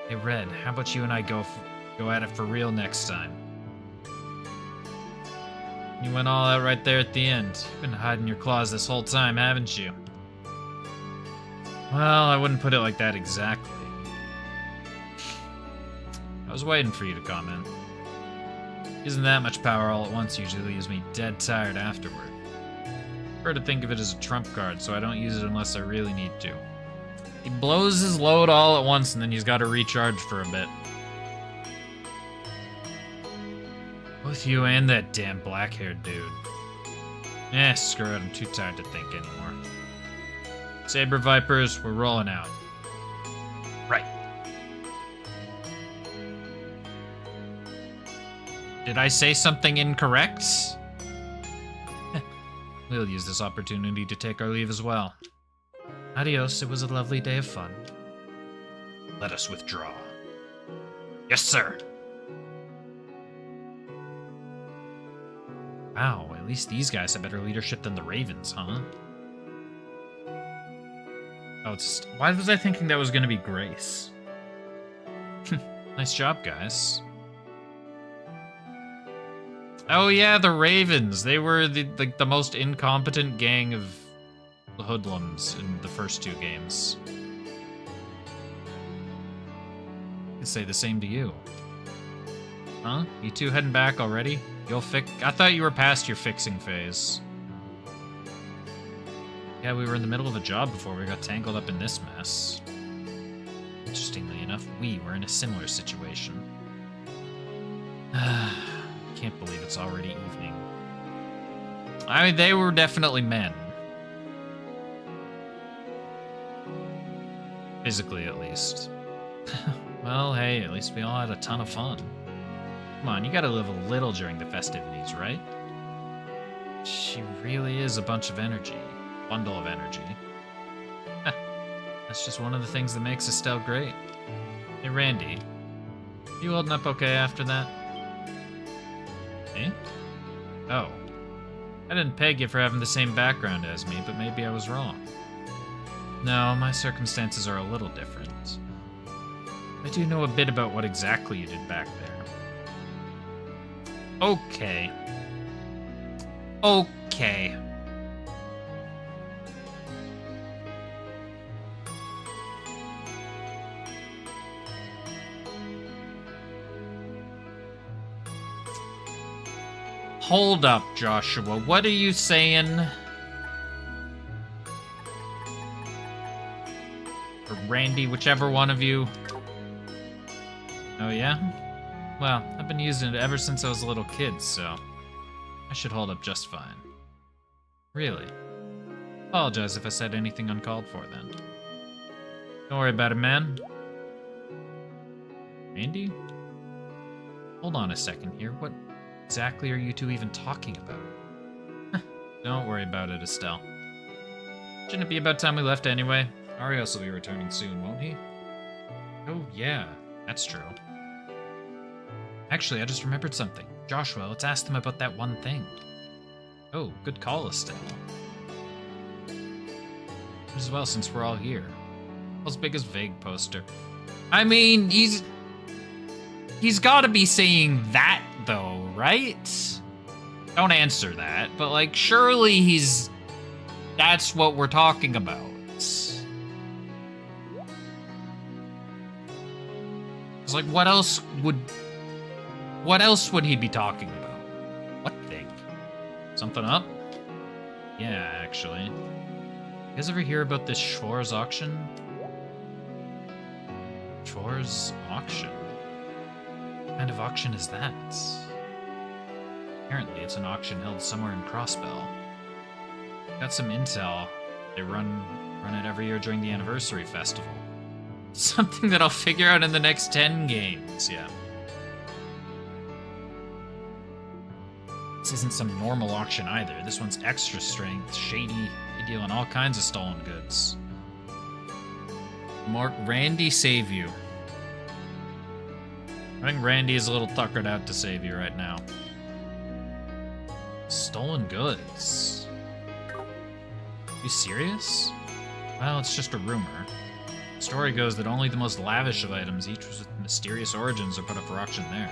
Hey, Red, how about you and I go at it for real next time? You went all out right there at the end. You've been hiding your claws this whole time, haven't you? Well, I wouldn't put it like that exactly. I was waiting for you to comment. Using that much power all at once usually leaves me dead tired afterward. I prefer to think of it as a trump card, so I don't use it unless I really need to. He blows his load all at once, and then he's got to recharge for a bit. Both you and that damn black-haired dude. Screw it, I'm too tired to think anymore. Saber Vipers, we're rolling out. Right. Did I say something incorrect? We'll use this opportunity to take our leave as well. Adios, it was a lovely day of fun. Let us withdraw. Yes, sir. Wow, at least these guys have better leadership than the Ravens, huh? Oh, it's... Why was I thinking that was going to be Grace? Nice job, guys. Oh yeah, the Ravens. They were the most incompetent gang of hoodlums in the first 2 games. I could say the same to you. Huh? You two heading back already? You'll fix... I thought you were past your fixing phase. Yeah, we were in the middle of a job before we got tangled up in this mess. Interestingly enough, we were in a similar situation. Can't believe it's already evening. I mean, they were definitely men. Physically, at least. Well, hey, at least we all had a ton of fun. Come on, you gotta live a little during the festivities, right? She really is a bunch of energy. Bundle of energy. That's just one of the things that makes Estelle great. Hey, Randy. You holding up okay after that? Eh? Oh. I didn't peg you for having the same background as me, but maybe I was wrong. No, my circumstances are a little different. I do know a bit about what exactly you did back there. Okay. Okay. Hold up, Joshua. What are you saying? Or Randy, whichever one of you. Oh, yeah? Well, I've been using it ever since I was a little kid, so I should hold up just fine. Really? Apologize if I said anything uncalled for, then. Don't worry about it, man. Randy? Hold on a second here. What exactly are you two even talking about? Don't worry about it, Estelle. Shouldn't it be about time we left anyway? Arios will be returning soon, won't he? Oh, yeah. That's true. Actually, I just remembered something. Joshua, let's ask them about that one thing. Oh, good call, Estelle. As well, since we're all here. As big as vague poster. I mean, he's gotta be saying that, though, right? Don't answer that, but, like, surely that's what we're talking about. It's like, what else would he be talking about? What thing? Something up? Yeah, actually. You guys ever hear about this Schwarz auction? Schwarz auction? What kind of auction is that? Apparently it's an auction held somewhere in Crossbell. Got some intel. They run it every year during the anniversary festival. Something that I'll figure out in the next 10 games, yeah. This isn't some normal auction either. This one's extra strength, shady, they deal in all kinds of stolen goods. Mark Randy save you. I think Randy is a little tuckered out to save you right now. Stolen goods. You serious? Well, it's just a rumor. The story goes that only the most lavish of items, each with mysterious origins, are put up for auction there.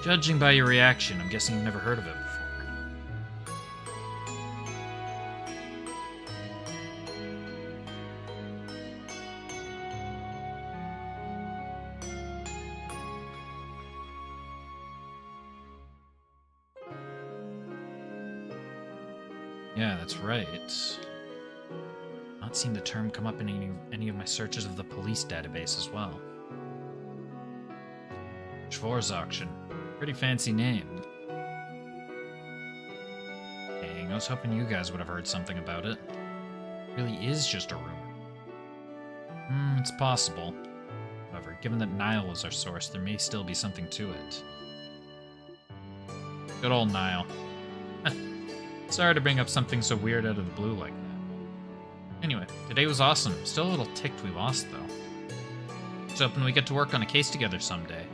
Judging by your reaction, I'm guessing you've never heard of it before. Yeah, that's right. Not seen the term come up in any of my searches of the police database as well. Schwarzauction. Pretty fancy name. Dang, I was hoping you guys would have heard something about it. It really is just a rumor. It's possible. However, given that Nile was our source, there may still be something to it. Good old Nile. Sorry to bring up something so weird out of the blue like that. Anyway, today was awesome. Still a little ticked we lost, though. Just hoping we get to work on a case together someday.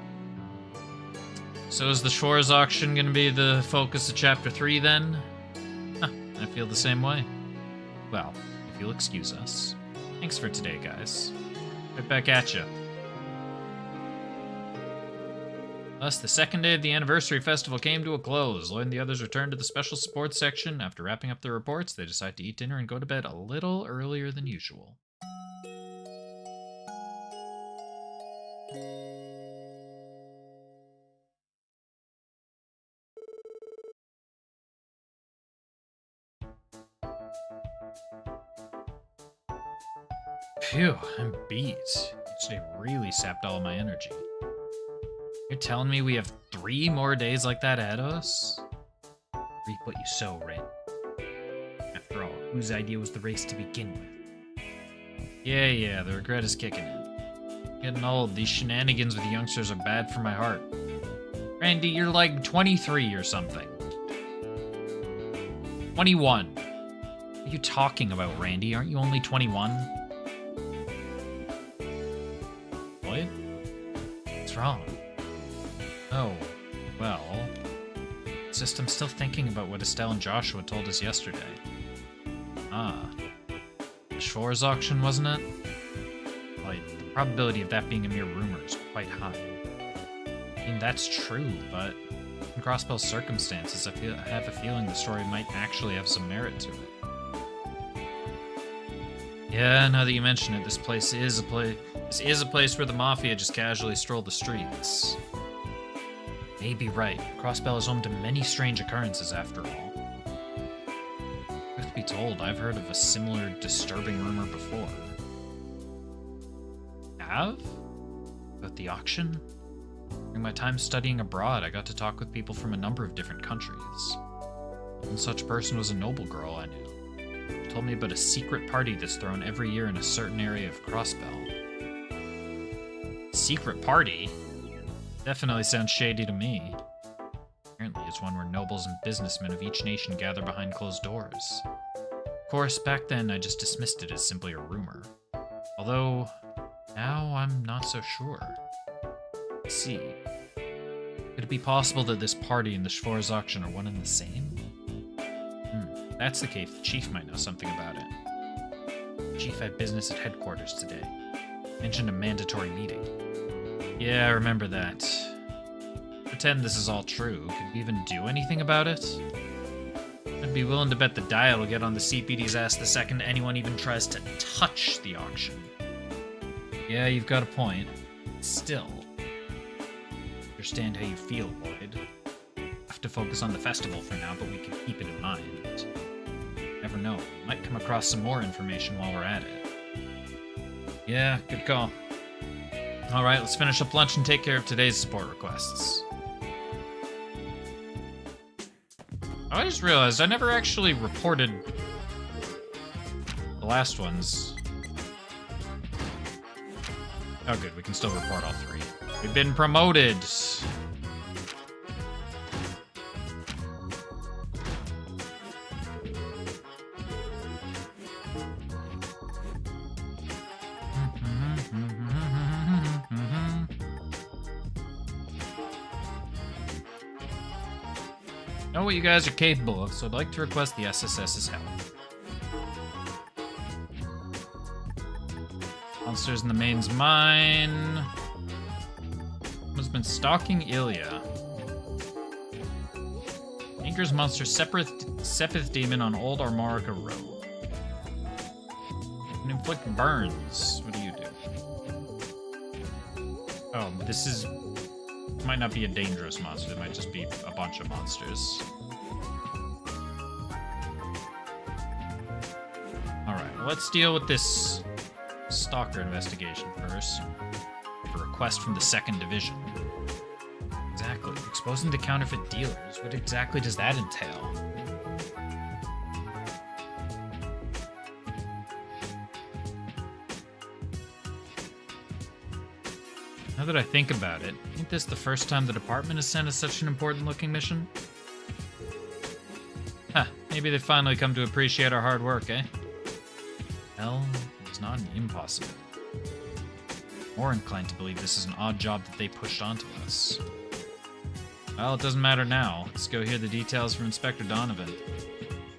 So is the Schwarz auction going to be the focus of Chapter 3, then? I feel the same way. Well, if you'll excuse us. Thanks for today, guys. Right back at ya. Thus, the second day of the anniversary festival came to a close. Lloyd and the others returned to the special support section. After wrapping up their reports, they decided to eat dinner and go to bed a little earlier than usual. Phew, I'm beat. Yesterday really sapped all my energy. You're telling me we have 3 more days like that ahead of us? Reap what you sow, Ren. After all, whose idea was the race to begin with? Yeah, the regret is kicking in. Getting old, these shenanigans with youngsters are bad for my heart. Randy, you're like 23 or something. 21. What are you talking about, Randy? Aren't you only 21? Lloyd? What's wrong? Oh, well... It's just I'm still thinking about what Estelle and Joshua told us yesterday. The Schwarz auction, wasn't it? Like, the probability of that being a mere rumor is quite high. I mean, that's true, but in Crossbell's circumstances, I have a feeling the story might actually have some merit to it. Yeah, now that you mention it, this is a place where the Mafia just casually stroll the streets. May be right. Crossbell is home to many strange occurrences, after all. Truth be told, I've heard of a similar disturbing rumor before. Have? About the auction? During my time studying abroad, I got to talk with people from a number of different countries. One such person was a noble girl I knew. She told me about a secret party that's thrown every year in a certain area of Crossbell. Secret party? Definitely sounds shady to me. Apparently it's one where nobles and businessmen of each nation gather behind closed doors. Of course, back then I just dismissed it as simply a rumor. Although, now I'm not so sure. Let's see. Could it be possible that this party and the Schwarz auction are one and the same? If that's the case, the chief might know something about it. The chief had business at headquarters today. Mentioned a mandatory meeting. Yeah, I remember that. Pretend this is all true. Could we even do anything about it? I'd be willing to bet the dial will get on the CPD's ass the second anyone even tries to touch the auction. Yeah, you've got a point. Still, understand how you feel, Lloyd. Have to focus on the festival for now, but we can keep it in mind. Never know, we might come across some more information while we're at it. Yeah, good call. Alright, let's finish up lunch and take care of today's support requests. I just realized I never actually reported the last ones. Oh good, we can still report all 3. We've been promoted! Know what you guys are capable of, so I'd like to request the SSS's help. Monsters in the main's mine. Has been stalking Ilya. Anchors monster Sepith Demon on Old Armorica Road. Can inflict burns. What do you do? Oh, this is... might not be a dangerous monster, it might just be a bunch of monsters. let's deal with this stalker investigation first. A request from the 2nd Division. Exactly. Exposing the counterfeit dealers. What exactly does that entail? Now that I think about it, ain't this the first time the department has sent us such an important-looking mission? Huh, maybe they've finally come to appreciate our hard work, eh? Well, it's not an impossible. More inclined to believe this is an odd job that they pushed onto us. Well, it doesn't matter now. Let's go hear the details from Inspector Donovan.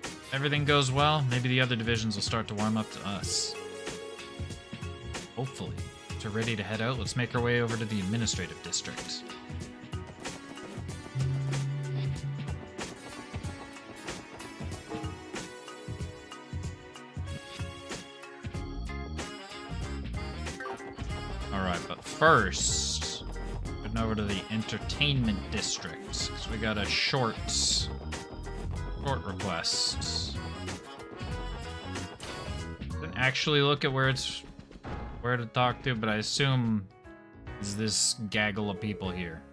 If everything goes well, maybe the other divisions will start to warm up to us. Hopefully. If we're ready to head out, let's make our way over to the administrative district. Alright, but first, heading over to the entertainment district, because we got a short request. Didn't actually look at where to talk to, but I assume is this gaggle of people here.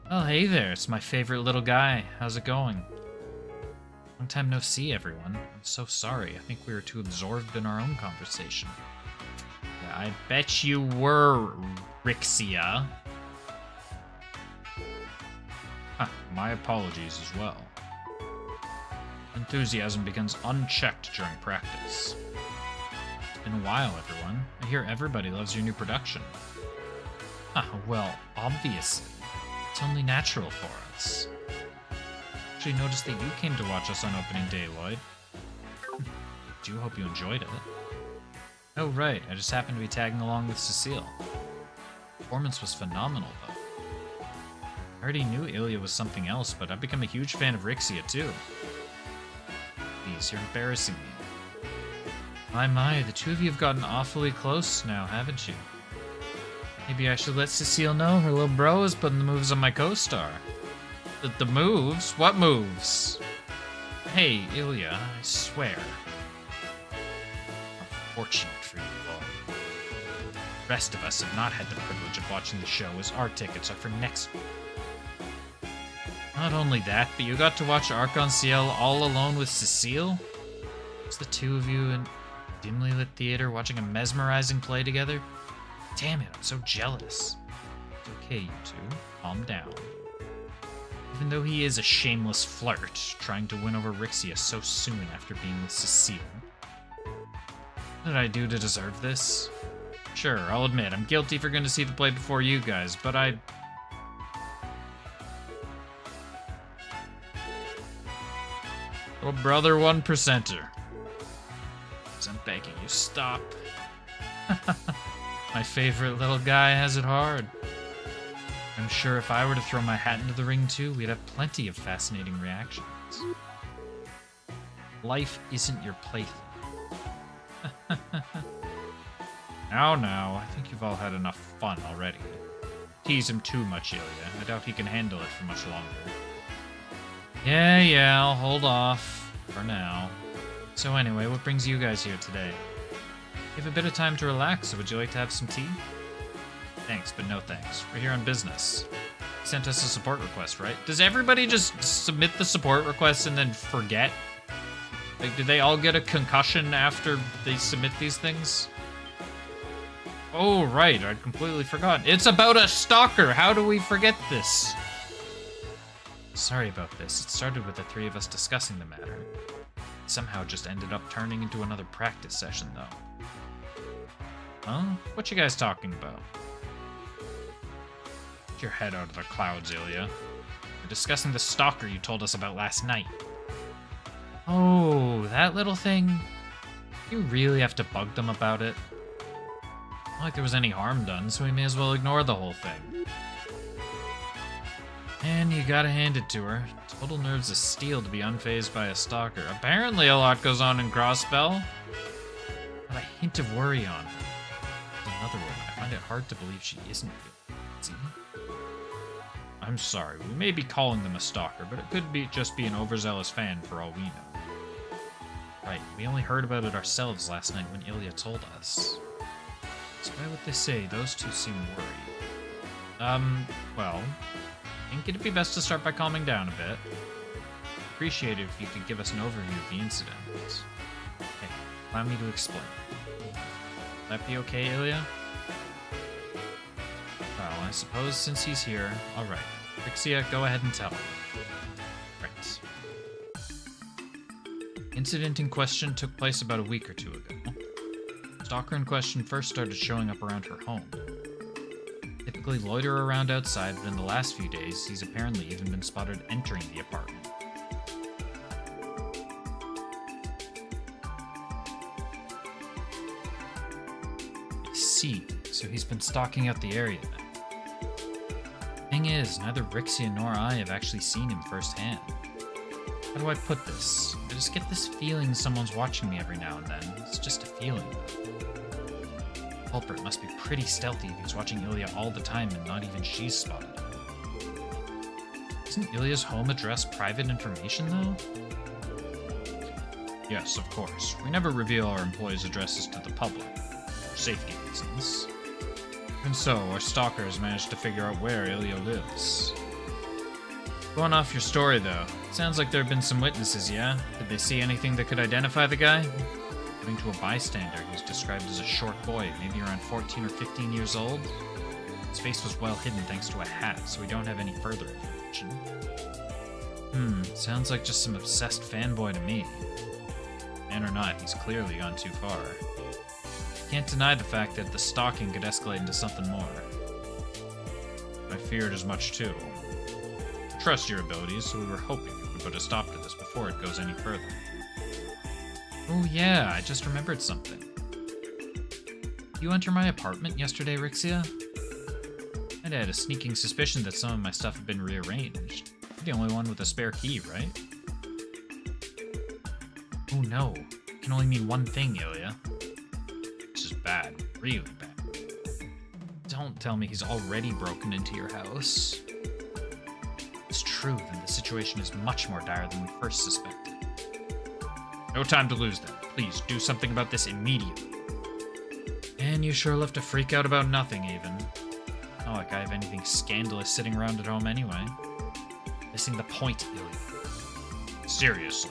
Oh, hey there, it's my favorite little guy. How's it going? Long time no see, everyone. I'm so sorry. I think we were too absorbed in our own conversation. Yeah, I bet you were, Rixia. Huh, my apologies as well. Enthusiasm begins unchecked during practice. It's been a while, everyone. I hear everybody loves your new production. Huh, well, obviously. It's only natural for us. Actually noticed that you came to watch us on opening day, Lloyd. Do hope you enjoyed it. Oh, right. I just happened to be tagging along with Cecile. The performance was phenomenal, though. I already knew Ilya was something else, but I've become a huge fan of Rixia, too. Please, you're embarrassing me. My, the two of you have gotten awfully close now, haven't you? Maybe I should let Cecile know her little bro is putting the moves on my co-star. The moves? What moves? Hey, Ilya, I swear. How fortunate for you, Lloyd. The rest of us have not had the privilege of watching the show, as our tickets are for next week. Not only that, but you got to watch Arc-en-Ciel all alone with Cecile? It's the two of you in dimly lit theater watching a mesmerizing play together? Damn it, I'm so jealous. It's okay, you two. Calm down. Even though he is a shameless flirt, trying to win over Rixia so soon after being with Cecile. What did I do to deserve this? Sure, I'll admit, I'm guilty for going to see the play before you guys, but Little brother 1%er. I'm begging you, stop. My favorite little guy has it hard. I'm sure if I were to throw my hat into the ring too, we'd have plenty of fascinating reactions. Life isn't your plaything. Now, I think you've all had enough fun already. Tease him too much, Ilya. I doubt he can handle it for much longer. Yeah, I'll hold off. For now. So anyway, what brings you guys here today? You have a bit of time to relax, so would you like to have some tea? Thanks, but no thanks. We're here on business. You sent us a support request, right? Does everybody just submit the support request and then forget? Like, did they all get a concussion after they submit these things? Oh, right, I'd completely forgotten. It's about a stalker! How do we forget this? Sorry about this. It started with the three of us discussing the matter. It somehow just ended up turning into another practice session, though. Huh? What you guys talking about? Get your head out of the clouds, Ilya. We're discussing the stalker you told us about last night. Oh, that little thing? You really have to bug them about it? Not like there was any harm done, so we may as well ignore the whole thing. And you gotta hand it to her. Total nerves of steel to be unfazed by a stalker. Apparently a lot goes on in Crosspell. Not a hint of worry on her. Another woman. I find it hard to believe she isn't guilty. I'm sorry, we may be calling them a stalker, but it could just be an overzealous fan for all we know. Right, we only heard about it ourselves last night when Ilya told us. Despite what they say, those two seem worried. Well, I think it'd be best to start by calming down a bit. Appreciate it if you could give us an overview of the incident. Hey, allow me to explain. Will that be okay, Ilya? Well, I suppose since he's here, alright. Rixia, go ahead and tell him. Right. The incident in question took place about a week or two ago. The stalker in question first started showing up around her home. Typically loiter around outside, but in the last few days, he's apparently even been spotted entering the apartment. I see, so he's been stalking out the area then. Thing is, neither Rixia nor I have actually seen him firsthand. How do I put this? I just get this feeling someone's watching me every now and then. It's just a feeling, though. The culprit must be pretty stealthy if he's watching Ilya all the time and not even she's spotted him. Isn't Ilya's home address private information, though? Yes, of course. We never reveal our employees' addresses to the public, for safety reasons. Even so, our stalker has managed to figure out where Ilya lives. Going off your story, though, it sounds like there have been some witnesses, yeah? Did they see anything that could identify the guy? According to a bystander, he was described as a short boy, maybe around 14 or 15 years old. His face was well hidden thanks to a hat, so we don't have any further information. Sounds like just some obsessed fanboy to me. Man or not, he's clearly gone too far. Can't deny the fact that the stalking could escalate into something more. I feared as much too. I trust your abilities, so we were hoping you could put a stop to this before it goes any further. Oh yeah, I just remembered something. You enter my apartment yesterday, Rixia? I'd had a sneaking suspicion that some of my stuff had been rearranged. You're the only one with a spare key, right? Oh no, it can only mean one thing, Ilya. Bad, really bad. Don't tell me he's already broken into your house. If it's true, then the situation is much more dire than we first suspected. No time to lose then. Please do something about this immediately. And you sure left to freak out about nothing, even. Not like I have anything scandalous sitting around at home anyway. Missing the point, Ilya. Seriously.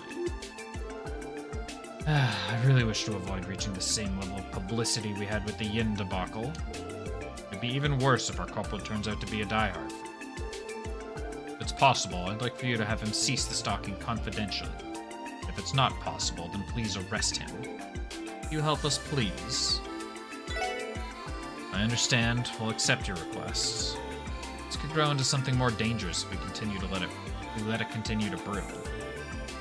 I really wish to avoid reaching the same level of publicity we had with the Yin debacle. It'd be even worse if our culprit turns out to be a diehard. If it's possible, I'd like for you to have him cease the stalking confidentially. If it's not possible, then please arrest him. You help us, please. I understand. We'll accept your requests. This could grow into something more dangerous if we continue to let it continue to brew.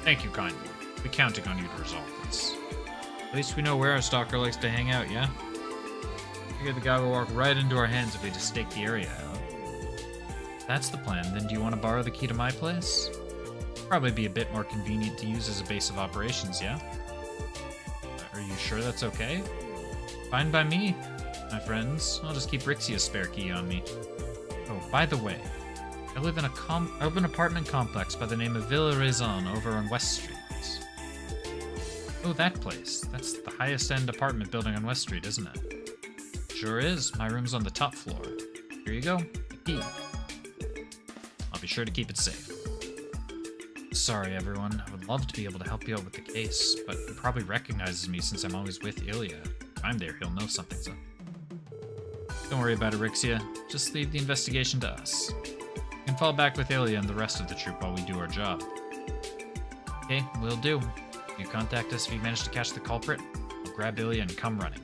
Thank you kindly. We're counting on you to resolve this. At least we know where our stalker likes to hang out, yeah? I figure the guy will walk right into our hands if we just stake the area out. If that's the plan, then do you want to borrow the key to my place? Probably be a bit more convenient to use as a base of operations, yeah? Are you sure that's okay? Fine by me, my friends. I'll just keep Rixia's spare key on me. Oh, by the way, I live in a urban apartment complex by the name of Villa Raison over on West Street. Oh, that place. That's the highest-end apartment building on West Street, isn't it? Sure is. My room's on the top floor. Here you go. The key. I'll be sure to keep it safe. Sorry, everyone. I would love to be able to help you out with the case, but he probably recognizes me since I'm always with Ilya. If I'm there, he'll know something's up. Don't worry about it, Rixia. Just leave the investigation to us. You can fall back with Ilya and the rest of the troop while we do our job. Okay, will do. You contact us if you manage to catch the culprit. I'll grab Ilya and come running.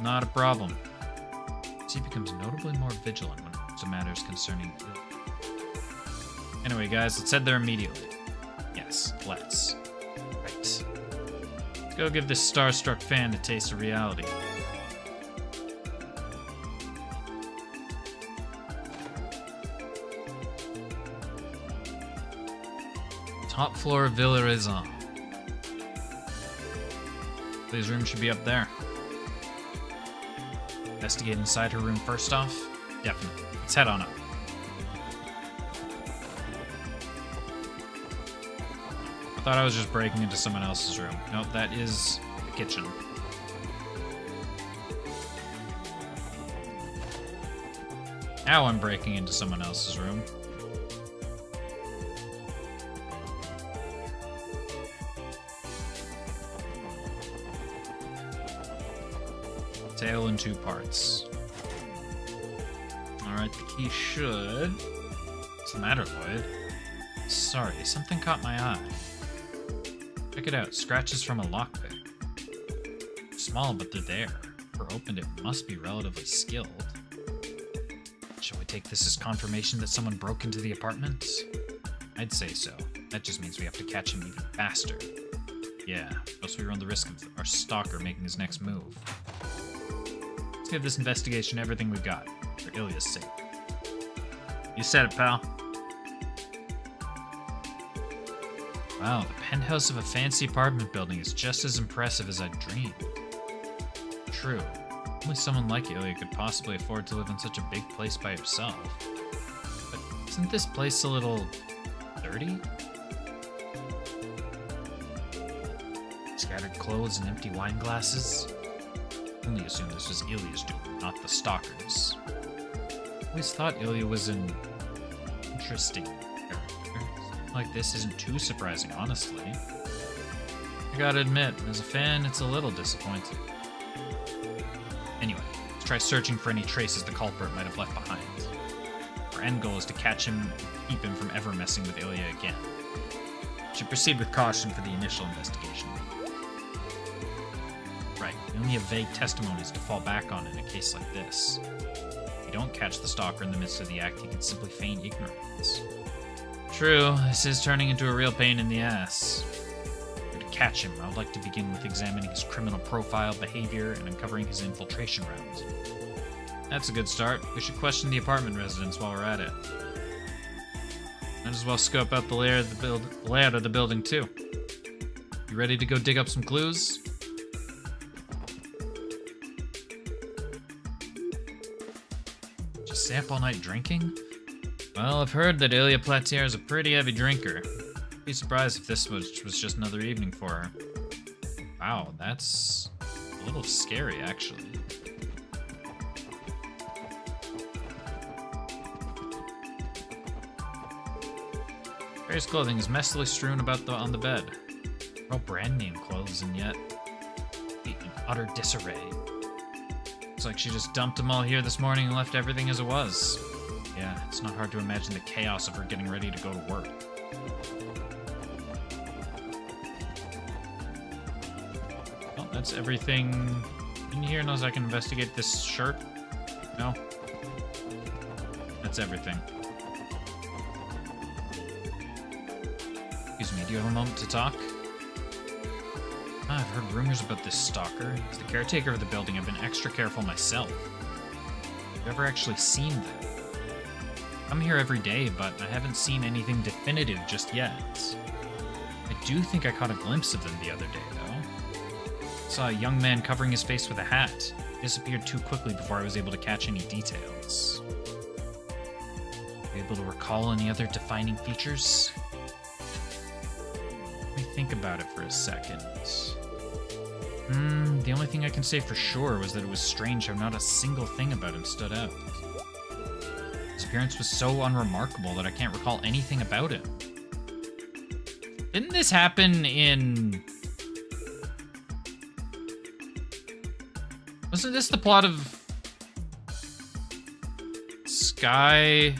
Not a problem. He becomes notably more vigilant when it comes to matters concerning Ilya. Anyway, guys, let's head there immediately. Yes, let's. Right. Let's go give this starstruck fan a taste of reality. Top floor of Villa Raison. His room should be up there. Investigate inside her room first off? Definitely. Let's head on up. thought I was just breaking into someone else's room. Nope, that is the kitchen. Now I'm breaking into someone else's room. Tale in 2 parts. Alright, the key should... What's the matter, Lloyd? Sorry, something caught my eye. Check it out, scratches from a lockpick. Small, but they're there. Whoever opened it must be relatively skilled. Shall we take this as confirmation that someone broke into the apartment? I'd say so. That just means we have to catch him even faster. Yeah, else we run the risk of our stalker making his next move. Let's give this investigation everything we've got, for Ilya's sake. You said it, pal. Wow, the penthouse of a fancy apartment building is just as impressive as I'd dreamed. True. Only someone like Ilya could possibly afford to live in such a big place by herself. But isn't this place a little... dirty? Scattered clothes and empty wine glasses? Only assume this was Ilya's doing, not the stalker's. I always thought Ilya was an interesting character. Something like this isn't too surprising, honestly. I gotta admit, as a fan, it's a little disappointing. Anyway, let's try searching for any traces the culprit might have left behind. Our end goal is to catch him and keep him from ever messing with Ilya again. We should proceed with caution for the initial investigation. Right, we only have vague testimonies to fall back on in a case like this. If we don't catch the stalker in the midst of the act, he can simply feign ignorance. True, this is turning into a real pain in the ass. To catch him, I would like to begin with examining his criminal profile, behavior, and uncovering his infiltration routes. That's a good start. We should question the apartment residents while we're at it. Might as well scope out the layout of the building, too. You ready to go dig up some clues? Just stay up all night drinking? Well, I've heard that Ilya Platier is a pretty heavy drinker. I'd be surprised if this was just another evening for her. Wow, that's a little scary, actually. Various clothing is messily strewn about on the bed. No brand name clothes, and yet in utter disarray. Looks like she just dumped them all here this morning and left everything as it was. Yeah, it's not hard to imagine the chaos of her getting ready to go to work. Well, that's everything in here. Knows I can investigate this shirt? No? That's everything. Excuse me, do you have a moment to talk? I've heard rumors about this stalker. As the caretaker of the building, I've been extra careful myself. Have you ever actually seen them? I'm here every day, but I haven't seen anything definitive just yet. I do think I caught a glimpse of them the other day, though. I saw a young man covering his face with a hat. He disappeared too quickly before I was able to catch any details. Are you able to recall any other defining features? Let me think about it for a second. The only thing I can say for sure was that it was strange how not a single thing about him stood out. His appearance was so unremarkable that I can't recall anything about him. Didn't this happen in... Wasn't this the plot of... Sky...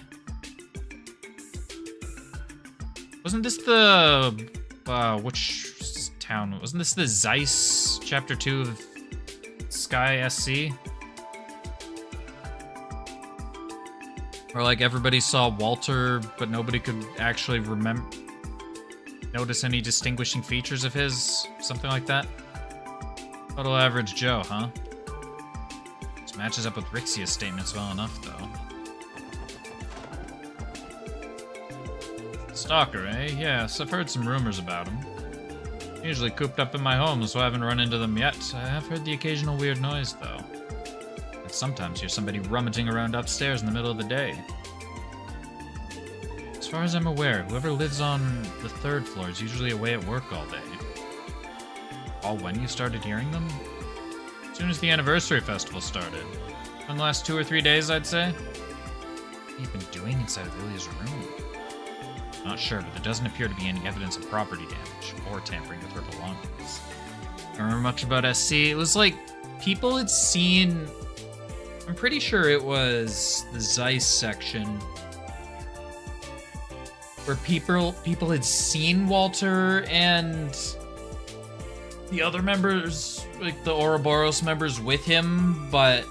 Wasn't this the... which town? Wasn't this the Zeiss Chapter 2 of Sky SC? Or like everybody saw Walter, but nobody could actually notice any distinguishing features of his? Something like that? Total average Joe, huh? This matches up with Rixia's statements well enough, though. Stalker, eh? Yes, I've heard some rumors about him. Usually cooped up in my home, so I haven't run into them yet. I have heard the occasional weird noise, though. And sometimes hear somebody rummaging around upstairs in the middle of the day. As far as I'm aware, whoever lives on the 3rd floor is usually away at work all day. All when you started hearing them? As soon as the anniversary festival started. In the last 2 or 3 days, I'd say. What have you been doing inside of Ilya's room? Not sure, but there doesn't appear to be any evidence of property damage or tampering with her belongings. I remember much about SC. It was like people had seen. I'm pretty sure it was the Zeiss section where people had seen Walter and the other members, like the Ouroboros members, with him, but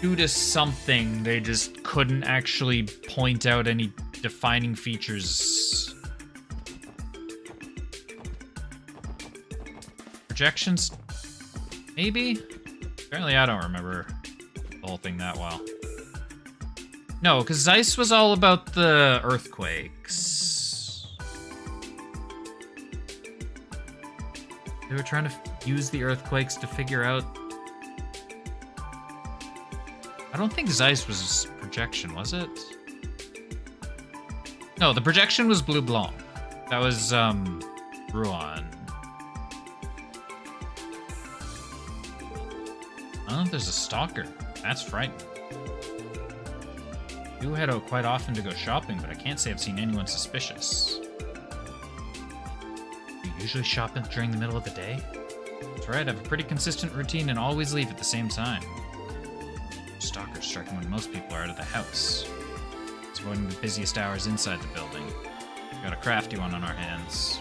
due to something, they just couldn't actually point out any defining features. Projections? Maybe? Apparently I don't remember the whole thing that well. No, because Zeiss was all about the earthquakes. They were trying to use the earthquakes to figure out... I don't think Zeiss was projection, was it? No, the projection was Blue Blanc. That was, Ruan. Oh, there's a stalker. That's frightening. I do head out quite often to go shopping, but I can't say I've seen anyone suspicious. You usually shop during the middle of the day? That's right, I have a pretty consistent routine and always leave at the same time. Stalkers striking when most people are out of the house. It's avoiding the busiest hours inside the building. We've got a crafty one on our hands.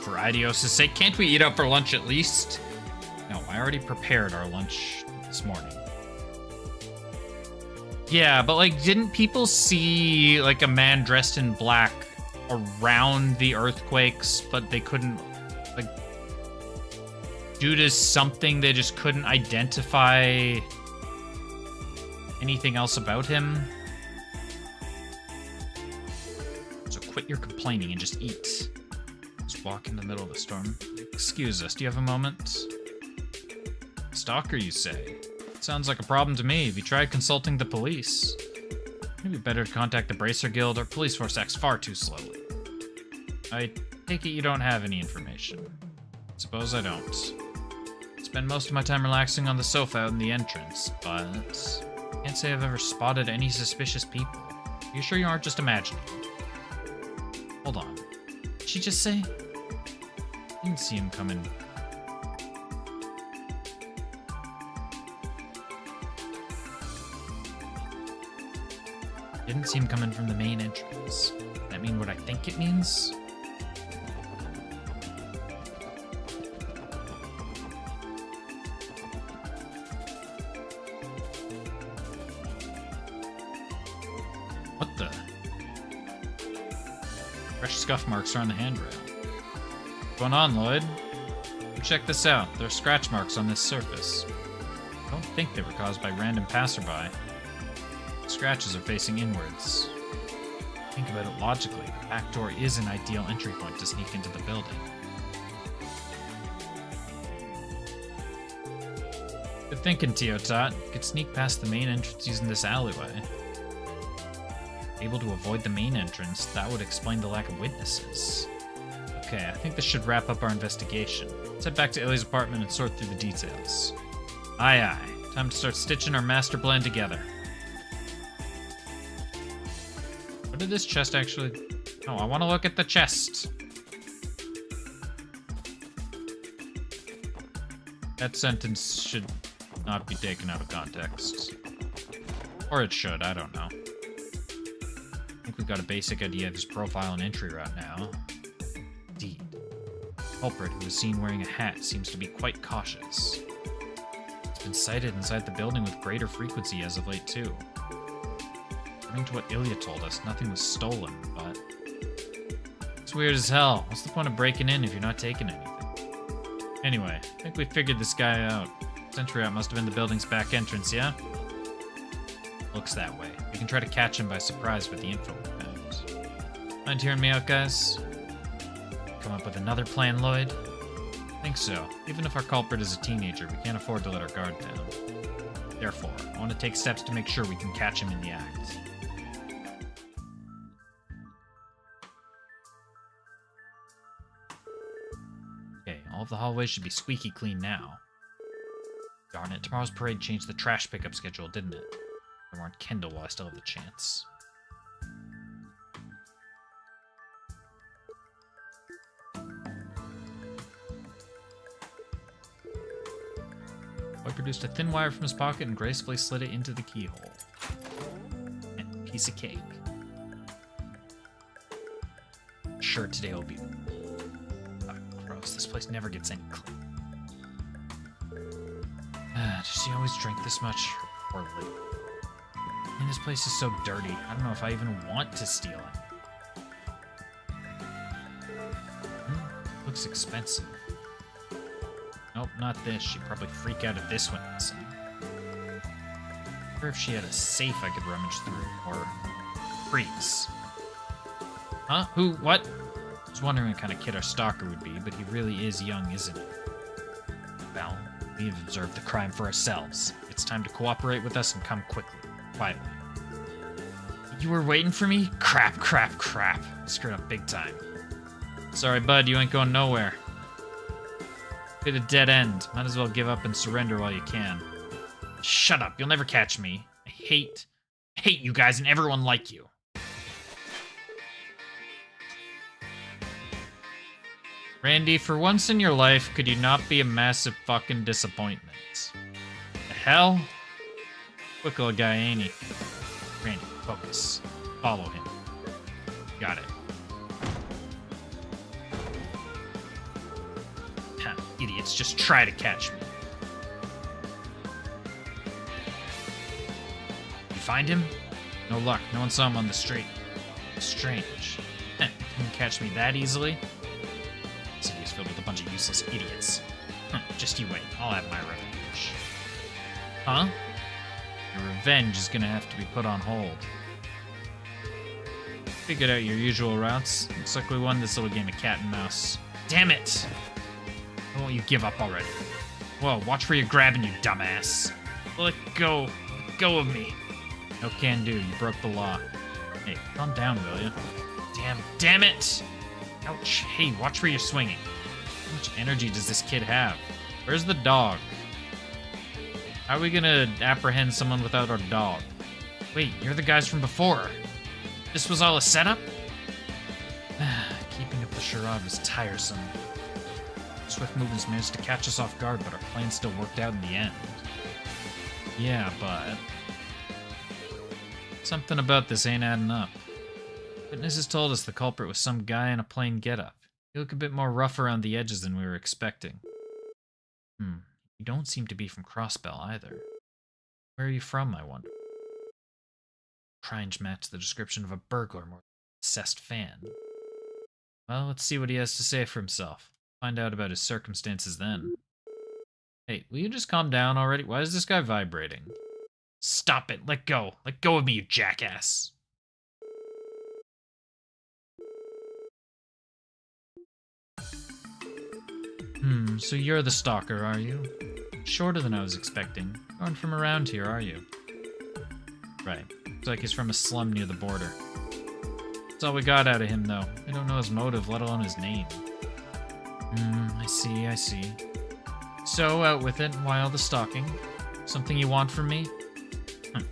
For Idios' sake, can't we eat out for lunch at least? No, I already prepared our lunch this morning. Yeah, but like, didn't people see like a man dressed in black around the earthquakes, but they couldn't, like, due to something, they just couldn't identify anything else about him? So quit your complaining and just eat. Just walk in the middle of the storm. Excuse us, do you have a moment? Stalker, you say? Sounds like a problem to me. Have you tried consulting the police? Maybe better to contact the Bracer Guild. Our police force acts far too slowly. I take it you don't have any information. Suppose I don't. Spend most of my time relaxing on the sofa out in the entrance, but can't say I've ever spotted any suspicious people. Are you sure you aren't just imagining? Hold on. Did she just say? Didn't see him come in. Didn't see him coming from the main entrance. Does that mean what I think it means? What the? Fresh scuff marks are on the handrail. What's going on, Lloyd? Check this out. There are scratch marks on this surface. I don't think they were caused by random passerby. Scratches are facing inwards. Think about it logically. The back door is an ideal entry point to sneak into the building. Good thinking, Teotot. You could sneak past the main entrance using this alleyway. Able to avoid the main entrance, that would explain the lack of witnesses. Okay, I think this should wrap up our investigation. Let's head back to Illy's apartment and sort through the details. Aye aye. Time to start stitching our master plan together. What did this chest actually... Oh, I want to look at the chest. That sentence should not be taken out of context. Or it should, I don't know. I think we've got a basic idea of his profile and entry route now. Indeed. The culprit who was seen wearing a hat seems to be quite cautious. It's been sighted inside the building with greater frequency as of late, too. According to what Ilya told us, nothing was stolen, but... It's weird as hell. What's the point of breaking in if you're not taking anything? Anyway, I think we figured this guy out. Sentry route must have been the building's back entrance, yeah? Looks that way. We can try to catch him by surprise with the info we found. Mind hearing me out, guys? Come up with another plan, Lloyd? I think so. Even if our culprit is a teenager, we can't afford to let our guard down. Therefore, I want to take steps to make sure we can catch him in the act. Okay, all of the hallways should be squeaky clean now. Darn it, tomorrow's parade changed the trash pickup schedule, didn't it? I warned Kendall while I still have the chance. Boy produced a thin wire from his pocket and gracefully slid it into the keyhole. And a piece of cake. Sure, today will be... Oh, gross, this place never gets any clean. Does he always drink this much? Poor Lee. And this place is so dirty. I don't know if I even want to steal it. Looks expensive. Nope, not this. She'd probably freak out if this went missing. I wonder if she had a safe I could rummage through, or freeze. Huh? Who? What? I was wondering what kind of kid our stalker would be, but he really is young, isn't he? Well, we've observed the crime for ourselves. It's time to cooperate with us and come quickly, quietly. You were waiting for me? Crap, crap, crap. Screwed up big time. Sorry, bud, you ain't going nowhere. Hit a dead end. Might as well give up and surrender while you can. Shut up, you'll never catch me. I hate you guys and everyone like you. Randy, for once in your life, could you not be a massive fucking disappointment? The hell? Quick little guy, ain't he? Randy, focus. Follow him. Got it. Idiots, just try to catch me. You find him? No luck. No one saw him on the street. Strange. Didn't catch me that easily. The city is filled with a bunch of useless idiots. Just you wait. I'll have my revenge. Huh? Your revenge is gonna have to be put on hold. Figured out your usual routes. Looks like we won this little game of cat and mouse. Damn it! Why won't you give up already? Whoa, watch where you're grabbing, you dumbass. Let go. Let go of me. No can do. You broke the law. Hey, calm down, will you? Damn it! Ouch. Hey, watch where you're swinging. How much energy does this kid have? Where's the dog? How are we gonna apprehend someone without our dog? Wait, you're the guys from before. This was all a setup? Keeping up the charade was tiresome. Swift movements managed to catch us off guard, but our plan still worked out in the end. Yeah, but... something about this ain't adding up. Witnesses told us the culprit was some guy in a plain getup. He looked a bit more rough around the edges than we were expecting. You don't seem to be from Crossbell either. Where are you from, I wonder? Trying to match the description of a burglar more than an obsessed fan. Well, let's see what he has to say for himself. Find out about his circumstances then. Hey, will you just calm down already? Why is this guy vibrating? Stop it! Let go! Let go of me, you jackass! So you're the stalker, are you? Shorter than I was expecting. You aren't from around here, are you? Right. Looks like he's from a slum near the border. That's all we got out of him, though. We don't know his motive, let alone his name. I see. So, out with it. Why all the stalking? Something you want from me?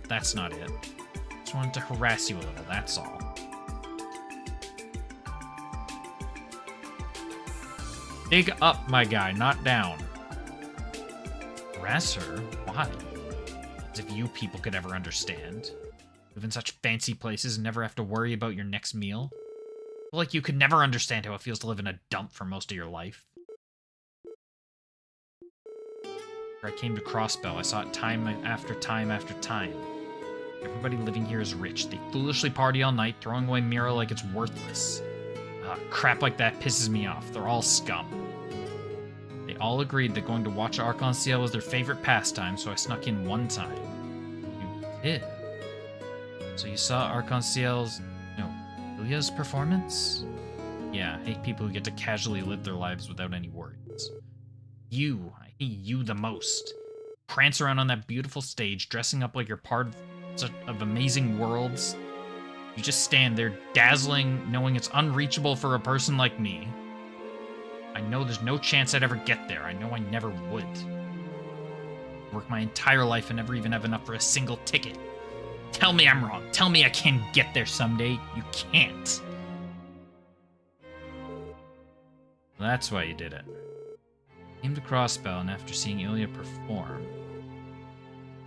That's not it. Just wanted to harass you a little, that's all. Dig up, my guy, not down. Harass her? Why? As if you people could ever understand. Live in such fancy places and never have to worry about your next meal. Like you could never understand how it feels to live in a dump for most of your life. When I came to Crossbell, I saw it time after time after time. Everybody living here is rich. They foolishly party all night, throwing away Mira like it's worthless. Crap like that pisses me off. They're all scum. They all agreed that going to watch Arc-en-Ciel was their favorite pastime, so I snuck in one time. You did? So you saw Arc-en-Ciel's... no, Ilya's performance? Yeah, I hate people who get to casually live their lives without any worries. I hate you the most. Prance around on that beautiful stage, dressing up like you're part of amazing worlds. You just stand there, dazzling, knowing it's unreachable for a person like me. I know there's no chance I'd ever get there. I know I never would. Work my entire life and never even have enough for a single ticket. Tell me I'm wrong. Tell me I can get there someday. You can't. Well, that's why you did it. Came to Crossbell, and after seeing Ilya perform...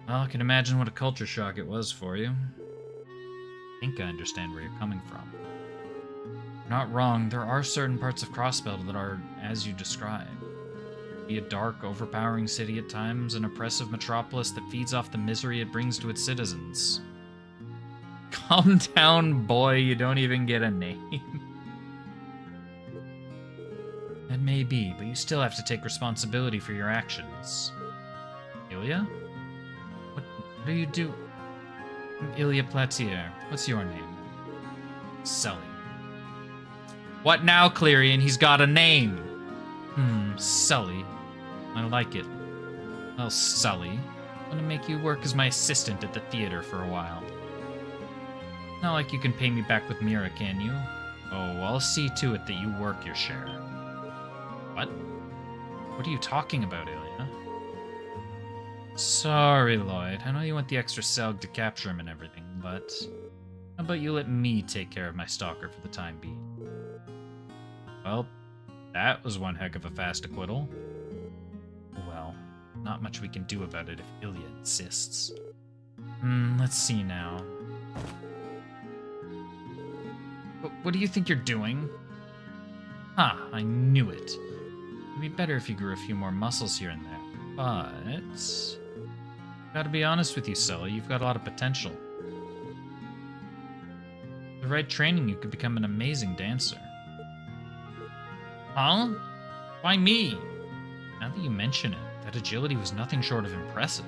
Well, I can imagine what a culture shock it was for you. I think I understand where you're coming from. You're not wrong, there are certain parts of Crossbell that are as you describe. Be a dark, overpowering city at times, an oppressive metropolis that feeds off the misery it brings to its citizens. Calm down, boy, you don't even get a name. That may be, but you still have to take responsibility for your actions. Ilya? What do you do? I'm Ilya Platier. What's your name? Sully. What now, Clerian? He's got a name. Sully. I like it. Well, Sully, I'm gonna make you work as my assistant at the theater for a while. Not like you can pay me back with Mira, can you? Oh, I'll see to it that you work your share. What? What are you talking about, Ilya? Sorry, Lloyd. I know you want the extra Selg to capture him and everything, but how about you let me take care of my stalker for the time being? Well, that was one heck of a fast acquittal. Well, not much we can do about it if Ilya insists. Let's see now. What do you think you're doing? I knew it. It'd be better if you grew a few more muscles here and there. But... gotta be honest with you, Sully, you've got a lot of potential. With the right training, you could become an amazing dancer. Huh? Why me? Now that you mention it, that agility was nothing short of impressive.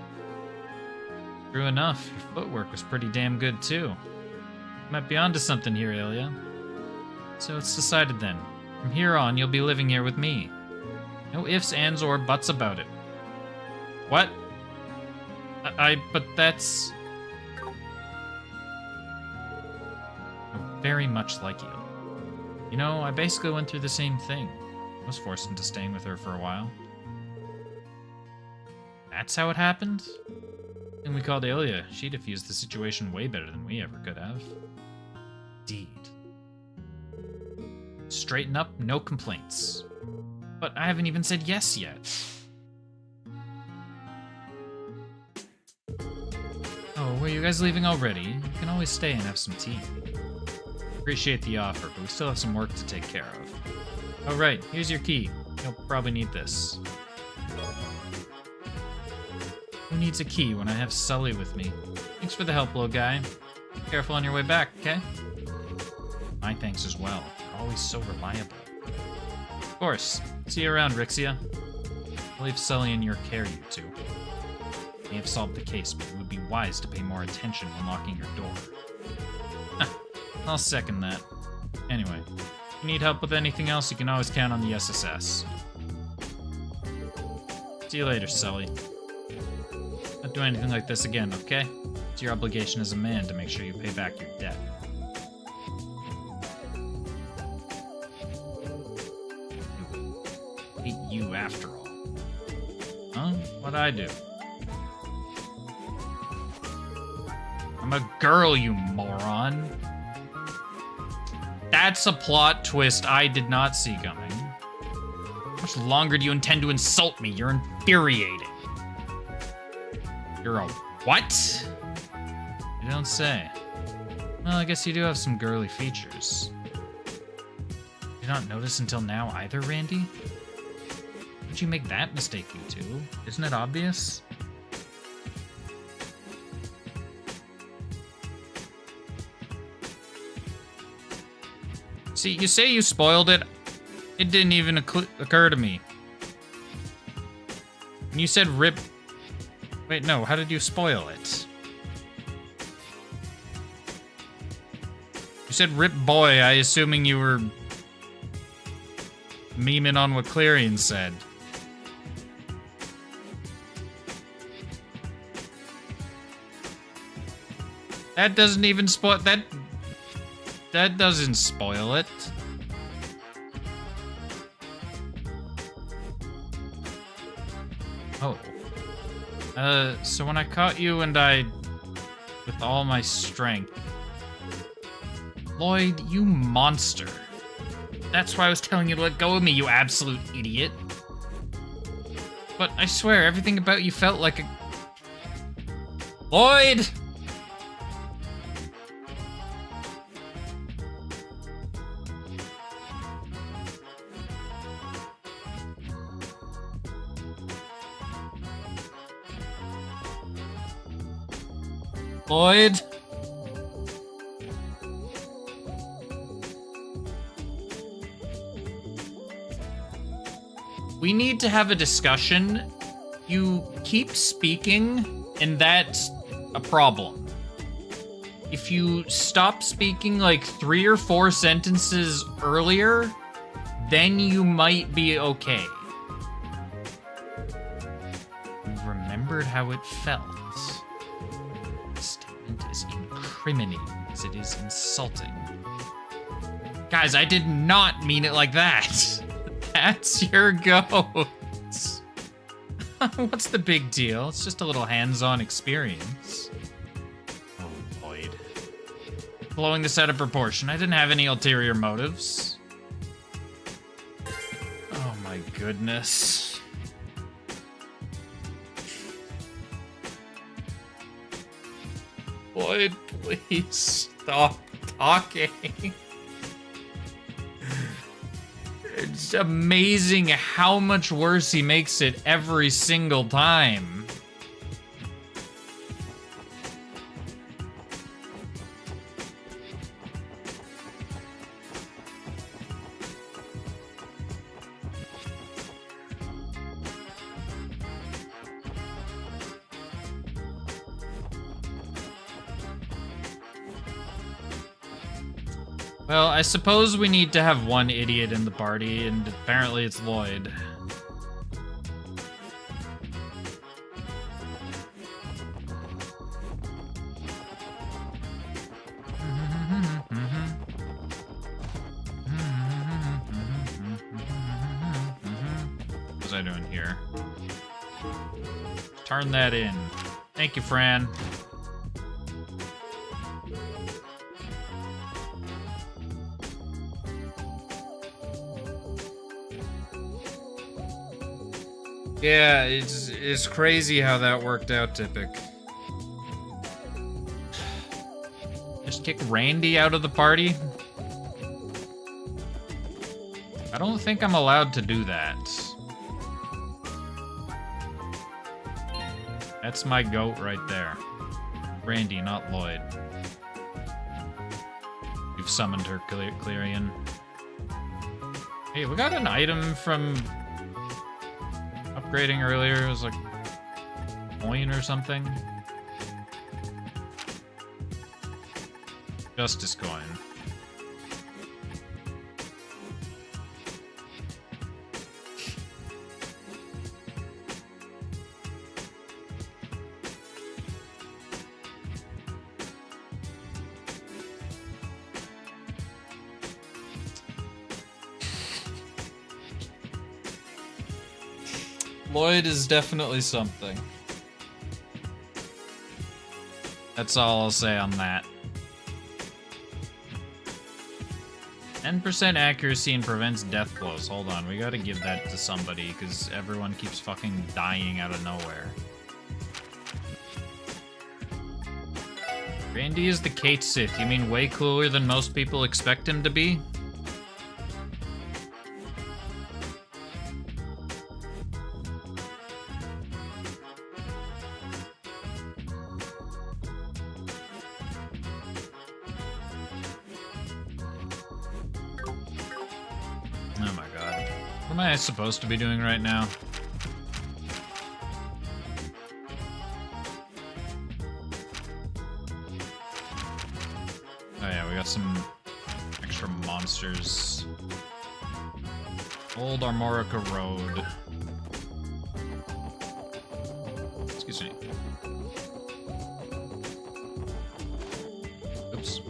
True enough, your footwork was pretty damn good too. You might be onto something here, Ilya. So it's decided then. From here on, you'll be living here with me. No ifs, ands, or buts about it. What? But that's... very much like you. You know, I basically went through the same thing. I was forced into staying with her for a while. That's how it happened? And we called Ilya. She diffused the situation way better than we ever could have. Indeed. Straighten up, no complaints. But I haven't even said yes yet. Oh, were you guys leaving already? You can always stay and have some tea. Appreciate the offer, but we still have some work to take care of. Oh right, here's your key. You'll probably need this. Who needs a key when I have Sully with me? Thanks for the help, little guy. Be careful on your way back, okay? My thanks as well. You're always so reliable. Of course. See you around, Rixia. I'll leave Sully in your care, you two. You may have solved the case, but it would be wise to pay more attention when locking your door. I'll second that. Anyway, if you need help with anything else, you can always count on the SSS. See you later, Sully. Don't do anything like this again, okay? It's your obligation as a man to make sure you pay back your debt. I hate you after all. Huh? What'd I do? I'm a girl, you moron. That's a plot twist I did not see coming. How much longer do you intend to insult me? You're infuriating. You're a what? You don't say. Well, I guess you do have some girly features. Did you not notice until now either, Randy? How did you make that mistake, you two? Isn't it obvious? See, you say you spoiled it. It didn't even occur to me. And you said rip... Wait, no, how did you spoil it? You said rip boy, I assuming you were memeing on what Clarion said. That doesn't even spoil that. That doesn't spoil it. Oh. So when I caught you and I, with all my strength, Lloyd, you monster. That's why I was telling you to let go of me, you absolute idiot. But I swear, everything about you felt like a... Lloyd! Lloyd? We need to have a discussion. You keep speaking, and that's a problem. If you stop speaking like 3 or 4 sentences earlier, then you might be okay. You remembered how it felt. The statement is incriminating as it is insulting. Guys, I did not mean it like that. That's your goat. What's the big deal? It's just a little hands-on experience. Oh, Lloyd. Blowing this out of proportion. I didn't have any ulterior motives. Oh my goodness. Lloyd, please stop talking. It's amazing how much worse he makes it every single time. Well, I suppose we need to have one idiot in the party, and apparently it's Lloyd. What was I doing here? Turn that in. Thank you, Fran. Yeah, it's crazy how that worked out, Typic. Just kick Randy out of the party? I don't think I'm allowed to do that. That's my goat right there. Randy, not Lloyd. You've summoned her, Clarion. Hey, we got an item from... upgrading earlier. It was like a coin or something. Justice coin. Lloyd is definitely something. That's all I'll say on that. 10% accuracy and prevents death blows. Hold on, we gotta give that to somebody, because everyone keeps fucking dying out of nowhere. Randy is the Kate Sith. You mean way cooler than most people expect him to be? Oh my god. What am I supposed to be doing right now? Oh yeah, we got some extra monsters. Old Armorica Road. Excuse me. Oops.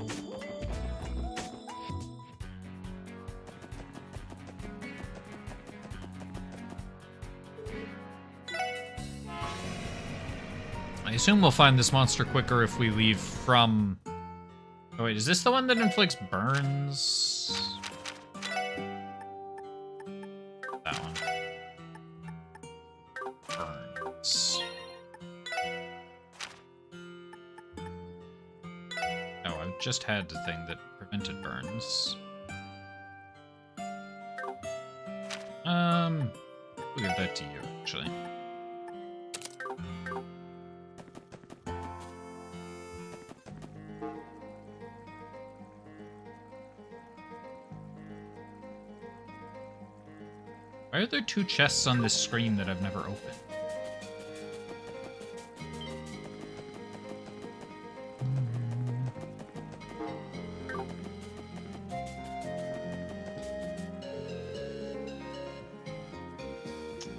I assume we'll find this monster quicker if we leave from... Oh wait, is this the one that inflicts burns? That one. Burns. No, I've just had the thing that prevented burns. We'll give that to you, actually. Why are there two chests on this screen that I've never opened?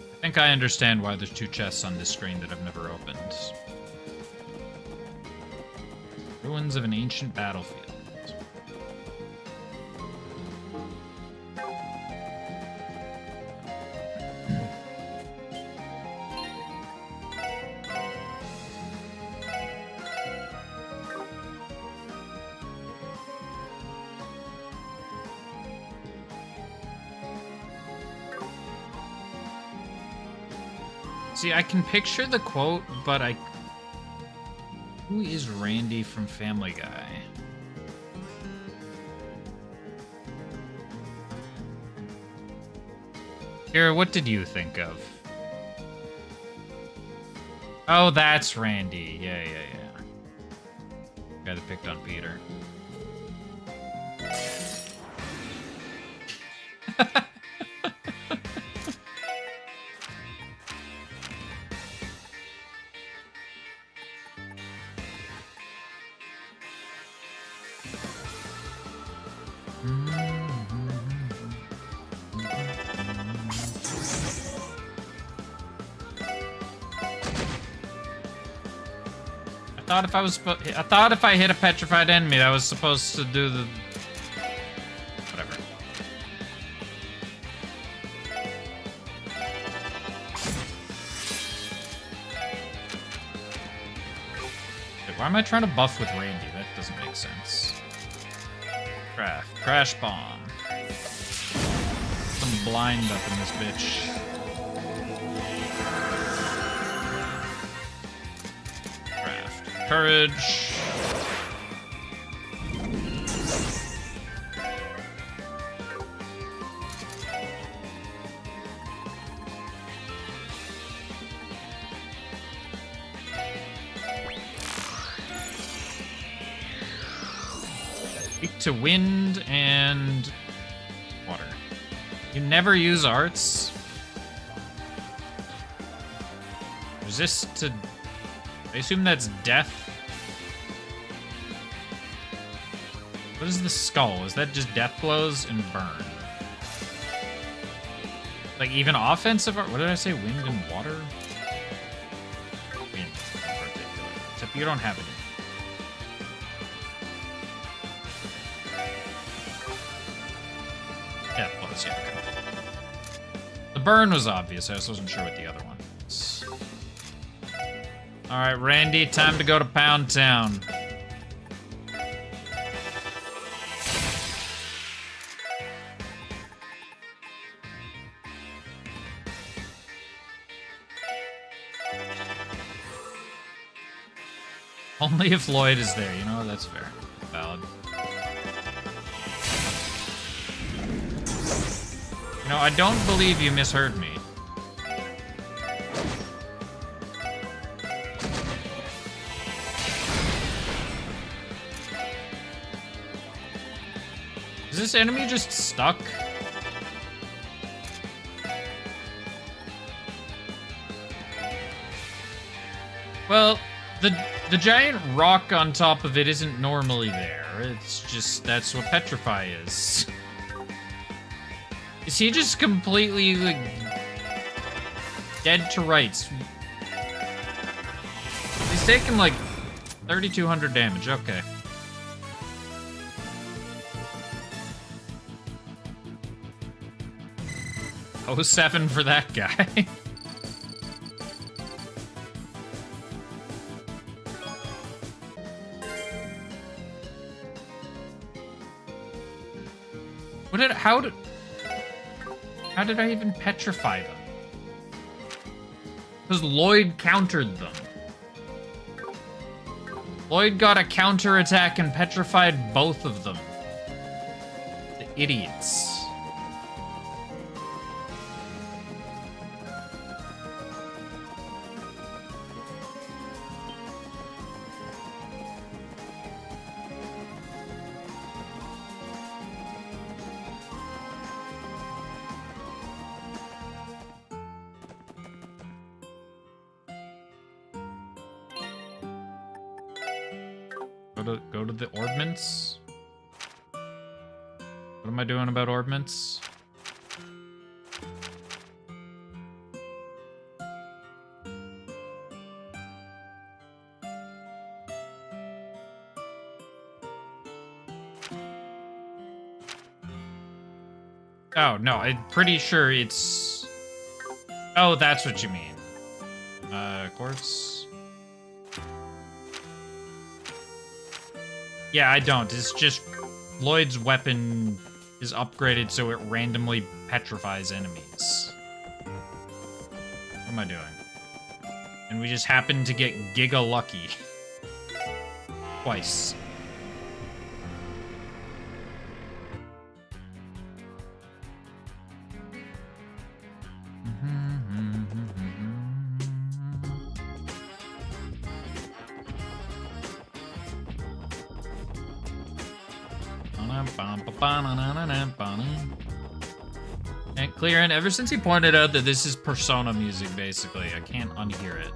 I think I understand why there's two chests on this screen that I've never opened. Ruins of an ancient battlefield. See, I can picture the quote, but Who is Randy from Family Guy? Kira, what did you think of? Oh, that's Randy. Yeah. Guy that picked on Peter. I thought if I hit a petrified enemy, that was supposed to do the... Whatever. Wait, why am I trying to buff with Randy? That doesn't make sense. Crash bomb. Some blind up in this bitch. Courage. Weak to wind and water. You never use arts. Resist to... I assume that's death. What is the skull? Is that just death blows and burn? Like even offensive art? What did I say? Wind and water? Wind in particular. Except you don't have any. Death blows, yeah. Okay. The burn was obvious. I just wasn't sure what the other one was. Alright, Randy, time to go to Pound Town. Only if Lloyd is there, you know, that's fair. Valid. You know, I don't believe you misheard me. Is this enemy just stuck? Well, the giant rock on top of it isn't normally there. It's just, that's what Petrify is. Is he just completely, like, dead to rights? He's taking, like, 3,200 damage. Okay. Oh, 7 for that guy. How did I even petrify them? Because Lloyd countered them. Lloyd got a counterattack and petrified both of them. The idiots. Go to the ordnance. What am I doing about ordnance? Oh, no, I'm pretty sure it's... Oh, that's what you mean. Quartz. Yeah, I don't. It's just Lloyd's weapon is upgraded so it randomly petrifies enemies. What am I doing? And we just happen to get Giga lucky. Twice. Can't clear it. Ever since he pointed out that this is Persona music, basically, I can't unhear it.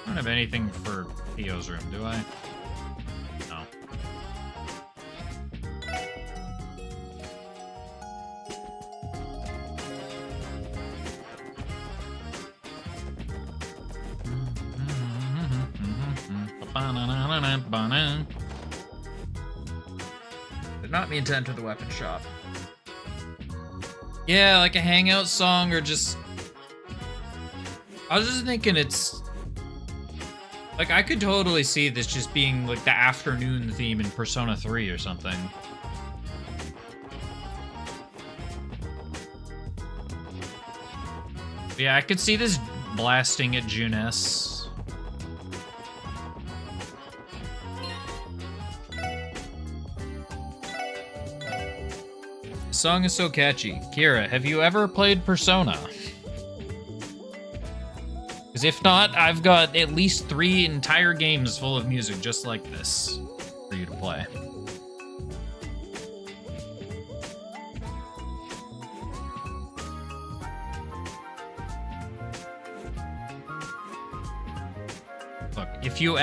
I don't have anything for Theo's room, do I? No. Did not mean to enter the weapon shop. Yeah, like a hangout song or just... I was just thinking it's... Like, I could totally see this just being like the afternoon theme in Persona 3 or something. Yeah, I could see this blasting at Junes. The song is so catchy. Kira, have you ever played Persona? Because if not, I've got at least 3 entire games full of music just like this for you to play. Look, if you're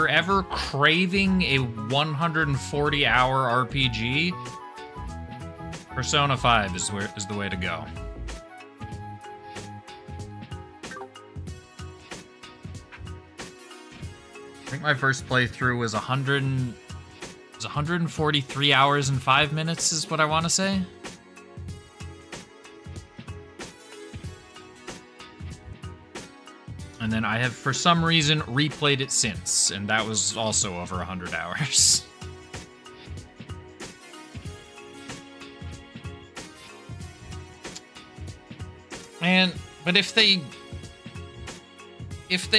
ever craving a 140-hour RPG, Persona 5 is the way to go. I think my first playthrough was 143 hours and 5 minutes is what I want to say. And then I have, for some reason, replayed it since, and that was also over 100 hours. But if they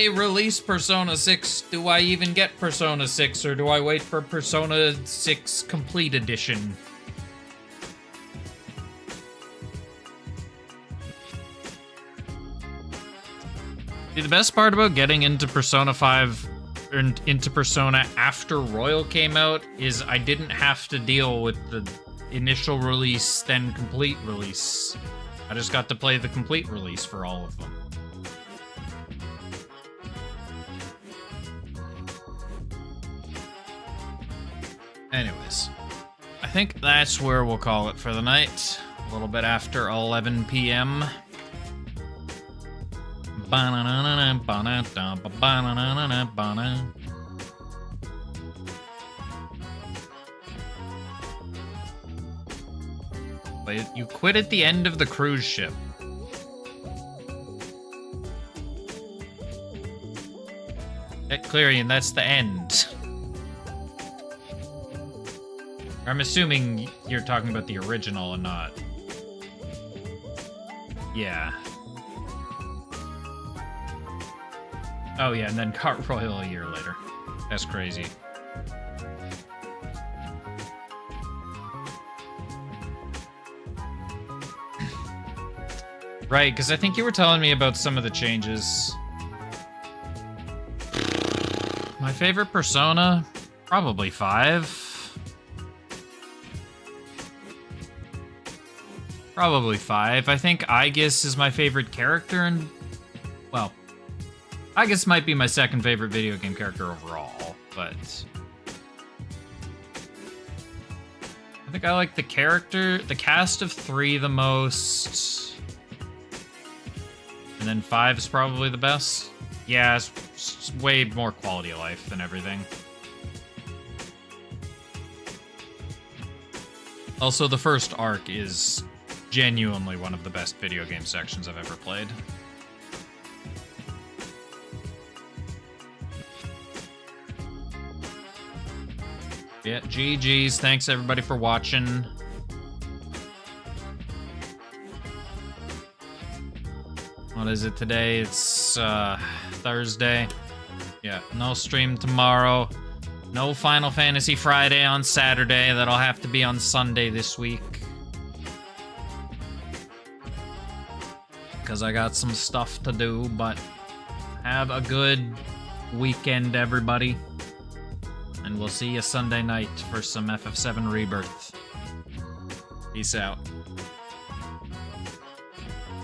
release Persona 6, do I even get Persona 6, or do I wait for Persona 6 Complete Edition? See, the best part about getting into Persona 5, or into Persona after Royal came out, is I didn't have to deal with the initial release, then complete release. I just got to play the complete release for all of them. Anyways, I think that's where we'll call it for the night. A little bit after 11 p.m. But you quit at the end of the cruise ship. Clarion, that's the end. I'm assuming you're talking about the original and not... Yeah. Oh yeah, and then Cart Royal a year later. That's crazy. Right, because I think you were telling me about some of the changes. My favorite Persona? Probably 5. Probably 5. I think Aegis is my favorite character, and... well, Aegis might be my second favorite video game character overall, but... I think I like the cast of 3 the most. And then 5 is probably the best. Yeah, it's way more quality of life than everything. Also, the first arc is genuinely one of the best video game sections I've ever played. Yeah, GG's. Thanks everybody for watching. What is it today? It's Thursday. Yeah, no stream tomorrow. No Final Fantasy Friday on Saturday. That'll have to be on Sunday this week. Because I got some stuff to do, but have a good weekend, everybody. And we'll see you Sunday night for some FF7 Rebirth. Peace out.